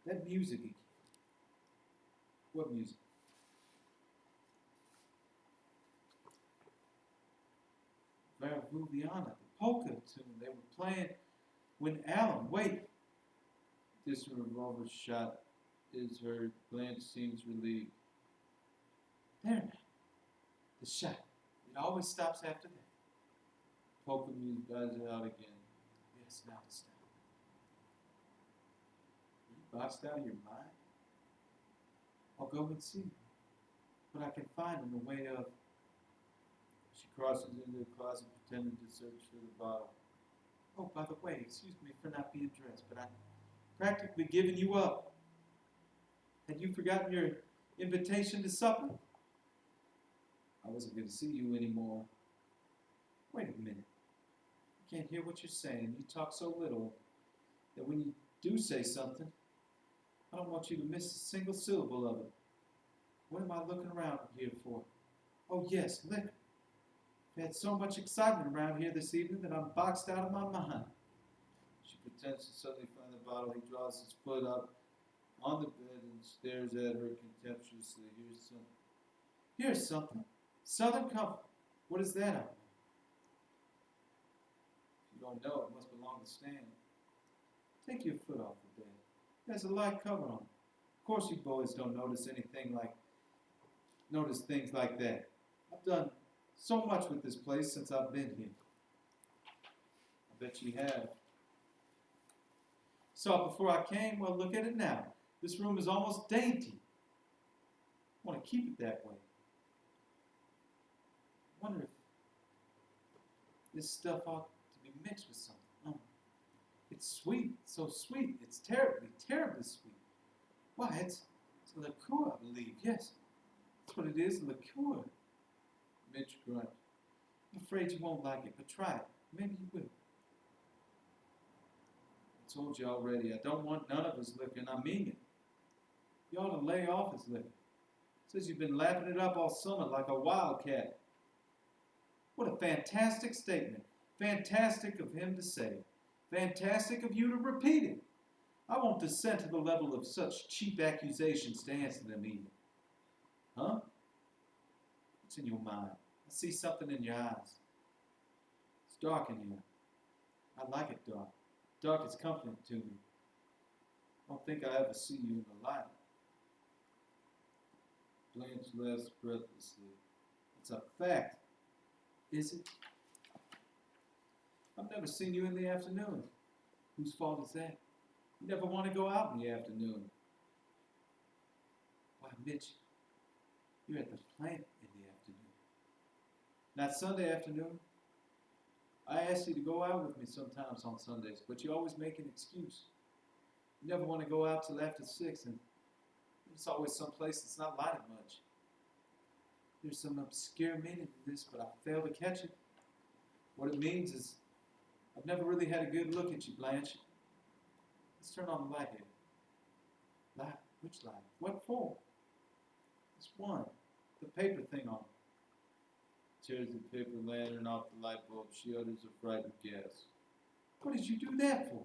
That music again. What music? Vera Vuliana, the polka tune they were playing when Alan, wait. This revolver shot is heard. Blanche seems relieved. There now. The shot. It always stops after that. Polka music dies out again. Yes, now to stop. Are you boxed out of your mind? I'll go and see what I can find in the way of... She crosses into the closet pretending to search for the bottle. Oh, by the way, excuse me for not being dressed, but I'm practically giving you up. Had you forgotten your invitation to supper? I wasn't going to see you anymore. Wait a minute. I can't hear what you're saying. You talk so little that when you do say something, I don't want you to miss a single syllable of it. What am I looking around here for? Oh yes, liquor. I've had so much excitement around here this evening that I'm boxed out of my mind. She pretends to suddenly find the bottle. He draws his foot up on the bed and stares at her contemptuously. Here's something. Southern Comfort. What is that out? If you don't know, it must belong to Stan. Take your foot off the bed. There's a light cover on it. Of course you boys don't notice things like that. I've done so much with this place since I've been here. I bet you have. Saw it before I came. Well, look at it now. This room is almost dainty. I want to keep it that way. I wonder if this stuff ought to be mixed with something. Oh, it's sweet, so sweet. It's terribly, terribly sweet. Why, it's a liqueur, I believe. Yes, that's what it is, a liqueur. Mitch grunts. I'm afraid you won't like it, but try it. Maybe you will. I told you already, I don't want none of his liquor, and I mean it. You ought to lay off his liquor. Says you've been lapping it up all summer like a wildcat. What a fantastic statement. Fantastic of him to say. Fantastic of you to repeat it. I won't descend to the level of such cheap accusations to answer them either. Huh? What's in your mind? I see something in your eyes. It's dark in here. I like it dark. Dark is comforting to me. I don't think I ever see you in the light. Blanche laughs breathlessly. It's a fact. Is it? I've never seen you in the afternoon. Whose fault is that? You never want to go out in the afternoon. Why, Mitch, you're at the plant in the afternoon. Not Sunday afternoon. I ask you to go out with me sometimes on Sundays, but you always make an excuse. You never want to go out till after 6, and there's always some place that's not lighted much. There's some obscure meaning to this, but I fail to catch it. What it means is I've never really had a good look at you, Blanche. Let's turn on the light here. Light? Which light? What for? This one. The paper thing on it. Tears the paper lantern off the light bulb. She utters a frightened gasp. What did you do that for?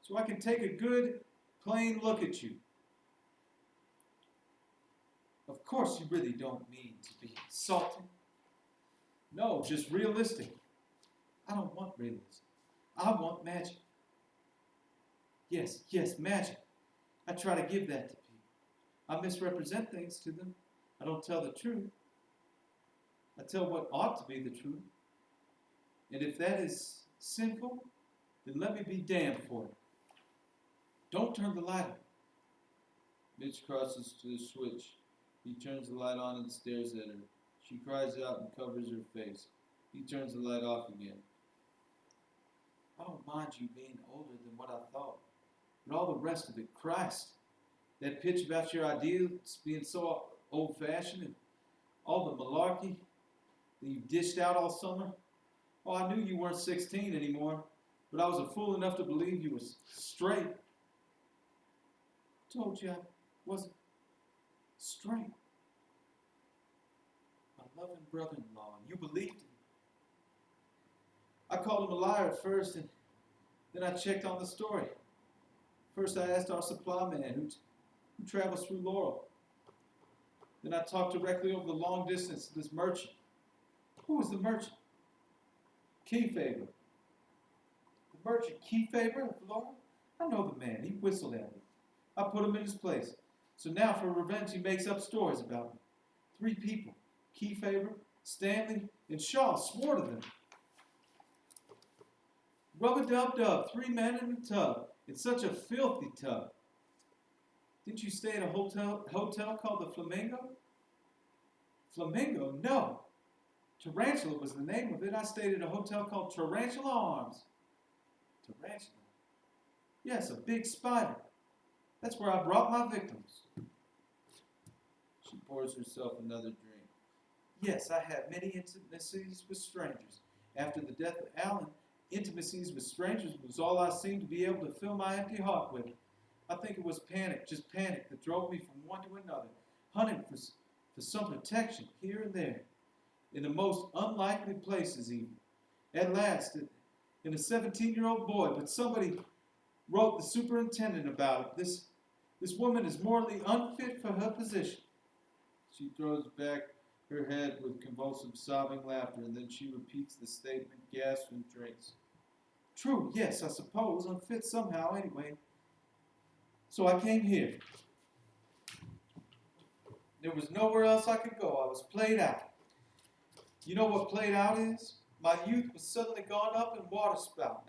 So I can take a good, plain look at you. Of course you really don't mean to be insulting. No, just realistic. I don't want realism. I want magic. Yes, magic. I try to give that to people. I misrepresent things to them. I don't tell the truth. I tell what ought to be the truth. And if that is sinful, then let me be damned for it. Don't turn the light on. Mitch crosses to the switch. He turns the light on and stares at her. She cries out and covers her face. He turns the light off again. I don't mind you being older than what I thought. But all the rest of it, Christ. That pitch about your ideals being so old-fashioned and all the malarkey that you dished out all summer. Oh, I knew you weren't 16 anymore, but I was a fool enough to believe you were straight. I told you I wasn't straight. My loving brother-in-law, and you believed him. I called him a liar at first, and then I checked on the story. First I asked our supply man who travels through Laurel. Then I talked directly over the long distance to this merchant. Who was the merchant? Keyfaber. The merchant Keyfaber of Laurel? I know the man. He whistled at me. I put him in his place. So now for revenge he makes up stories about me. 3 people. Keyfaber, Stanley, and Shaw swore to them. Rub-a-dub-dub, 3 men in a tub. It's such a filthy tub. Didn't you stay at a hotel called the Flamingo? Flamingo? No. Tarantula was the name of it. I stayed at a hotel called Tarantula Arms. Tarantula? Yes, a big spider. That's where I brought my victims. She pours herself another drink. Yes, I had many intimacies with strangers. After the death of Alan, intimacies with strangers was all I seemed to be able to fill my empty heart with. I think it was panic, just panic, that drove me from one to another, hunting for some protection here and there, in the most unlikely places even. At last, in a 17-year-old boy, but somebody wrote the superintendent about it. This woman is morally unfit for her position. She throws back her head with convulsive sobbing laughter, and then she repeats the statement, gasps, and drinks. True, yes, I suppose, unfit somehow anyway. So I came here. There was nowhere else I could go. I was played out. You know what played out is? My youth was suddenly gone up in water spout.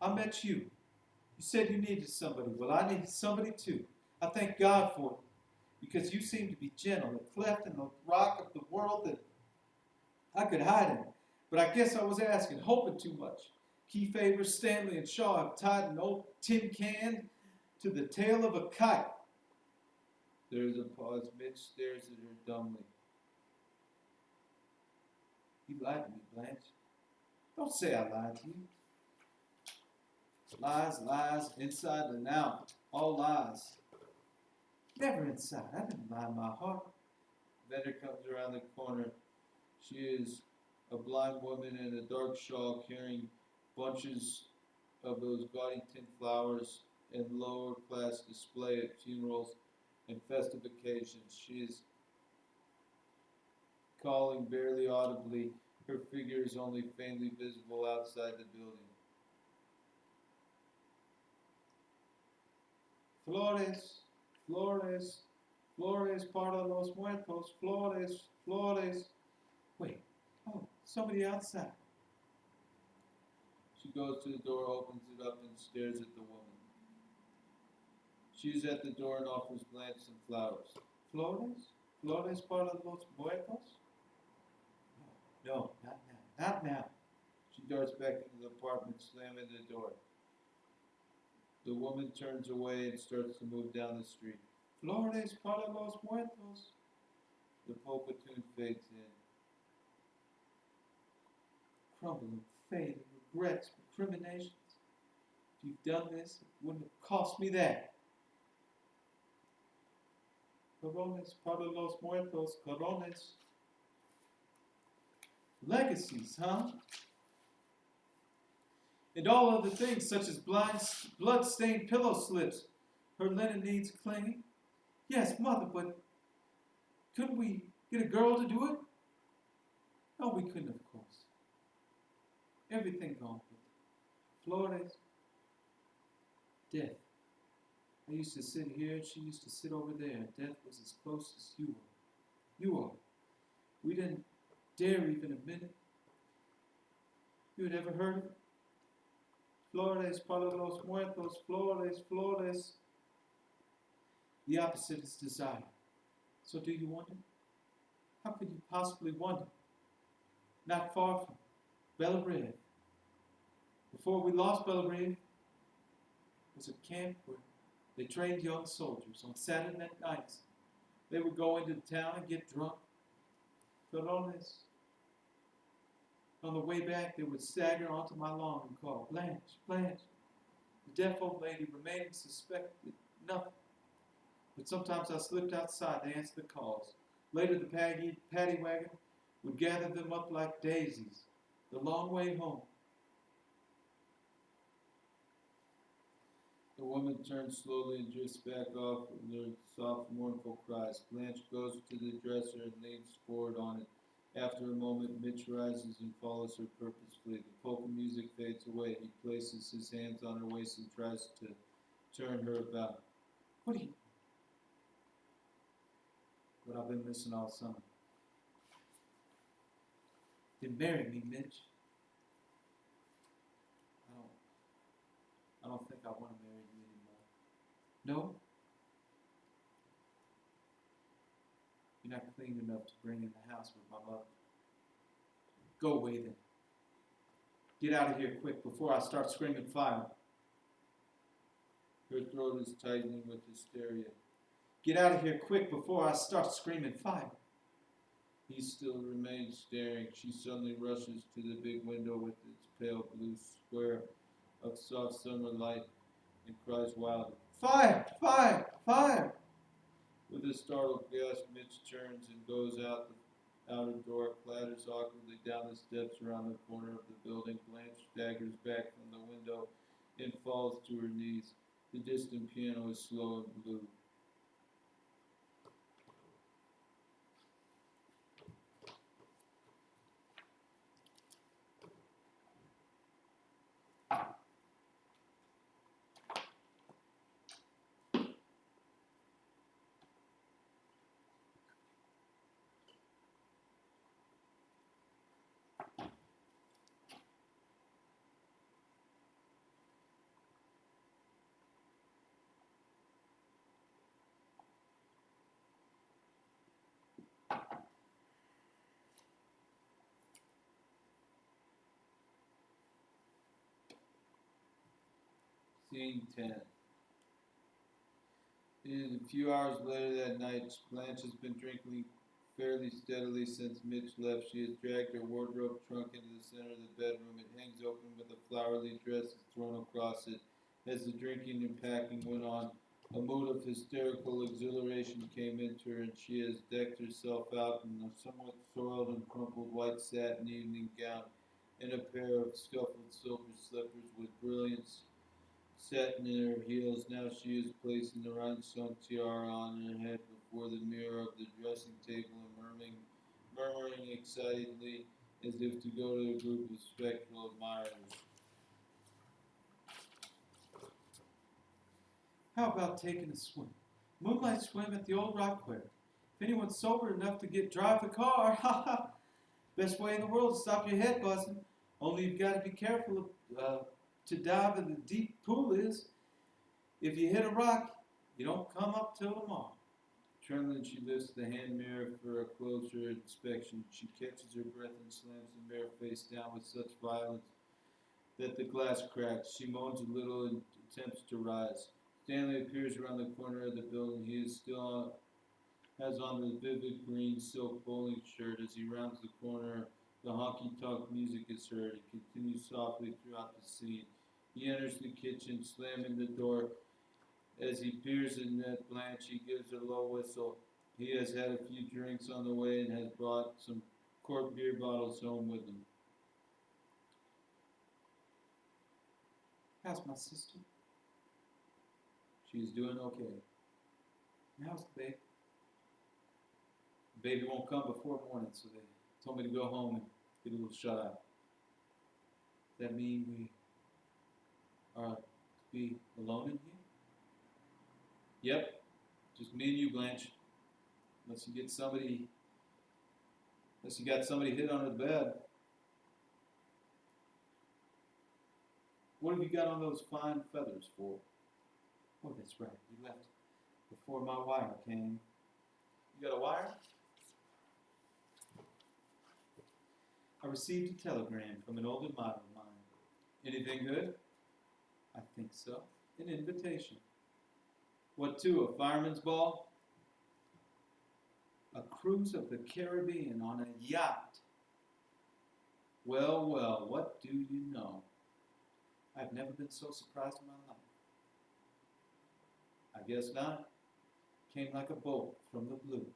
I met you. You said you needed somebody. Well, I needed somebody too. I thank God for it. Because you seemed to be gentle, a cleft in the rock of the world that I could hide in. But I guess I was asking, hoping too much. Keyfaber, Stanley, and Shaw have tied an old tin can to the tail of a kite. There is a pause. Mitch stares at her dumbly. You lied to me, Blanche. Don't say I lied to you. Lies, lies, inside and out. All lies. Never inside. I didn't lie in my heart. Vendor comes around the corner. She is a blind woman in a dark shawl carrying bunches of those gaudy tin flowers and lower class display at funerals and festive occasions. She is calling barely audibly. Her figure is only faintly visible outside the building. Flores, Flores, Flores para los muertos, Flores, Flores. Wait, oh, somebody outside. She goes to the door, opens it up, and stares at the woman. She is at the door and offers Blanche some flowers. Flores? Flores para los muertos? No, not now. Not now. She darts back into the apartment, slamming the door. The woman turns away and starts to move down the street. Flores para los muertos. The polka-tune fades in. Crumbling, fading, regrets, recriminations. If you've done this, it wouldn't have cost me that. Corones para los muertos, corones. Legacies, huh? And all other things, such as blood-stained pillow slips. Her linen needs cleaning. Yes, Mother, but couldn't we get a girl to do it? No, we couldn't, of course. Everything gone. Flores. Death. I used to sit here and she used to sit over there. Death was as close as you were. You are. We didn't dare even admit it. You had ever heard of it? Flores para los muertos, flores, flores. The opposite is desire. So do you wonder? How could you possibly wonder? Not far from Belgrade. Before we lost Belgrade, was a camp where they trained young soldiers on Saturday nights. They would go into the town and get drunk. Corones. On the way back, they would stagger onto my lawn and call, Blanche, Blanche. The deaf old lady remained suspected nothing. But sometimes I slipped outside to answer the calls. Later, the paddy wagon would gather them up like daisies, the long way home. The woman turns slowly and drifts back off with her soft, mournful cries. Blanche goes to the dresser and leans forward on it. After a moment, Mitch rises and follows her purposefully. The polka music fades away. He places his hands on her waist and tries to turn her about. What are you? What I've been missing all summer. Then marry me, Mitch. I don't think I want to marry you anymore. No? You're not clean enough to bring in the house with my mother. Go away then. Get out of here quick before I start screaming fire. Her throat is tightening with hysteria. Get out of here quick before I start screaming fire. He still remains staring. She suddenly rushes to the big window with its pale blue square of soft summer light and cries wildly, Fire! Fire! Fire! With a startled gasp, Mitch turns and goes out the outer door, clatters awkwardly down the steps around the corner of the building. Blanche staggers back from the window and falls to her knees. The distant piano is slow and blue. Scene 10. A few hours later that night, Blanche has been drinking fairly steadily since Mitch left. She has dragged her wardrobe trunk into the center of the bedroom. It hangs open with a flowery dress thrown across it. As the drinking and packing went on, a mood of hysterical exhilaration came into her, and she has decked herself out in a somewhat soiled and crumpled white satin evening gown and a pair of scuffled silver slippers with brilliance set in her heels. Now she is placing the rhinestone tiara on her head before the mirror of the dressing table and murmuring excitedly as if to go to a group of spectral admirers. How about taking a swim? Moonlight swim at the old rock quarry. If anyone's sober enough to drive the car, ha ha! Best way in the world to stop your head buzzing. Only you've got to be careful to dive in the deep pool is. If you hit a rock, you don't come up till tomorrow. Trembling, she lifts the hand mirror for a closer inspection. She catches her breath and slams the mirror face down with such violence that the glass cracks. She moans a little and attempts to rise. Stanley appears around the corner of the building. He is still has on the vivid green silk bowling shirt. As he rounds the corner, the honky-tonk music is heard. It continues softly throughout the scene. He enters the kitchen, slamming the door. As he peers in at Blanche, he gives a low whistle. He has had a few drinks on the way and has brought some quart beer bottles home with him. How's my sister? She's doing okay. And how's the baby? The baby won't come before morning, so they told me to go home and get a little shut eye. Does that mean we are to be alone in here? Yep, just me and you, Blanche. Unless you got somebody hit under the bed. What have you got on those fine feathers for? Oh, that's right. You left before my wire came. You got a wire? I received a telegram from an old admirer of mine. Anything good? I think so. An invitation. What to, a fireman's ball? A cruise of the Caribbean on a yacht. Well, well, what do you know? I've never been so surprised in my life. I guess not. Came like a bolt from the blue.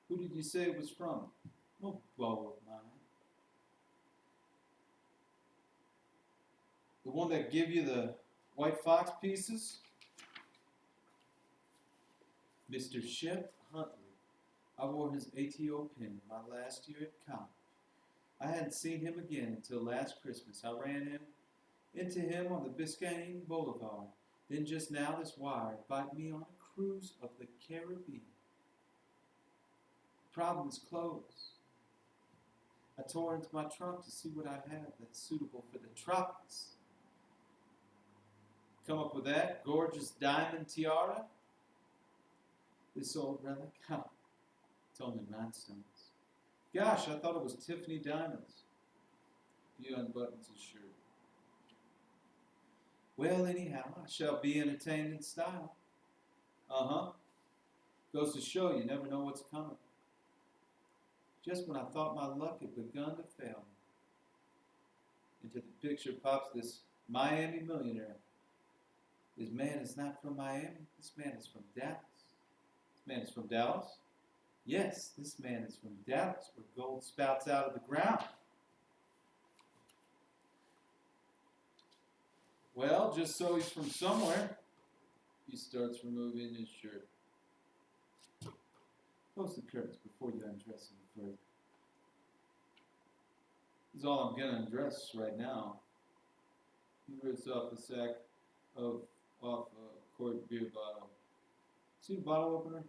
Who did you say it was from? No beau of mine. The one that give you the white fox pieces? Mr. Shep Huntley. I wore his ATO pin my last year at college. I hadn't seen him again until last Christmas. I ran into him on the Biscayne Boulevard. Then just now this wire invited me on a cruise of the Caribbean. The problem is clothes. I tore into my trunk to see what I have that's suitable for the tropics. Come up with that gorgeous diamond tiara. This old relic, it's only rhinestones. Gosh, I thought it was Tiffany diamonds. He unbuttons his shirt. Well, anyhow, I shall be entertained in style. Goes to show you never know what's coming. Just when I thought my luck had begun to fail me, into the picture pops this Miami millionaire. This man is not from Miami. This man is from Dallas. This man is from Dallas? Yes, this man is from Dallas, where gold spouts out of the ground. Well, just so he's from somewhere. He starts removing his shirt. Close the curtains before you undress him further. This is all I'm going to undress right now. He rips off a sack off a quart beer bottle. See the bottle opener?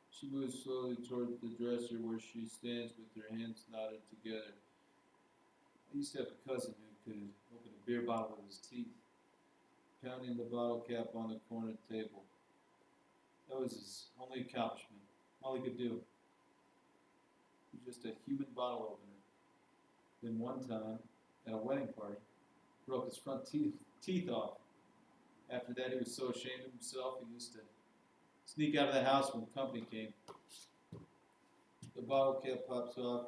She moves slowly toward the dresser where she stands with her hands knotted together. I used to have a cousin who could open a beer bottle with his teeth, pounding the bottle cap on the corner table. That was his only accomplishment, all he could do. He was just a human bottle opener. Then one time, at a wedding party, broke his front teeth off. After that, he was so ashamed of himself, he used to sneak out of the house when company came. The bottle cap pops off,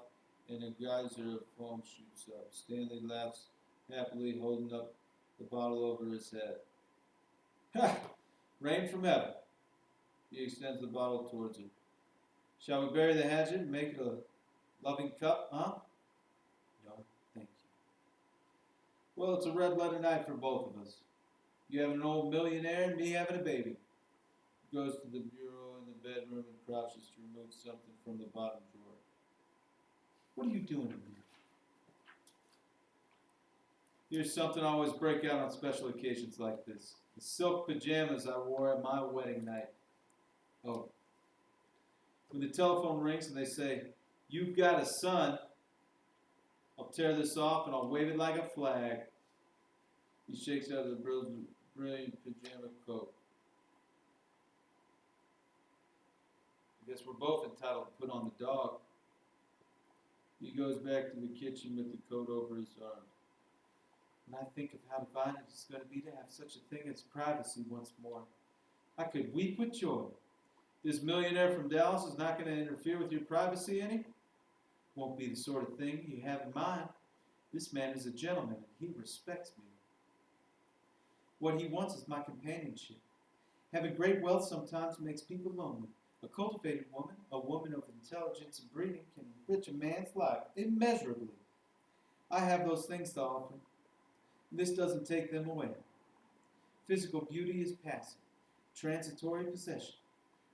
and a geyser of foam shoots up. Stanley laughs happily, holding up the bottle over his head. Ha! Rain from heaven. He extends the bottle towards her. Shall we bury the hatchet and make it a loving cup, huh? No, thank you. Well, it's a red letter night for both of us. You having an old millionaire and me having a baby. He goes to the bureau in the bedroom and crouches to remove something from the bottom drawer. What are you doing in here? Here's something I always break out on special occasions like this. The silk pajamas I wore at my wedding night. Oh. When the telephone rings and they say, "You've got a son," I'll tear this off and I'll wave it like a flag. He shakes out the brilliant pajama coat. I guess we're both entitled to put on the dog. He goes back to the kitchen with the coat over his arm. When I think of how divine it is going to be to have such a thing as privacy once more, I could weep with joy. This millionaire from Dallas is not going to interfere with your privacy any? Won't be the sort of thing you have in mind. This man is a gentleman, and he respects me. What he wants is my companionship. Having great wealth sometimes makes people lonely. A cultivated woman, a woman of intelligence and breeding, can enrich a man's life immeasurably. I have those things to offer. This doesn't take them away. Physical beauty is passive, transitory possession.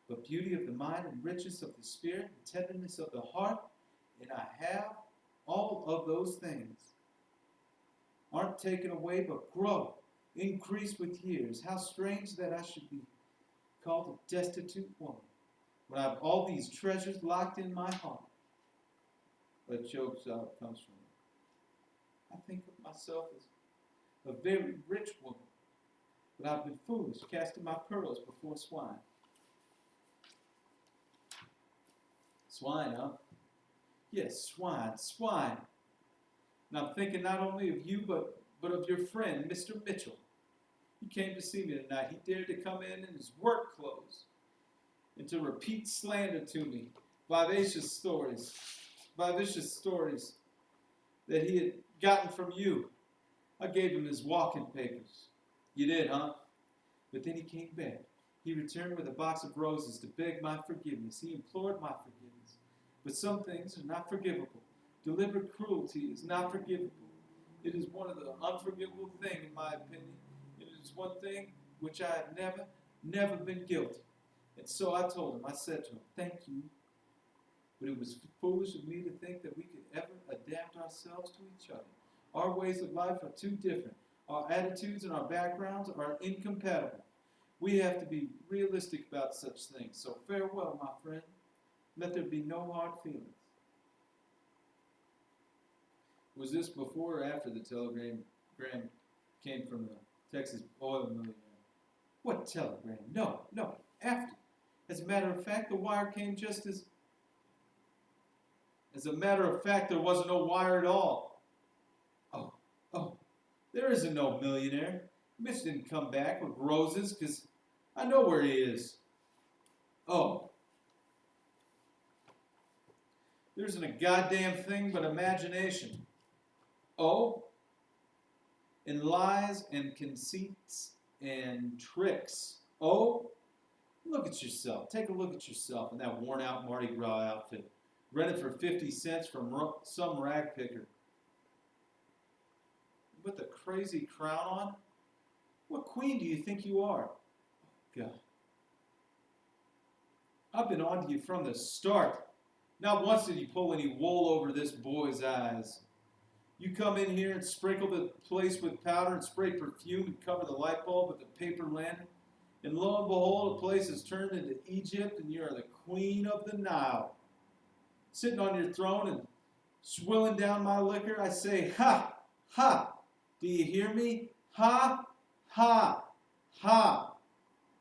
But beauty of the mind and richness of the spirit and tenderness of the heart, and I have all of those things. Aren't taken away but grow, increase with years. How strange that I should be called a destitute woman when I have all these treasures locked in my heart. A choke sob comes from me. I think of myself as a very rich woman. But I've been foolish, casting my pearls before swine. Swine, huh? Yes, swine, swine. And I'm thinking not only of you, but of your friend, Mr. Mitchell. He came to see me tonight. He dared to come in his work clothes and to repeat slander to me, vivacious stories that he had gotten from you. I gave him his walking papers. You did, huh? But then he came back. He returned with a box of roses to beg my forgiveness. He implored my forgiveness. But some things are not forgivable. Deliberate cruelty is not forgivable. It is one of the unforgivable things, in my opinion. It is one thing which I have never been guilty. And so I told him, I said to him, thank you. But it was foolish of me to think that we could ever adapt ourselves to each other. Our ways of life are too different. Our attitudes and our backgrounds are incompatible. We have to be realistic about such things. So farewell, my friend. Let there be no hard feelings. Was this before or after the telegram came from the Texas oil millionaire? What telegram? No, after. As a matter of fact, the wire came just as... As a matter of fact, there wasn't no wire at all. Oh, there isn't no millionaire. Mitch didn't come back with roses, because I know where he is. Oh. There isn't a goddamn thing but imagination. Oh. And lies and conceits and tricks. Oh. Look at yourself. Take a look at yourself in that worn-out Mardi Gras outfit. Rented for 50 cents from some rag picker. With the crazy crown on? What queen do you think you are? God. I've been on to you from the start. Not once did you pull any wool over this boy's eyes. You come in here and sprinkle the place with powder and spray perfume and cover the light bulb with a paper lantern. And lo and behold, the place has turned into Egypt and you are the queen of the Nile. Sitting on your throne and swilling down my liquor, I say, ha, ha. Do you hear me? Ha, ha, ha.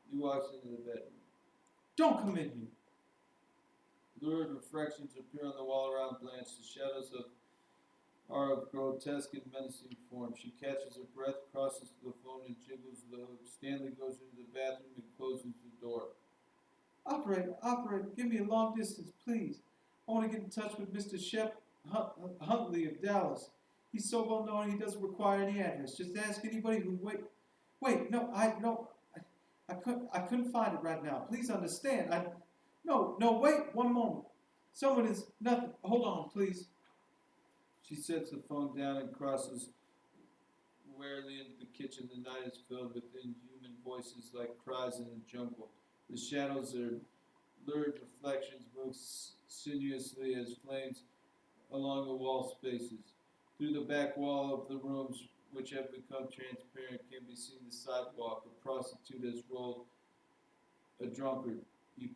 He walks into the bedroom. Don't come in here. Lurid reflections appear on the wall around Blanche. The shadows are of grotesque and menacing form. She catches her breath, crosses to the phone, and jiggles the hook. Stanley goes into the bathroom and closes the door. Operator, give me a long distance, please. I want to get in touch with Mr. Shep Huntley of Dallas. He's so well known he doesn't require any address. Just ask anybody who wait, no, I couldn't find it right now. Please understand. No, wait, one moment. Someone is nothing. Hold on, please. She sets the phone down and crosses warily into the kitchen. The night is filled with inhuman voices like cries in a jungle. The shadows are lurid reflections move sinuously as flames along the wall spaces. Through the back wall of the rooms, which have become transparent, can be seen the sidewalk. A prostitute has rolled a drunkard. He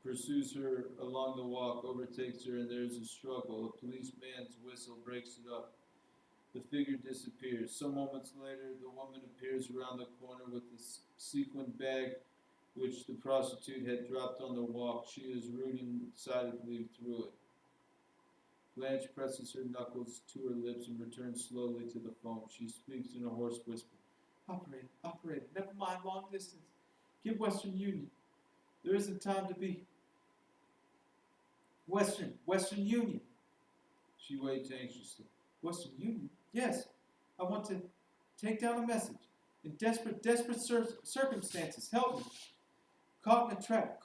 pursues her along the walk, overtakes her, and there is a struggle. A policeman's whistle breaks it up. The figure disappears. Some moments later, the woman appears around the corner with the sequined bag which the prostitute had dropped on the walk. She is rooting excitedly through it. Blanche presses her knuckles to her lips and returns slowly to the phone. She speaks in a hoarse whisper. Operator, never mind long distance. Get Western Union. There isn't time to be. Western Union. She waits anxiously. Western Union? Yes. I want to take down a message. In desperate circumstances, help me. Caught in a trap.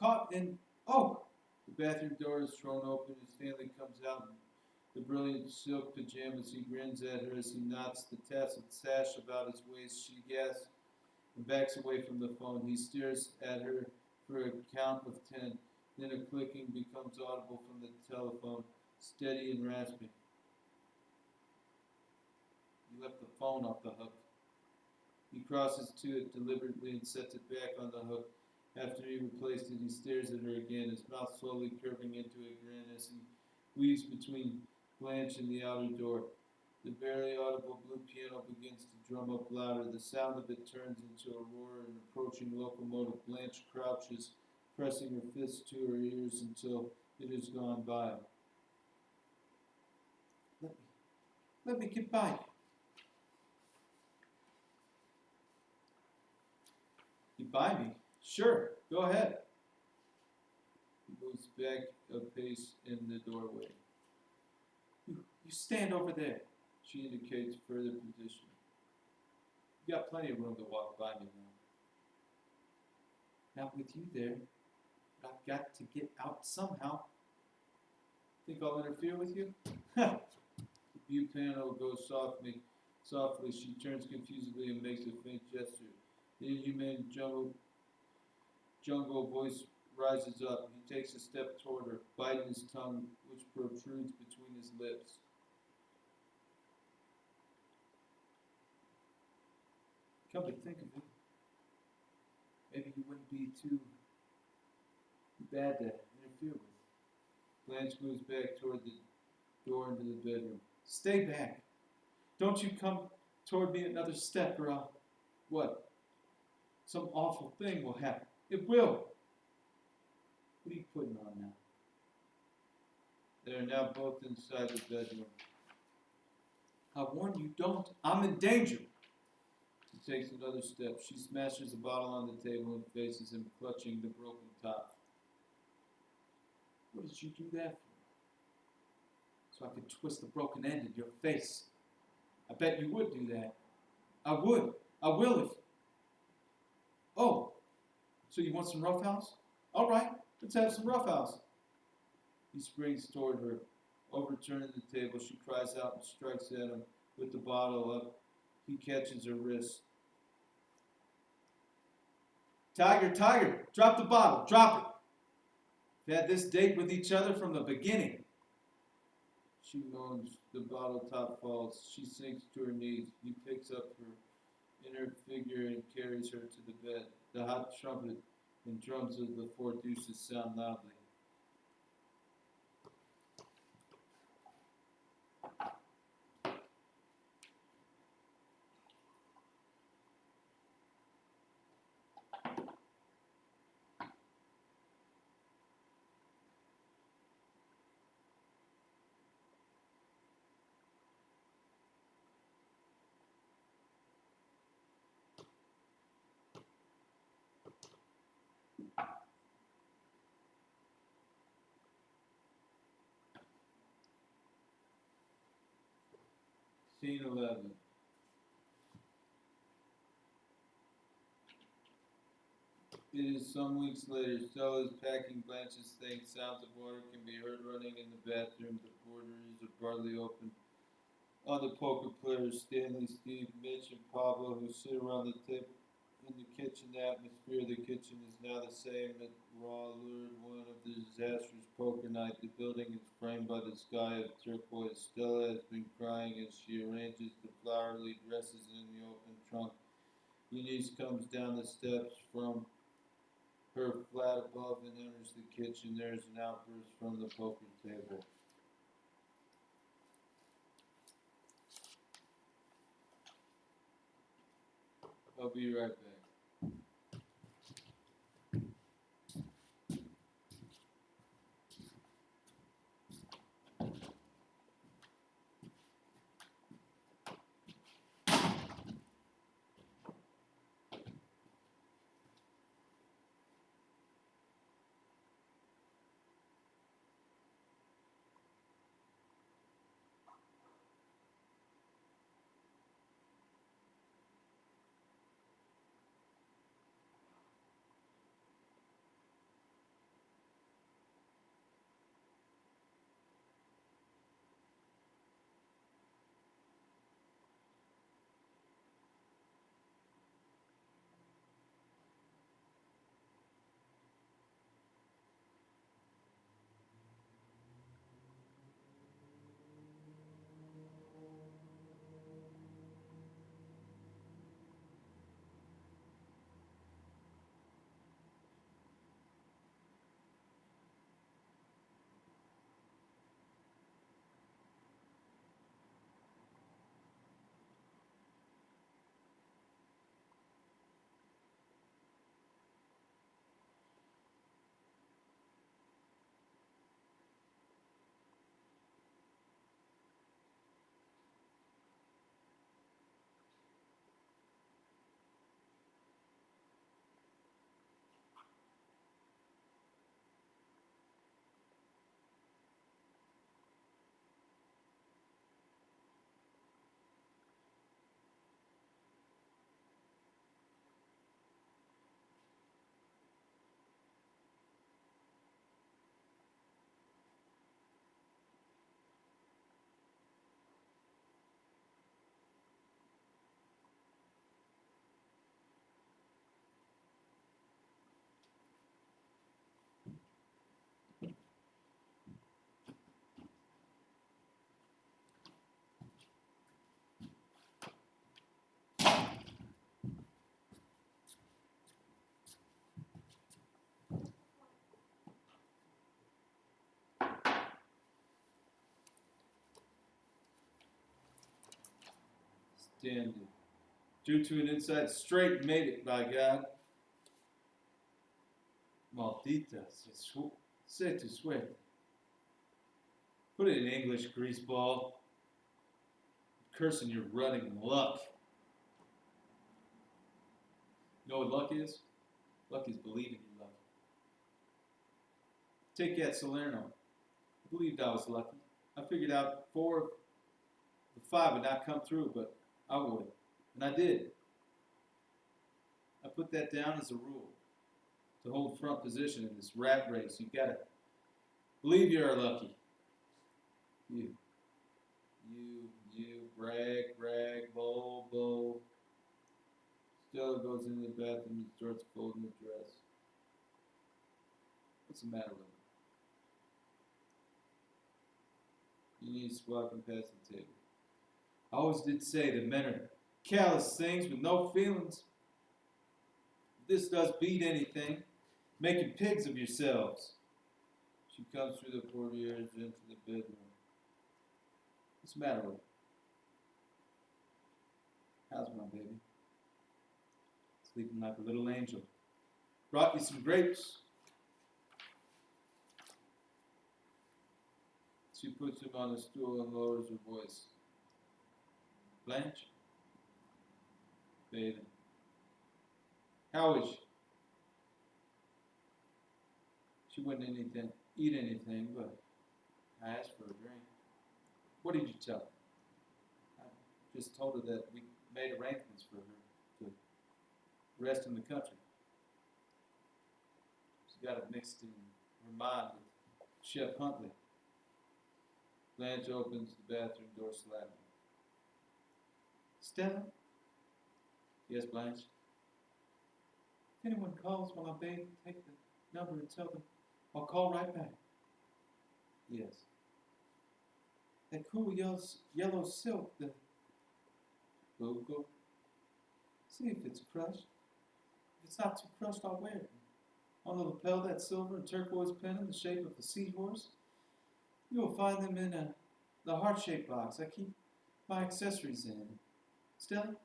Oh! The bathroom door is thrown open and Stanley comes out in the brilliant silk pajamas. He grins at her as he knots the tasseled sash about his waist. She gasps and backs away from the phone. He stares at her for a count of 10. Then a clicking becomes audible from the telephone, steady and rasping. He left the phone off the hook. He crosses to it deliberately and sets it back on the hook. After he replaced it, he stares at her again, his mouth slowly curving into a grin as he weaves between Blanche and the outer door. The barely audible blue piano begins to drum up louder. The sound of it turns into a roar. An approaching locomotive. Blanche crouches, pressing her fist to her ears until it has gone by. Let me get by you. You buy me? Sure, go ahead. He moves back a pace in the doorway. You stand over there. She indicates further position. You got plenty of room to walk by me now. Not with you there, but I've got to get out somehow. Think I'll interfere with you? The view panel goes softly. She turns confusedly and makes a faint gesture. The inhuman jungle voice rises up. He takes a step toward her, biting his tongue, which protrudes between his lips. Come to think of it, maybe you wouldn't be too bad to interfere with. Blanche moves back toward the door into the bedroom. Stay back. Don't you come toward me another step or I'll... What? Some awful thing will happen. It will. What are you putting on now? They are now both inside the bedroom. I warn you, don't. I'm in danger. He takes another step. She smashes a bottle on the table and faces him, clutching the broken top. What did you do that for? So I could twist the broken end in your face. I bet you would do that. I would. I will if... Oh, so you want some roughhouse? All right, let's have some roughhouse. He springs toward her, overturning the table. She cries out and strikes at him with the bottle up. He catches her wrist. Tiger, drop the bottle, drop it. We've had this date with each other from the beginning. She moans. The bottle top falls. She sinks to her knees. He picks up her inert figure and carries her to the bed. The hot trumpet and drums of the Four Deuces sound loudly. Scene 11. It is some weeks later. Stella is packing Blanche's things. Sounds of water can be heard running in the bathroom. The borders are partly open. Other poker players, Stanley, Steve, Mitch, and Pablo, who sit around the table in the kitchen. The atmosphere of the kitchen is now the same that raw lured one of the disastrous poker night. The building is framed by the sky of turquoise. Stella has been crying as she arranges the flowery dresses in the open trunk. Eunice comes down the steps from her flat above and enters the kitchen. There is an outburst from the poker table. I'll be right back. Stanley. Drew to an inside straight and made it, by God. Maldita, say tu suerte. Put it in English, greaseball. Cursing your running luck. You know what luck is? Luck is believing you're lucky. Take that Salerno. I believed I was lucky. I figured out 4 of the 5 would not come through, but I would. And I did. I put that down as a rule. To hold front position in this rat race, you've got to believe you're lucky. You, brag, bull. Stella goes into the bathroom and starts folding the dress. What's the matter with her? You need squawking past the table. I always did say that men are callous things with no feelings. This does beat anything, making pigs of yourselves. She comes through the portieres into the bedroom. What's the matter with her? How's my baby? Sleeping like a little angel. Brought you some grapes. She puts him on a stool and lowers her voice. Blanche? Bathing. How is she? She wouldn't eat anything, but I asked for a drink. What did you tell her? I just told her that we made arrangements for her to rest in the country. She's got it mixed in her mind with Chef Huntley. Blanche opens the bathroom door slamming. Stella? Yes, Blanche? If anyone calls while I'm bathing, take the number and tell them I'll call right back. Yes. That cool yellow silk, the logo. See if it's crushed. If it's not too crushed, I'll wear it. On the lapel, that silver and turquoise pin in the shape of a seahorse. You'll find them in the heart-shaped box I keep my accessories in. Stella,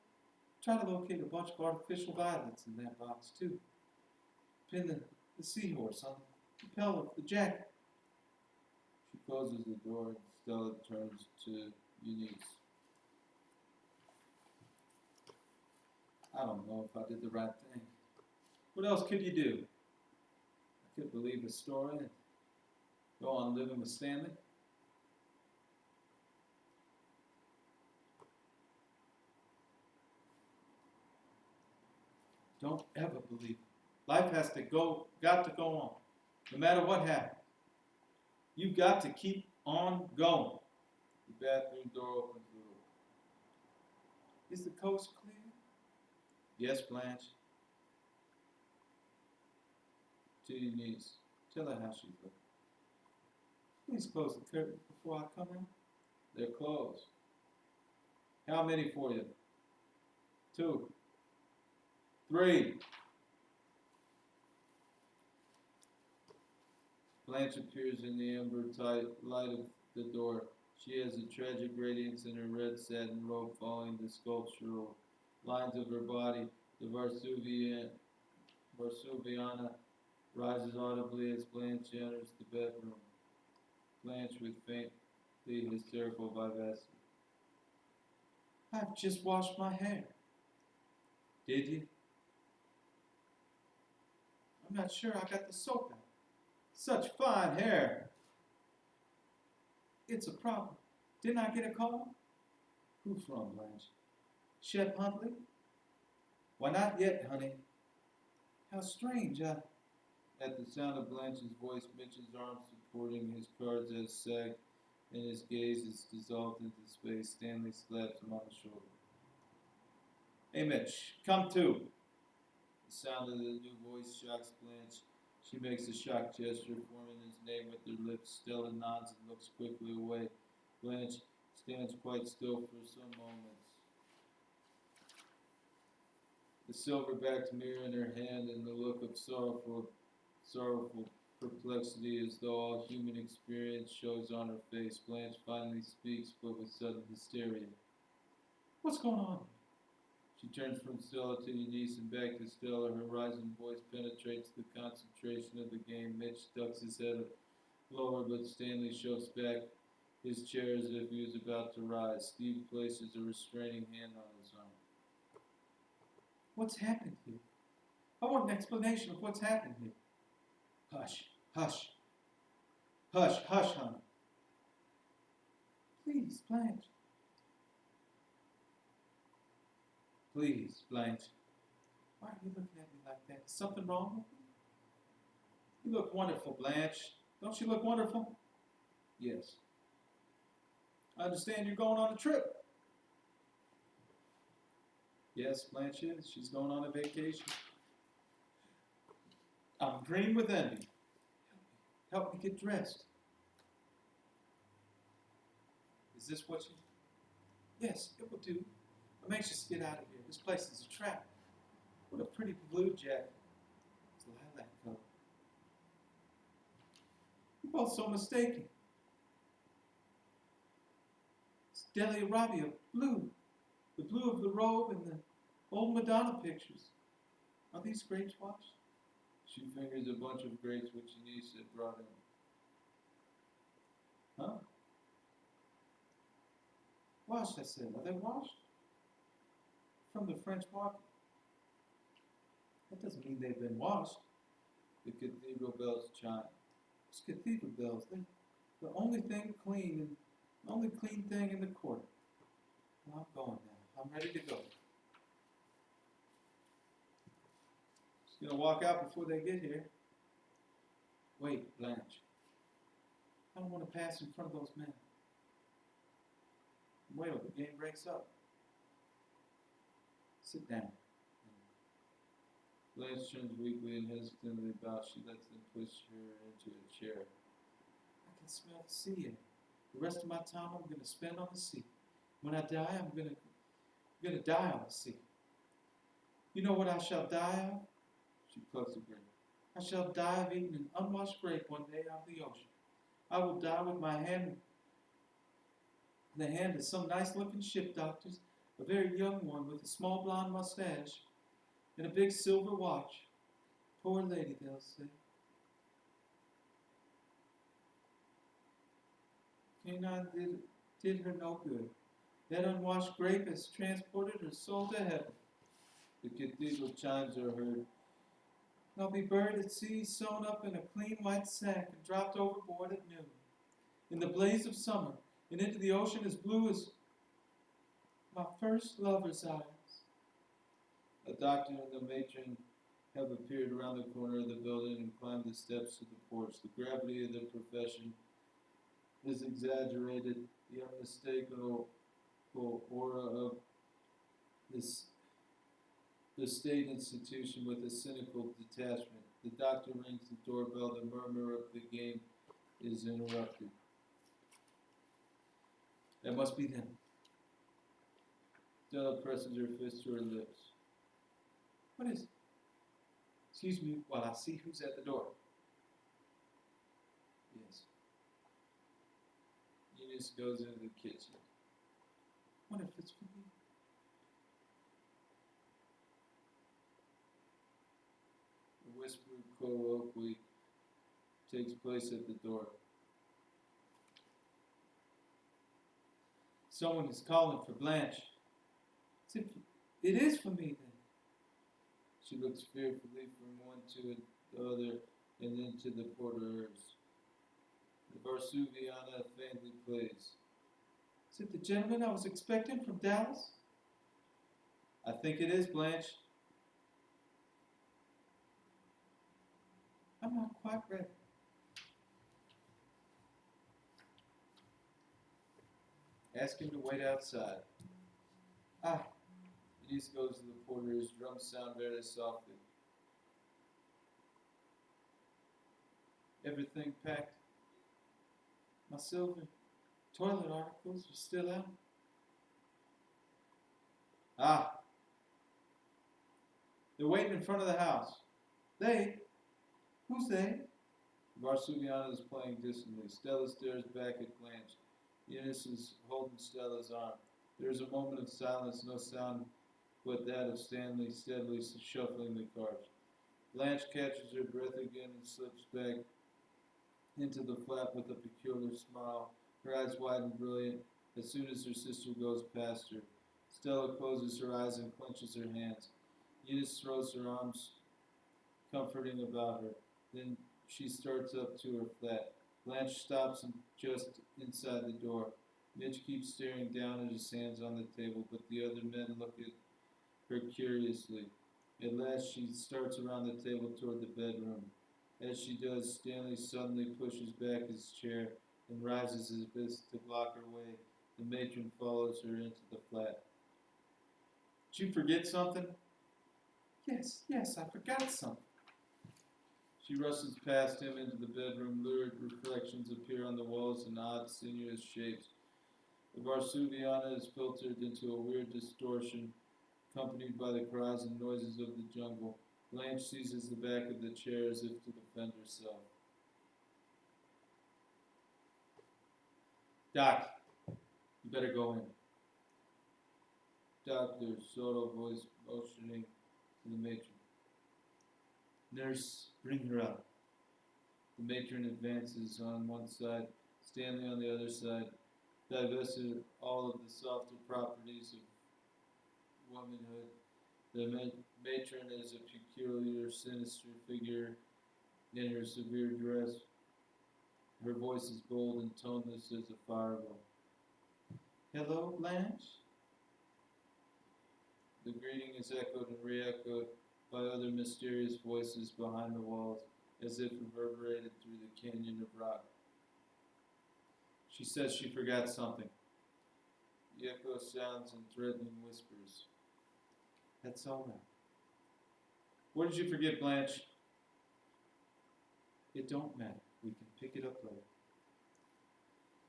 try to locate a bunch of artificial violets in that box, too. Pin the seahorse on the lapel of the jacket. She closes the door and Stella turns to Eunice. I don't know if I did the right thing. What else could you do? I could believe the story and go on living with Stanley. Don't ever believe it. Life got to go on, no matter what happens. You've got to keep on going. The bathroom door opens a little. Is the coast clear? Yes, Blanche. To your niece. Tell her how she's looking. Please close the curtain before I come in. They're closed. How many for you? 2. 3. Blanche appears in the amber light of the door. She has a tragic radiance in her red satin robe following the sculptural lines of her body. The Varsuviana rises audibly as Blanche enters the bedroom. Blanche with faintly hysterical vivacity. I've just washed my hair. Did you? I'm not sure I got the soap out. Such fine hair. It's a problem. Didn't I get a call? Who from, Blanche? Chef Huntley? Why not yet, honey? How strange. At the sound of Blanche's voice, Mitch's arms supporting his cards as sag, and his gaze is dissolved into space. Stanley slaps him on the shoulder. Hey, Mitch, come to. The sound of the new voice shocks Blanche. She makes a shocked gesture, forming his name with her lips. Stella nods and looks quickly away. Blanche stands quite still for some moments. The silver-backed mirror in her hand and the look of sorrowful perplexity as though all human experience shows on her face. Blanche finally speaks, but with sudden hysteria. What's going on? She turns from Stella to Eunice and back to Stella. Her rising voice penetrates the concentration of the game. Mitch ducks his head lower, but Stanley shoves back his chair as if he was about to rise. Steve places a restraining hand on his arm. What's happened here? I want an explanation of what's happened here. Hush, hush. Hush, hush, honey. Please, Blanche. Please, Blanche. Why are you looking at me like that? Is something wrong with you? You look wonderful, Blanche. Don't you look wonderful? Yes. I understand you're going on a trip. Yes, Blanche is. She's going on a vacation. I'm green with envy. Help me get dressed. Is this what you... Yes, it will do. I'm anxious to get out of here. This place is a trap. What a pretty blue jacket. It's lilac color. You're both so mistaken. It's Delia Robbia blue. The blue of the robe and the old Madonna pictures. Are these grapes washed? She fingers a bunch of grapes which Eunice had brought in. Huh? Washed, I said. Are they washed? From the French market. That doesn't mean they've been washed. The cathedral bells chime. It's cathedral bells. They're the only thing clean, and the only clean thing in the court. Well, I'm going now. I'm ready to go. She's going to walk out before they get here. Wait, Blanche. I don't want to pass in front of those men. Wait till the game breaks up. Sit down. Blanche turns weakly and hesitantly about. She lets them push her into a chair. I can smell the sea air. The rest of my time I'm going to spend on the sea. When I die, I'm going to die on the sea. You know what I shall die of? She plucks a grape. I shall die of eating an unwashed grape one day out of the ocean. I will die with my hand in the hand of some nice-looking ship doctor's, a very young one with a small blonde mustache and a big silver watch. Poor lady, they'll say. Canine did her no good. That unwashed grape has transported her soul to heaven. The cathedral chimes are heard. I'll be buried at sea, sewn up in a clean white sack and dropped overboard at noon, in the blaze of summer, and into the ocean as blue as my first lover's eyes. A doctor and the matron have appeared around the corner of the building and climbed the steps to the porch. The gravity of the profession is exaggerated. The unmistakable aura of the state institution with a cynical detachment. The doctor rings the doorbell. The murmur of the game is interrupted. That must be them. Stella presses her fist to her lips. What is it? Excuse me while I see who's at the door. Yes. Eunice goes into the kitchen. What if it's for me? A whispered colloquy takes place at the door. Someone is calling for Blanche. It is for me, then. She looks fearfully from one to the other and then to the portieres. The Varsuviana faintly plays. Is it the gentleman I was expecting from Dallas? I think it is, Blanche. I'm not quite ready. Ask him to wait outside. Ah, Eunice goes to the portieres. Drums sound very softly. everything packed. My silver toilet articles are still out. Ah, they're waiting in front of the house. They? Who's they? Varsuviana is playing distantly. Stella stares back at Blanche. Eunice is holding Stella's arm. There is a moment of silence, no sound but that of Stanley steadily shuffling the cards. Blanche catches her breath again and slips back into the flap with a peculiar smile, her eyes wide and brilliant as soon as her sister goes past her. Stella closes her eyes and clenches her hands. Eunice throws her arms comforting about her. Then she starts up to her flat. Blanche stops just inside the door. Mitch keeps staring down at his hands on the table, but the other men look at her curiously. At last she starts around the table toward the bedroom. As she does, Stanley suddenly pushes back his chair and rises his fist to block her way. The matron follows her into the flat. Did you forget something? Yes, I forgot something. She rushes past him into the bedroom. Lurid reflections appear on the walls in odd, sinuous shapes. The Varsuviana is filtered into a weird distortion, accompanied by the cries and noises of the jungle. Blanche seizes the back of the chair as if to defend herself. Doc, you better go in. Doctor, Soto voice motioning to the matron. Nurse, bring her out. The matron advances on one side, Stanley on the other side, divested of all of the softer properties of womanhood. The matron is a peculiar, sinister figure in her severe dress. Her voice is bold and toneless as a fireball. Hello, Blanche? The greeting is echoed and re-echoed by other mysterious voices behind the walls, as if reverberated through the canyon of rock. She says she forgot something. The echo sounds in threatening whispers. That's all right. What did you forget, Blanche? It don't matter. We can pick it up later.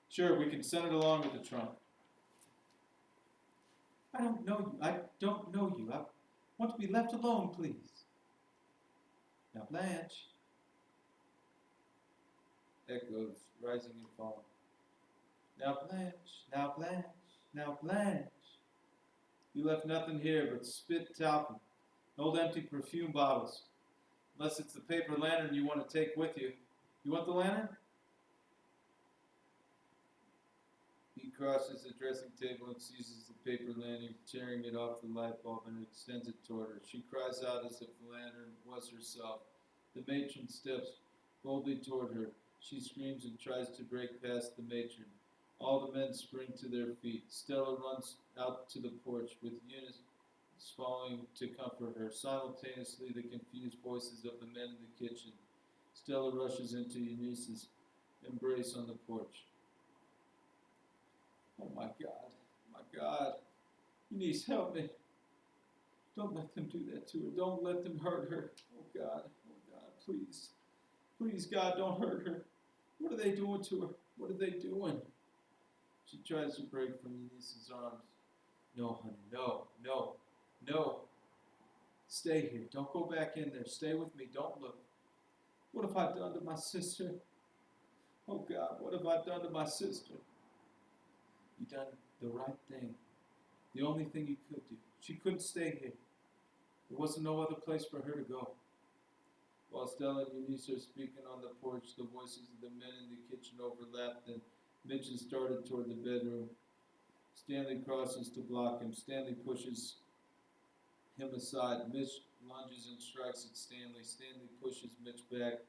Sure, we can send it along with the trunk. I don't know you. I want to be left alone, please. Now, Blanche. Echoes, rising and falling. Now, Blanche. Now, Blanche. Now, Blanche. You left nothing here but spit talcum, old empty perfume bottles. Unless it's the paper lantern you want to take with you. You want the lantern? He crosses the dressing table and seizes the paper lantern, tearing it off the light bulb and extends it toward her. She cries out as if the lantern was herself. The matron steps boldly toward her. She screams and tries to break past the matron. All the men spring to their feet. Stella runs out to the porch with Eunice following to comfort her. Simultaneously, the confused voices of the men in the kitchen. Stella rushes into Eunice's embrace on the porch. Oh my God. Eunice, help me. Don't let them do that to her. Don't let them hurt her. Oh God, please. Please, God, don't hurt her. What are they doing to her? What are they doing? She tries to break from Eunice's arms. No, honey, no. Stay here. Don't go back in there. Stay with me. Don't look. What have I done to my sister? Oh God, what have I done to my sister? You done the right thing. The only thing you could do. She couldn't stay here. There wasn't no other place for her to go. While Stella and Eunice are speaking on the porch, the voices of the men in the kitchen overlapped, and Mitch has started toward the bedroom. Stanley crosses to block him. Stanley pushes him aside. Mitch lunges and strikes at Stanley. Stanley pushes Mitch back.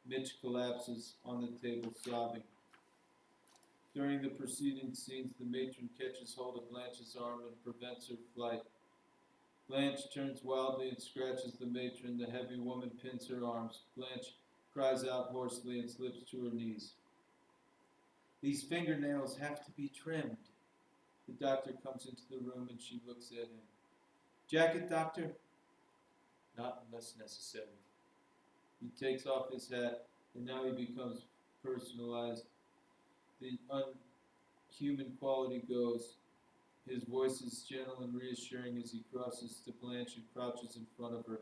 Mitch collapses on the table, sobbing. During the preceding scenes, the matron catches hold of Blanche's arm and prevents her flight. Blanche turns wildly and scratches the matron. The heavy woman pins her arms. Blanche cries out hoarsely and slips to her knees. These fingernails have to be trimmed. The doctor comes into the room and she looks at him. Jacket, doctor? Not unless necessary. He takes off his hat, and now he becomes personalized. The unhuman quality goes. His voice is gentle and reassuring as he crosses to Blanche and crouches in front of her.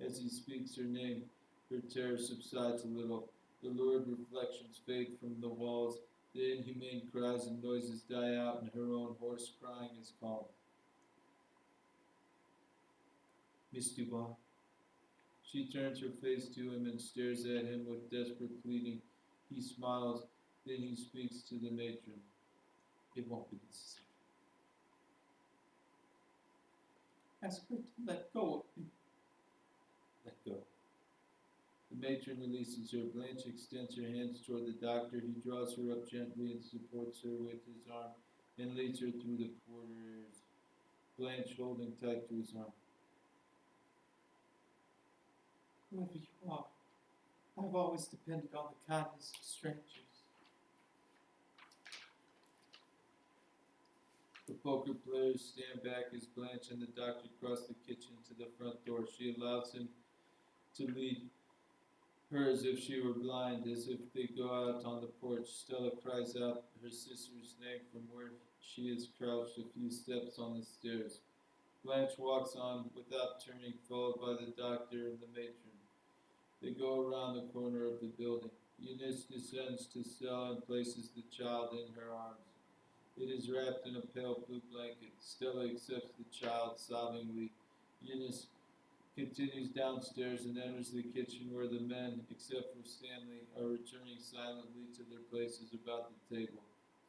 As he speaks her name, her terror subsides a little. The lurid reflections fade from the walls The inhumane cries and noises die out, and her own hoarse crying is calm. Miss Dubois. She turns her face to him and stares at him with desperate pleading. He smiles, then he speaks to the matron. It won't be necessary. Ask her to let go of me. Let go. The matron releases her. Blanche extends her hands toward the doctor. He draws her up gently and supports her with his arm and leads her through the corridors. Blanche holding tight to his arm. Whoever you are, I've always depended on the kindness of strangers. The poker players stand back as Blanche and the doctor cross the kitchen to the front door. She allows him to lead her as if she were blind, as if they go out on the porch. Stella cries out her sister's name from where she is crouched a few steps on the stairs. Blanche walks on without turning, followed by the doctor and the matron. They go around the corner of the building. Eunice descends to Stella and places the child in her arms. It is wrapped in a pale blue blanket. Stella accepts the child sobbingly. Eunice continues downstairs and enters the kitchen where the men, except for Stanley, are returning silently to their places about the table.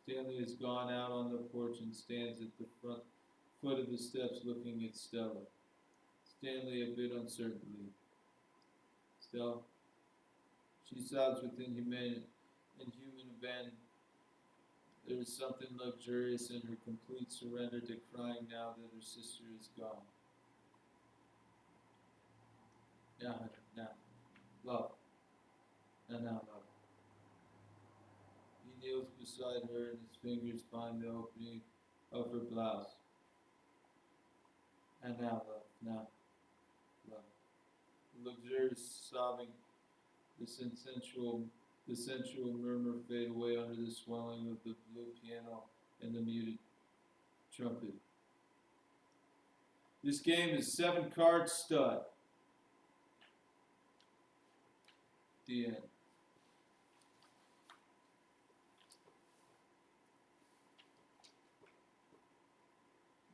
Stanley has gone out on the porch and stands at the front foot of the steps looking at Stella. Stanley a bit uncertainly. Stella. She sobs with inhuman abandon. There is something luxurious in her complete surrender to crying now that her sister is gone. Now, love. Now, love. He kneels beside her and his fingers find the opening of her blouse. And now, love. The luxurious sobbing, the sensual murmur fade away under the swelling of the blue piano and the muted trumpet. This game is 7-card stud. The end.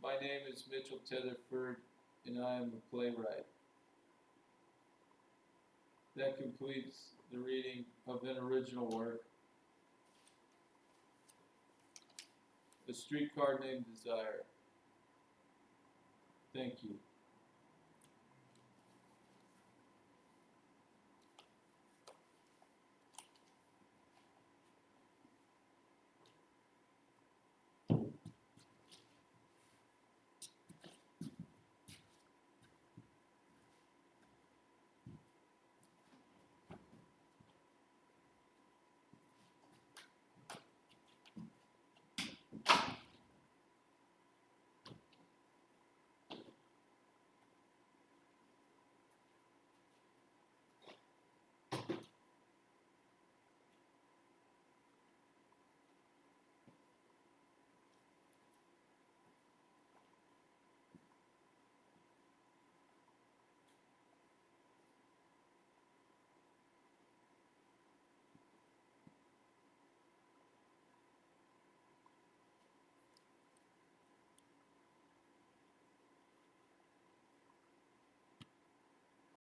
My name is Mitchell Teatherford, and I am a playwright. That completes the reading of an original work, A Streetcar Named Desire. Thank you.